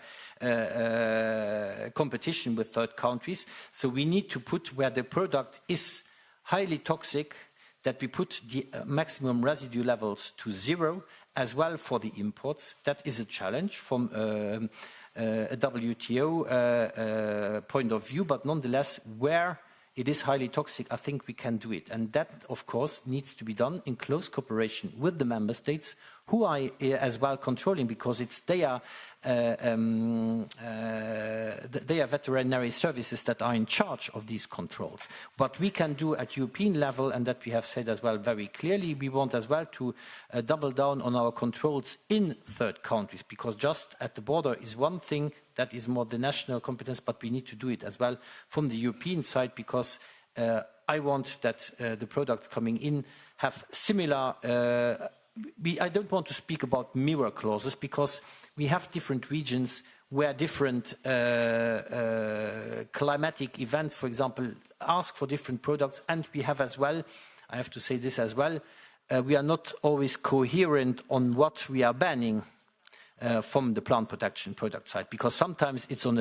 [SPEAKER 15] competition with third countries. So we need to put where the product is highly toxic, that we put the maximum residue levels to 0, as well for the imports. That is a challenge from a WTO point of view, but nonetheless, where it is highly toxic, I think we can do it. And that, of course, needs to be done in close cooperation with the member states, who are as well controlling, because it's their veterinary services that are in charge of these controls. What we can do at European level, and that we have said as well very clearly, we want as well to double down on our controls in third countries, because just at the border is one thing that is more the national competence, but we need to do it as well from the European side, because I want that the products coming in have similar I don't want to speak about mirror clauses, because we have different regions where different climatic events, for example, ask for different products. And we have as well, I have to say this as well, we are not always coherent on what we are banning from the plant protection product side, because sometimes it's on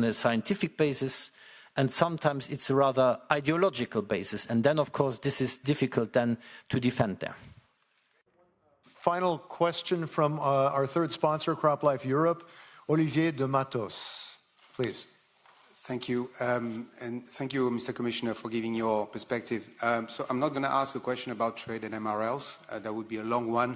[SPEAKER 15] a scientific basis, and sometimes it's a rather ideological basis. And then, of course, this is difficult then to defend there.
[SPEAKER 2] Final question from our third sponsor, CropLife Europe, Olivier de Matos, please.
[SPEAKER 6] Thank you. And thank you, Mr. Commissioner, for giving your perspective. So I'm not going to ask a question about trade and MRLs. That would be a long one.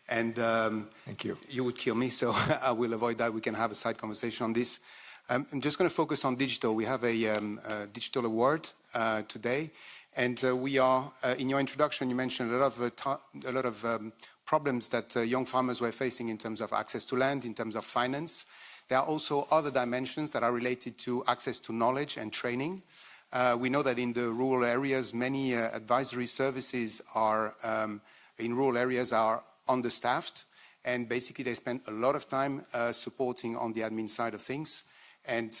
[SPEAKER 6] And
[SPEAKER 2] thank you.
[SPEAKER 6] You would kill me, so I will avoid that. We can have a side conversation on this. I'm just going to focus on digital. We have a digital award today. And we are, in your introduction, you mentioned a lot of problems that young farmers were facing in terms of access to land, in terms of finance. There are also other dimensions that are related to access to knowledge and training. We know that in the rural areas, many advisory services are understaffed, and basically they spend a lot of time supporting on the admin side of things, and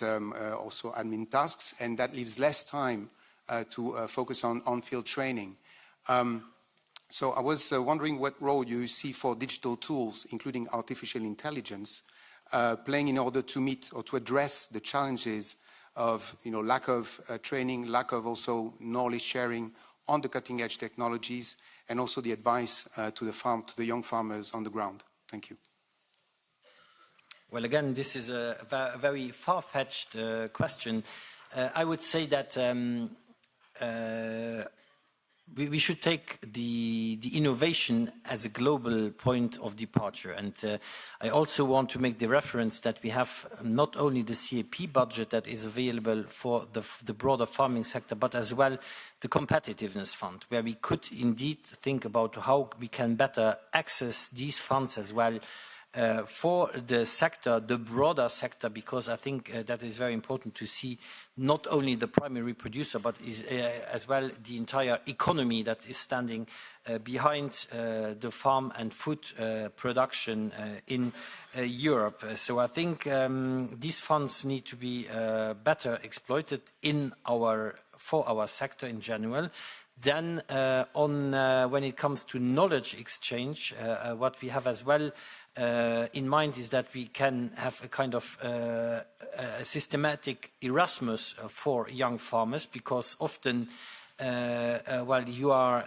[SPEAKER 6] also admin tasks, and that leaves less time to focus on on-field training. So I was wondering what role you see for digital tools, including artificial intelligence, playing in order to meet or to address the challenges of lack of training, lack of also knowledge sharing on the cutting edge technologies, and also the advice to the young farmers on the ground. Thank you.
[SPEAKER 15] Well, again, this is a very far-fetched question. I would say that we should take the innovation as a global point of departure. And I also want to make the reference that we have not only the CAP budget that is available for the broader farming sector, but as well the competitiveness fund, where we could indeed think about how we can better access these funds as well for the sector, the broader sector, because I think that is very important to see not only the primary producer, but as well the entire economy that is standing behind the farm and food production in Europe. So I think these funds need to be better exploited for our sector in general. Then when it comes to knowledge exchange, what we have as well in mind is that we can have a kind of a systematic Erasmus for young farmers, because often while you are,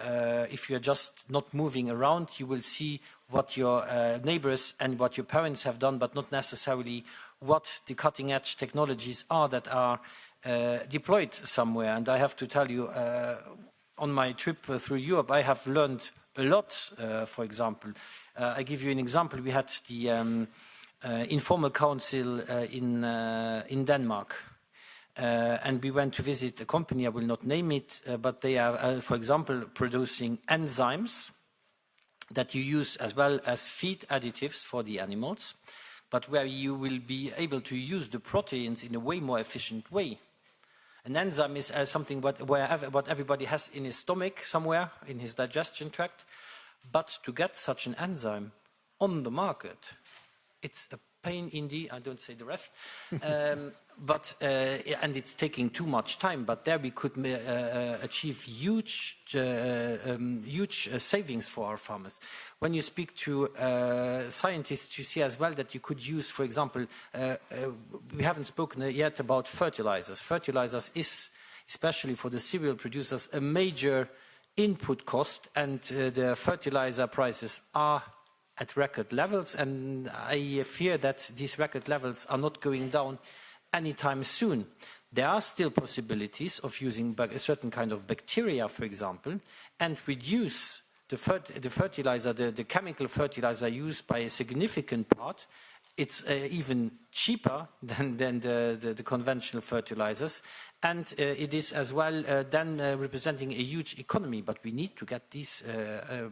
[SPEAKER 15] if you are just not moving around, you will see what your neighbors and what your parents have done, but not necessarily what the cutting edge technologies are that are deployed somewhere. And I have to tell you, on my trip through Europe, I have learned a lot. For example, I give you an example. We had the informal council in Denmark, and we went to visit a company. I will not name it, but they are, for example, producing enzymes that you use as well as feed additives for the animals, but where you will be able to use the proteins in a way more efficient way. An enzyme is something what everybody has in his stomach somewhere, in his digestion tract. But to get such an enzyme on the market, it's a pain in the, I don't say the rest, and it's taking too much time, but there we could achieve huge savings for our farmers. When you speak to scientists, you see as well that you could use, for example, we haven't spoken yet about fertilizers. Fertilizers is, especially for the cereal producers, a major input cost, and the fertilizer prices are at record levels, and I fear that these record levels are not going down anytime soon. There are still possibilities of using a certain kind of bacteria, for example, and reduce the fertilizer, the chemical fertilizer used by a significant part. It's even cheaper than the conventional fertilizers, and it is as well then representing a huge economy. But we need to get these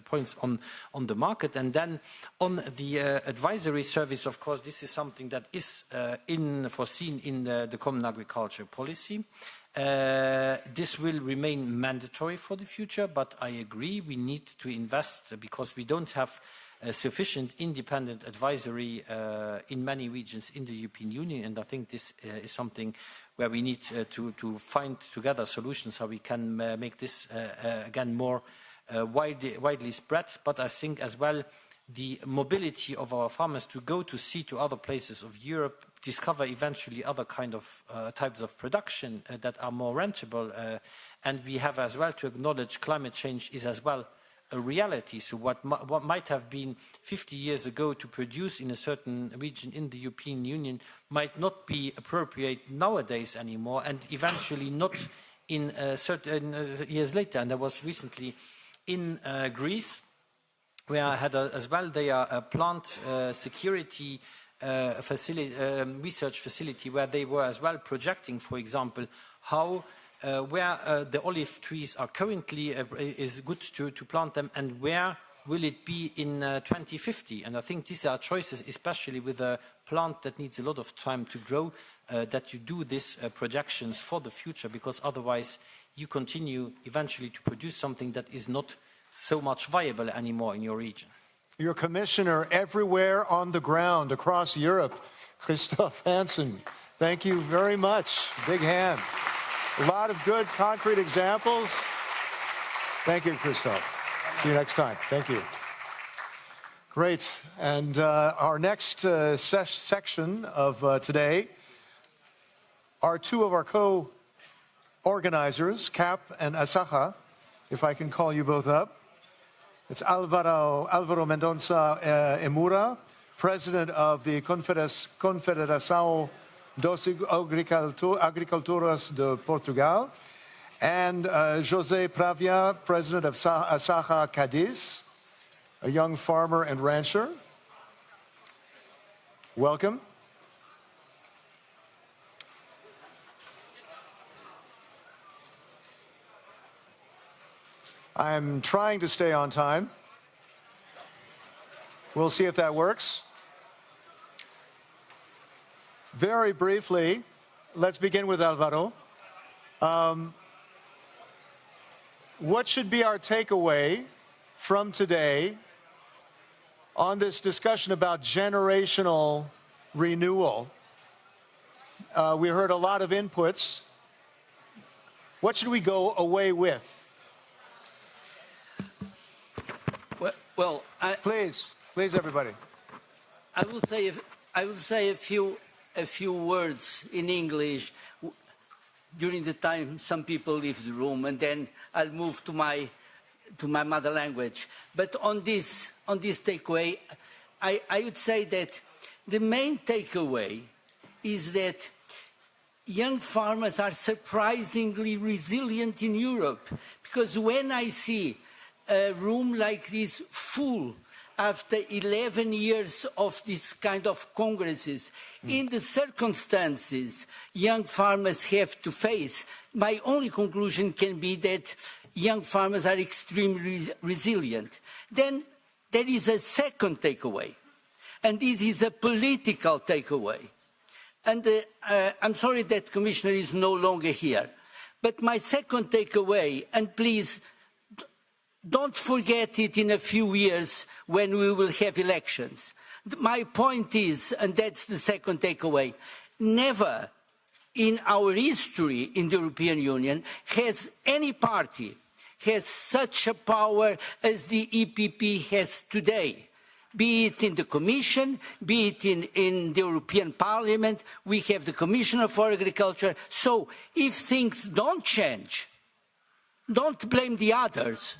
[SPEAKER 15] points on the market. And then on the advisory service, of course, this is something that is foreseen in the Common Agriculture Policy. This will remain mandatory for the future, but I agree we need to invest because we don't have sufficient independent advisory in many regions in the European Union, and I think this is something where we need to find together solutions how we can make this again more widely spread. But I think as well the mobility of our farmers to go to sea to other places of Europe, discover eventually other kind of types of production that are more rentable, and we have as well to acknowledge climate change is as well a reality. So what might have been 50 years ago to produce in a certain region in the European Union might not be appropriate nowadays anymore, and eventually not in certain years later. And I was recently in Greece, where I had as well a plant security research facility where they were as well projecting, for example, how where the olive trees are currently is good to plant them, and where will it be in 2050. And I think these are choices, especially with a plant that needs a lot of time to grow, that you do these projections for the future, because otherwise you continue eventually to produce something that is not so much viable anymore in your region.
[SPEAKER 2] Your commissioner everywhere on the ground across Europe, Christophe Hansen. Thank you very much. Big hand. A lot of good concrete examples. Thank you, Christophe. See you next time. Thank you. Great. And our next section of today are two of our co-organizers, CAP and Asaja, if I can call you both up. It's Alvaro Mendonça Emura, president of the Confederação dos Agricultores de Portugal, and José Pravia, president of Asaja Cadiz, a young farmer and rancher. Welcome. I'm trying to stay on time. We'll see if that works. Very briefly, let's begin with Alvaro. What should be our takeaway from today on this discussion about generational renewal? We heard a lot of inputs. What should we go away with?
[SPEAKER 8] Well,
[SPEAKER 2] please, everybody.
[SPEAKER 8] I will say a few words in English during the time some people leave the room, and then I'll move to my mother language. But on this takeaway, I would say that the main takeaway is that young farmers are surprisingly resilient in Europe, because when I see a room like this full after 11 years of this kind of congresses, in the circumstances young farmers have to face, my only conclusion can be that young farmers are extremely resilient. Then there is a second takeaway, and this is a political takeaway. And I'm sorry that Commissioner is no longer here, but my second takeaway, and please, don't forget it in a few years when we will have elections. My point is, and that's the second takeaway, never in our history in the European Union has any party has such a power as the EPP has today. Be it in the Commission, be it in the European Parliament, we have the Commissioner for Agriculture. So if things don't change, don't blame the others.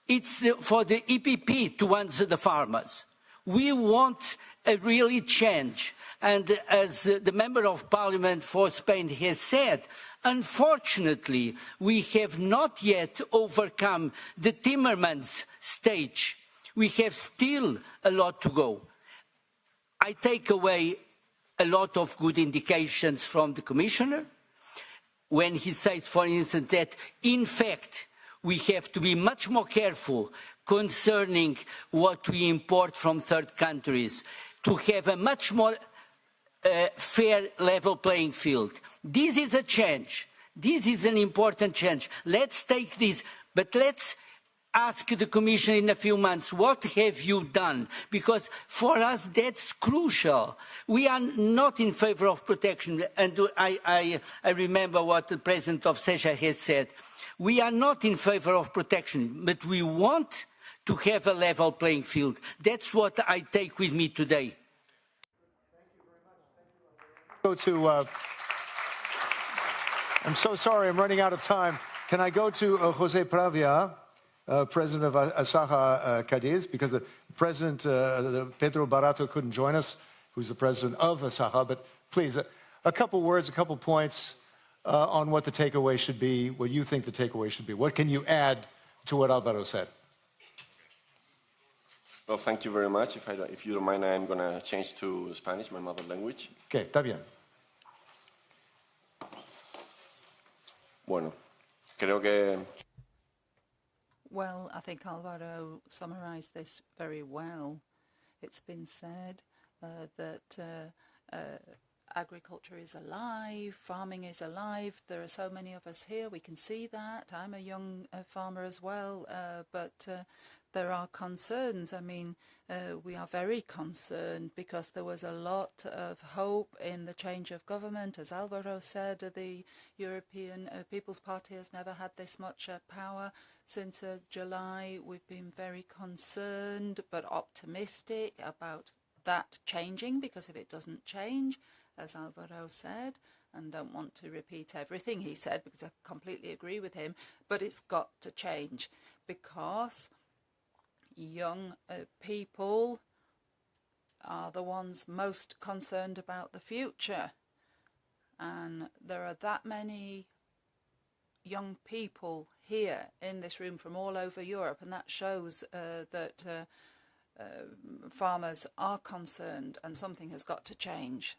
[SPEAKER 8] It's for the EPP to answer the farmers. We want a really change. And as the Member of Parliament for Spain has said, unfortunately, we have not yet overcome the Timmermans stage. We have still a lot to go. I take away a lot of good indications from the Commissioner when he says, for instance, that in fact we have to be much more careful concerning what we import from third countries, to have a much more fair, level playing field. This is a change. This is an important change. Let's take this, but let's ask the Commission in a few months, what have you done? Because for us, that's crucial. We are not in favor of protection, and I remember what the President of SEJA has said. We are not in favor of protection, but we want to have a level playing field. That's what I take with me today.
[SPEAKER 2] Go to, I'm so sorry, I'm running out of time. Can I go to Jose Pravia, president of Asaja Cadiz, because the president, Pedro Barato, couldn't join us, who's the president of Asaja. But please, a couple words, a couple points on what the takeaway should be, what you think the takeaway should be. What can you add to what Alvaro said?
[SPEAKER 9] Well, thank you very much. If you don't mind, I'm going to change to Spanish, my mother language.
[SPEAKER 2] Okay, está bien.
[SPEAKER 9] Bueno, creo que...
[SPEAKER 23] Well, I think Alvaro summarized this very well. It's been said that agriculture is alive, farming is alive. There are so many of us here, we can see that. I'm a young farmer as well, but there are concerns. I mean, we are very concerned because there was a lot of hope in the change of government. As Alvaro said, the European People's Party has never had this much power. Since July, we've been very concerned but optimistic about that changing, because if it doesn't change, as Alvaro said, and don't want to repeat everything he said because I completely agree with him, but it's got to change because young people are the ones most concerned about the future. And there are that many young people here in this room from all over Europe, and that shows that farmers are concerned and something has got to change.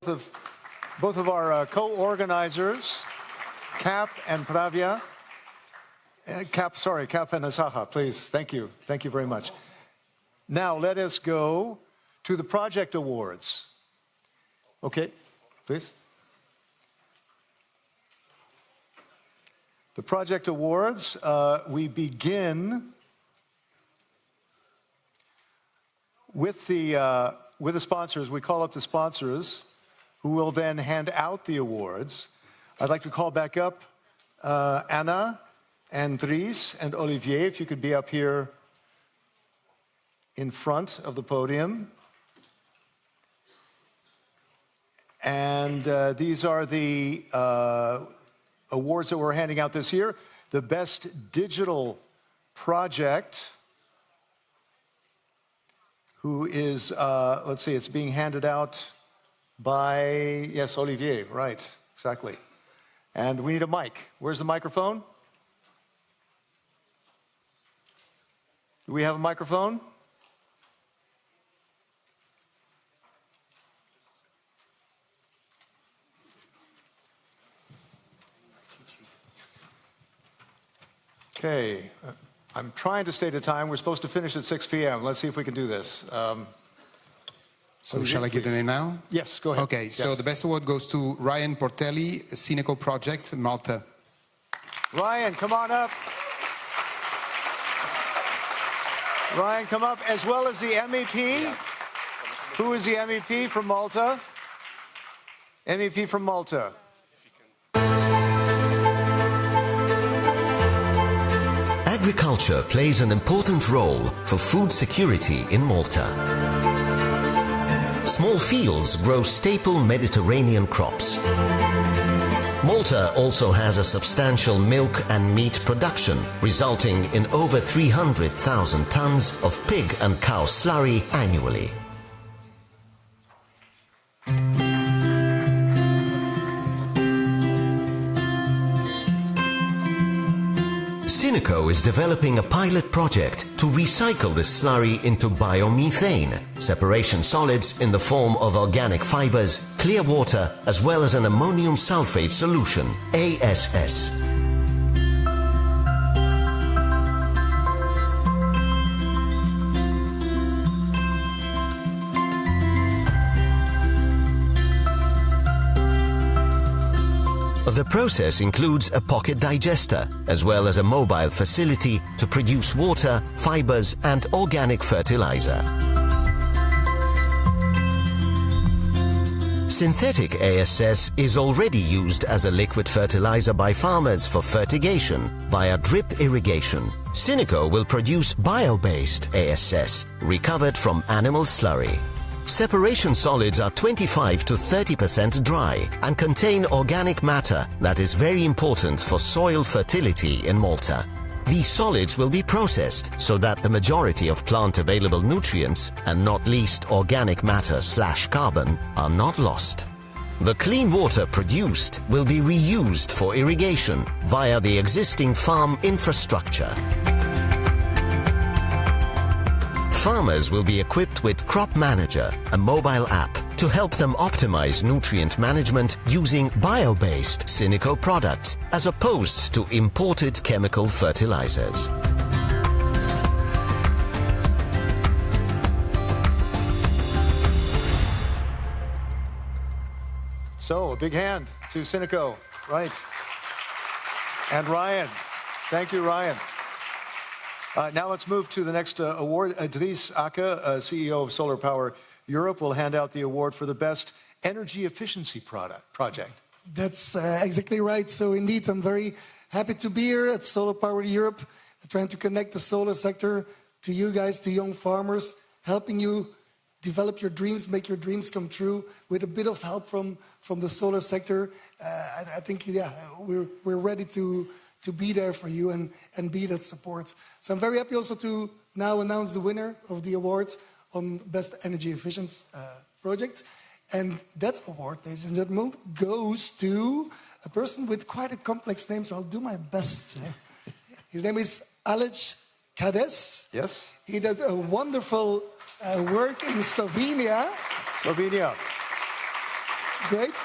[SPEAKER 2] Both of our co-organizers, Cap and Pravia, Cap and Asaja, please. Thank you. Thank you very much. Now let us go to the project awards. Okay, please. The project awards, we begin with the sponsors. We call up the sponsors who will then hand out the awards. I'd like to call back up Anna and Dries and Olivier, if you could be up here in front of the podium. And these are the awards that we're handing out this year. The Best Digital Project, who is, let's see, it's being handed out by, yes, Olivier, right, exactly. And we need a mic. Where's the microphone? Do we have a microphone? Okay, I'm trying to stay to time. We're supposed to finish at 6 p.m. Let's see if we can do this.
[SPEAKER 6] So shall I give the name now?
[SPEAKER 2] Yes, go ahead.
[SPEAKER 6] Okay, so
[SPEAKER 2] yes.
[SPEAKER 6] the best award goes to Ryan Portelli, Cineco Project, Malta.
[SPEAKER 2] Ryan, come on up. Ryan, come up, as well as the MEP. Who is the MEP from Malta? MEP from Malta.
[SPEAKER 10] Agriculture plays an important role for food security in Malta. Small fields grow staple Mediterranean crops. Malta also has a substantial milk and meat production, resulting in over 300,000 tons of pig and cow slurry annually. Sinico is developing a pilot project to recycle this slurry into biomethane, separation solids in the form of organic fibers, clear water, as well as an ammonium sulfate solution, ASS. The process includes a pocket digester, as well as a mobile facility to produce water, fibers and organic fertilizer. Synthetic ASS is already used as a liquid fertilizer by farmers for fertigation via drip irrigation. Sinico will produce bio-based ASS, recovered from animal slurry. Separation solids are 25 to 30% dry and contain organic matter that is very important for soil fertility in Malta. These solids will be processed so that the majority of plant available nutrients, and not least organic matter/carbon, are not lost. The clean water produced will be reused for irrigation via the existing farm infrastructure. Farmers will be equipped with Crop Manager, a mobile app, to help them optimize nutrient management using bio-based Sinico products as opposed to imported chemical fertilizers.
[SPEAKER 2] So, a big hand to Sinico, right. And Ryan. Thank you, Ryan. Now let's move to the next award. Dries Akke, CEO of Solar Power Europe, will hand out the award for the best energy efficiency project.
[SPEAKER 13] That's exactly right. So indeed, I'm very happy to be here at Solar Power Europe, trying to connect the solar sector to you guys, to young farmers, helping you develop your dreams, make your dreams come true with a bit of help from the solar sector. I think, yeah, we're ready to be there for you and be that support. So I'm very happy also to now announce the winner of the award on Best Energy Efficient Project. And that award, ladies and gentlemen, goes to a person with quite a complex name, so I'll do my best. His name is Aleš Kades.
[SPEAKER 2] Yes.
[SPEAKER 13] He does a wonderful work in Slovenia.
[SPEAKER 2] Slovenia.
[SPEAKER 13] Great.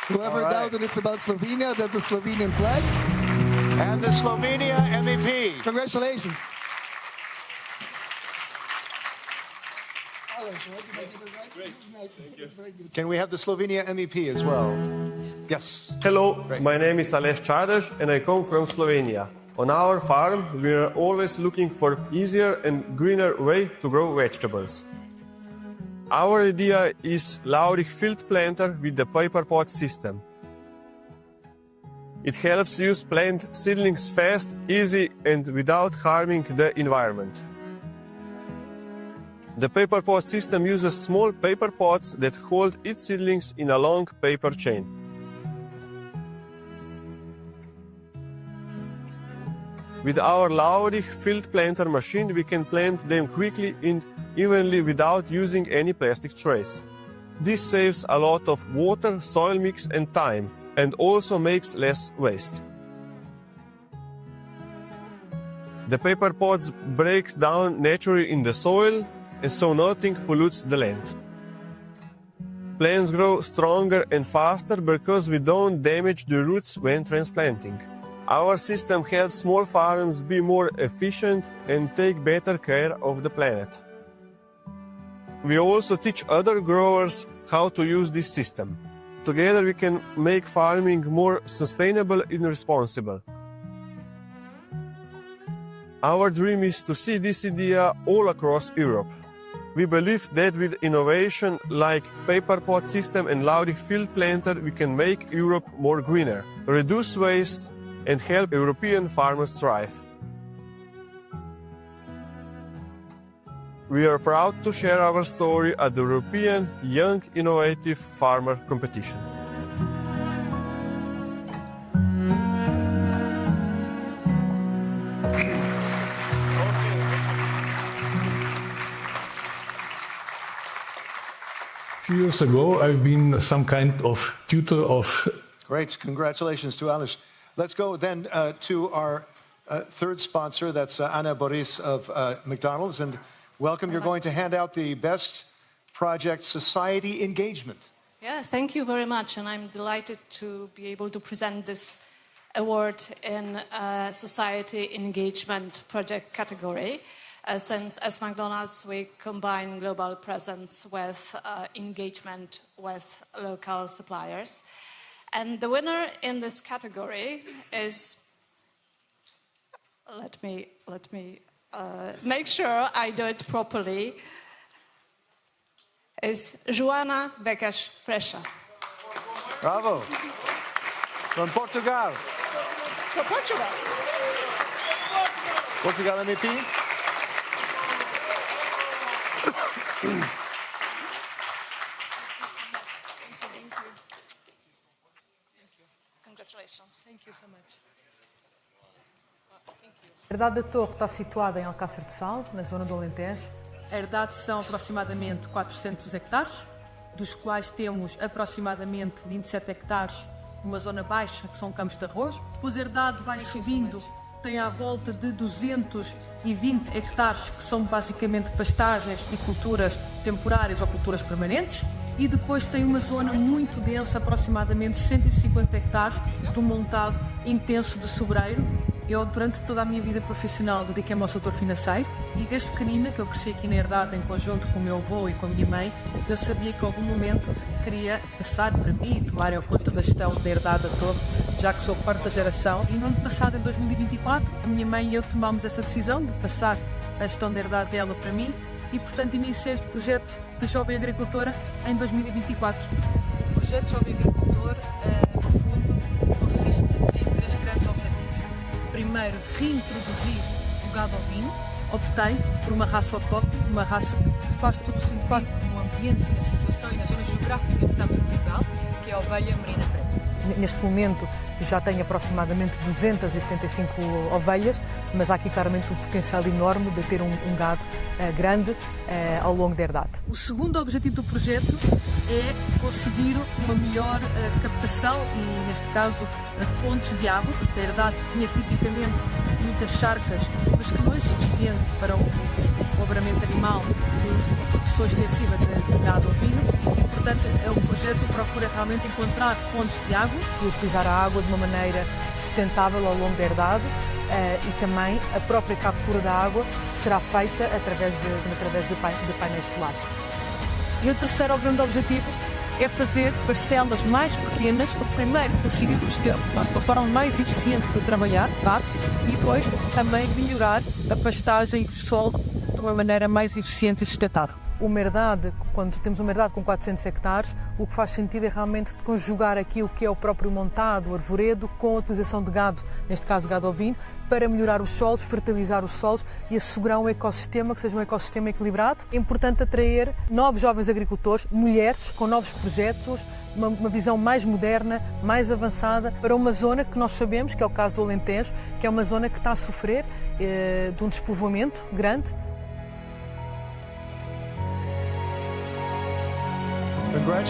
[SPEAKER 13] Whoever doubted it's about Slovenia, that's a Slovenian flag.
[SPEAKER 2] And the Slovenia MEP.
[SPEAKER 13] Congratulations.
[SPEAKER 2] Can we have the Slovenia MEP as well? Yes.
[SPEAKER 11] Hello,
[SPEAKER 2] Great.
[SPEAKER 11] my name is Aleš Kades and I come from Slovenia. On our farm, we are always looking for easier and greener way to grow vegetables. Our idea is Leeuwen field planter with the paper pot system. It helps you plant seedlings fast, easy and without harming the environment. The paper pot system uses small paper pots that hold its seedlings in a long paper chain. With our Leeuwen field planter machine, we can plant them quickly and evenly without using any plastic trays. This saves a lot of water, soil mix and time, and also makes less waste. The paper pots break down naturally in the soil, and so nothing pollutes the land. Plants grow stronger and faster because we don't damage the roots when transplanting. Our system helps small farms be more efficient and take better care of the planet. We also teach other growers how to use this system. Together we can make farming more sustainable and responsible. Our dream is to see this idea all across Europe. We believe that with innovation like paper pot system and Laudig field planter, we can make Europe more greener, reduce waste and help European farmers thrive. We are proud to share our story at the European Young Innovative Farmer Competition.
[SPEAKER 7] A few years ago, I've been some kind of tutor of...
[SPEAKER 2] Great, congratulations to Alice. Let's go then to our third sponsor, that's Anna Boris of McDonald's, and welcome. You're going to hand out the Best Project Society Engagement.
[SPEAKER 16] Yeah, thank you very much, and I'm delighted to be able to present this award in Society Engagement Project category. Since as McDonald's we combine global presence with engagement with local suppliers. And the winner in this category is, let me make sure I do it properly, is Joana Vecas Frecha.
[SPEAKER 2] Bravo. From Portugal.
[SPEAKER 16] From Portugal.
[SPEAKER 2] Portugal MEP.
[SPEAKER 16] Congratulations.
[SPEAKER 20] Thank you so much.
[SPEAKER 12] A herdade da Torre está situada em Alcácer do Sal, na zona do Alentejo.
[SPEAKER 20] A herdade são aproximadamente 400 hectares, dos quais temos aproximadamente 27 hectares numa zona baixa, que são campos de arroz. Depois a herdade vai subindo, tem à volta de 220 hectares, que são basicamente pastagens e culturas temporárias ou culturas permanentes. E depois tem uma zona muito densa, aproximadamente 150 hectares, de um montado intenso de sobreiro. Eu, durante toda a minha vida profissional, dediquei-me ao setor financeiro e desde pequenina, que eu cresci aqui na herdade em conjunto com o meu avô e com a minha mãe, eu sabia que em algum momento queria passar para mim e tomar a conta da gestão da herdade da Torre, já que sou quarta geração. E no ano passado, em 2024, a minha mãe e eu tomámos essa decisão de passar a gestão da herdade dela para mim e, portanto, iniciei este projeto de Jovem Agricultora em 2024. O projeto Jovem Agricultor, no fundo, consiste em 3 grandes objetivos. Primeiro, reintroduzir o gado ovino. Optei por uma raça autóctone, uma raça que faz todo o sentido no ambiente, na situação e na zona geográfica que estamos em Portugal, que é a ovelha merina preta.
[SPEAKER 12] Neste momento já tenho aproximadamente 275 ovelhas, mas há aqui claramente um potencial enorme de ter um gado grande ao longo da herdade.
[SPEAKER 20] O segundo objetivo do projeto é conseguir uma melhor captação e, neste caso, fontes de água, porque a herdade tinha tipicamente muitas charcas, mas que não é suficiente para o obramento animal e a produção extensiva de gado ovino. E, portanto, o projeto procura realmente encontrar fontes de água
[SPEAKER 12] e utilizar a água de uma maneira sustentável ao longo da herdade e também a própria captura da água será feita através de painéis solares.
[SPEAKER 20] E o terceiro grande objetivo é fazer parcelas mais pequenas, o primeiro conseguir ter uma forma mais eficiente de trabalhar, tá? E depois também melhorar a pastagem e o solo de uma maneira mais eficiente e sustentável.
[SPEAKER 12] Uma herdade, quando temos uma herdade com 400 hectares, o que faz sentido é realmente conjugar aqui o que é o próprio montado, o arvoredo, com a utilização de gado, neste caso gado ovino, para melhorar os solos, fertilizar os solos e assegurar um ecossistema que seja um ecossistema equilibrado. É importante atrair novos jovens agricultores, mulheres, com novos projetos, uma visão mais moderna, mais avançada, para uma zona que nós sabemos, que é o caso do Alentejo, que é uma zona que está a sofrer de um despovoamento grande.
[SPEAKER 2] Congratulations.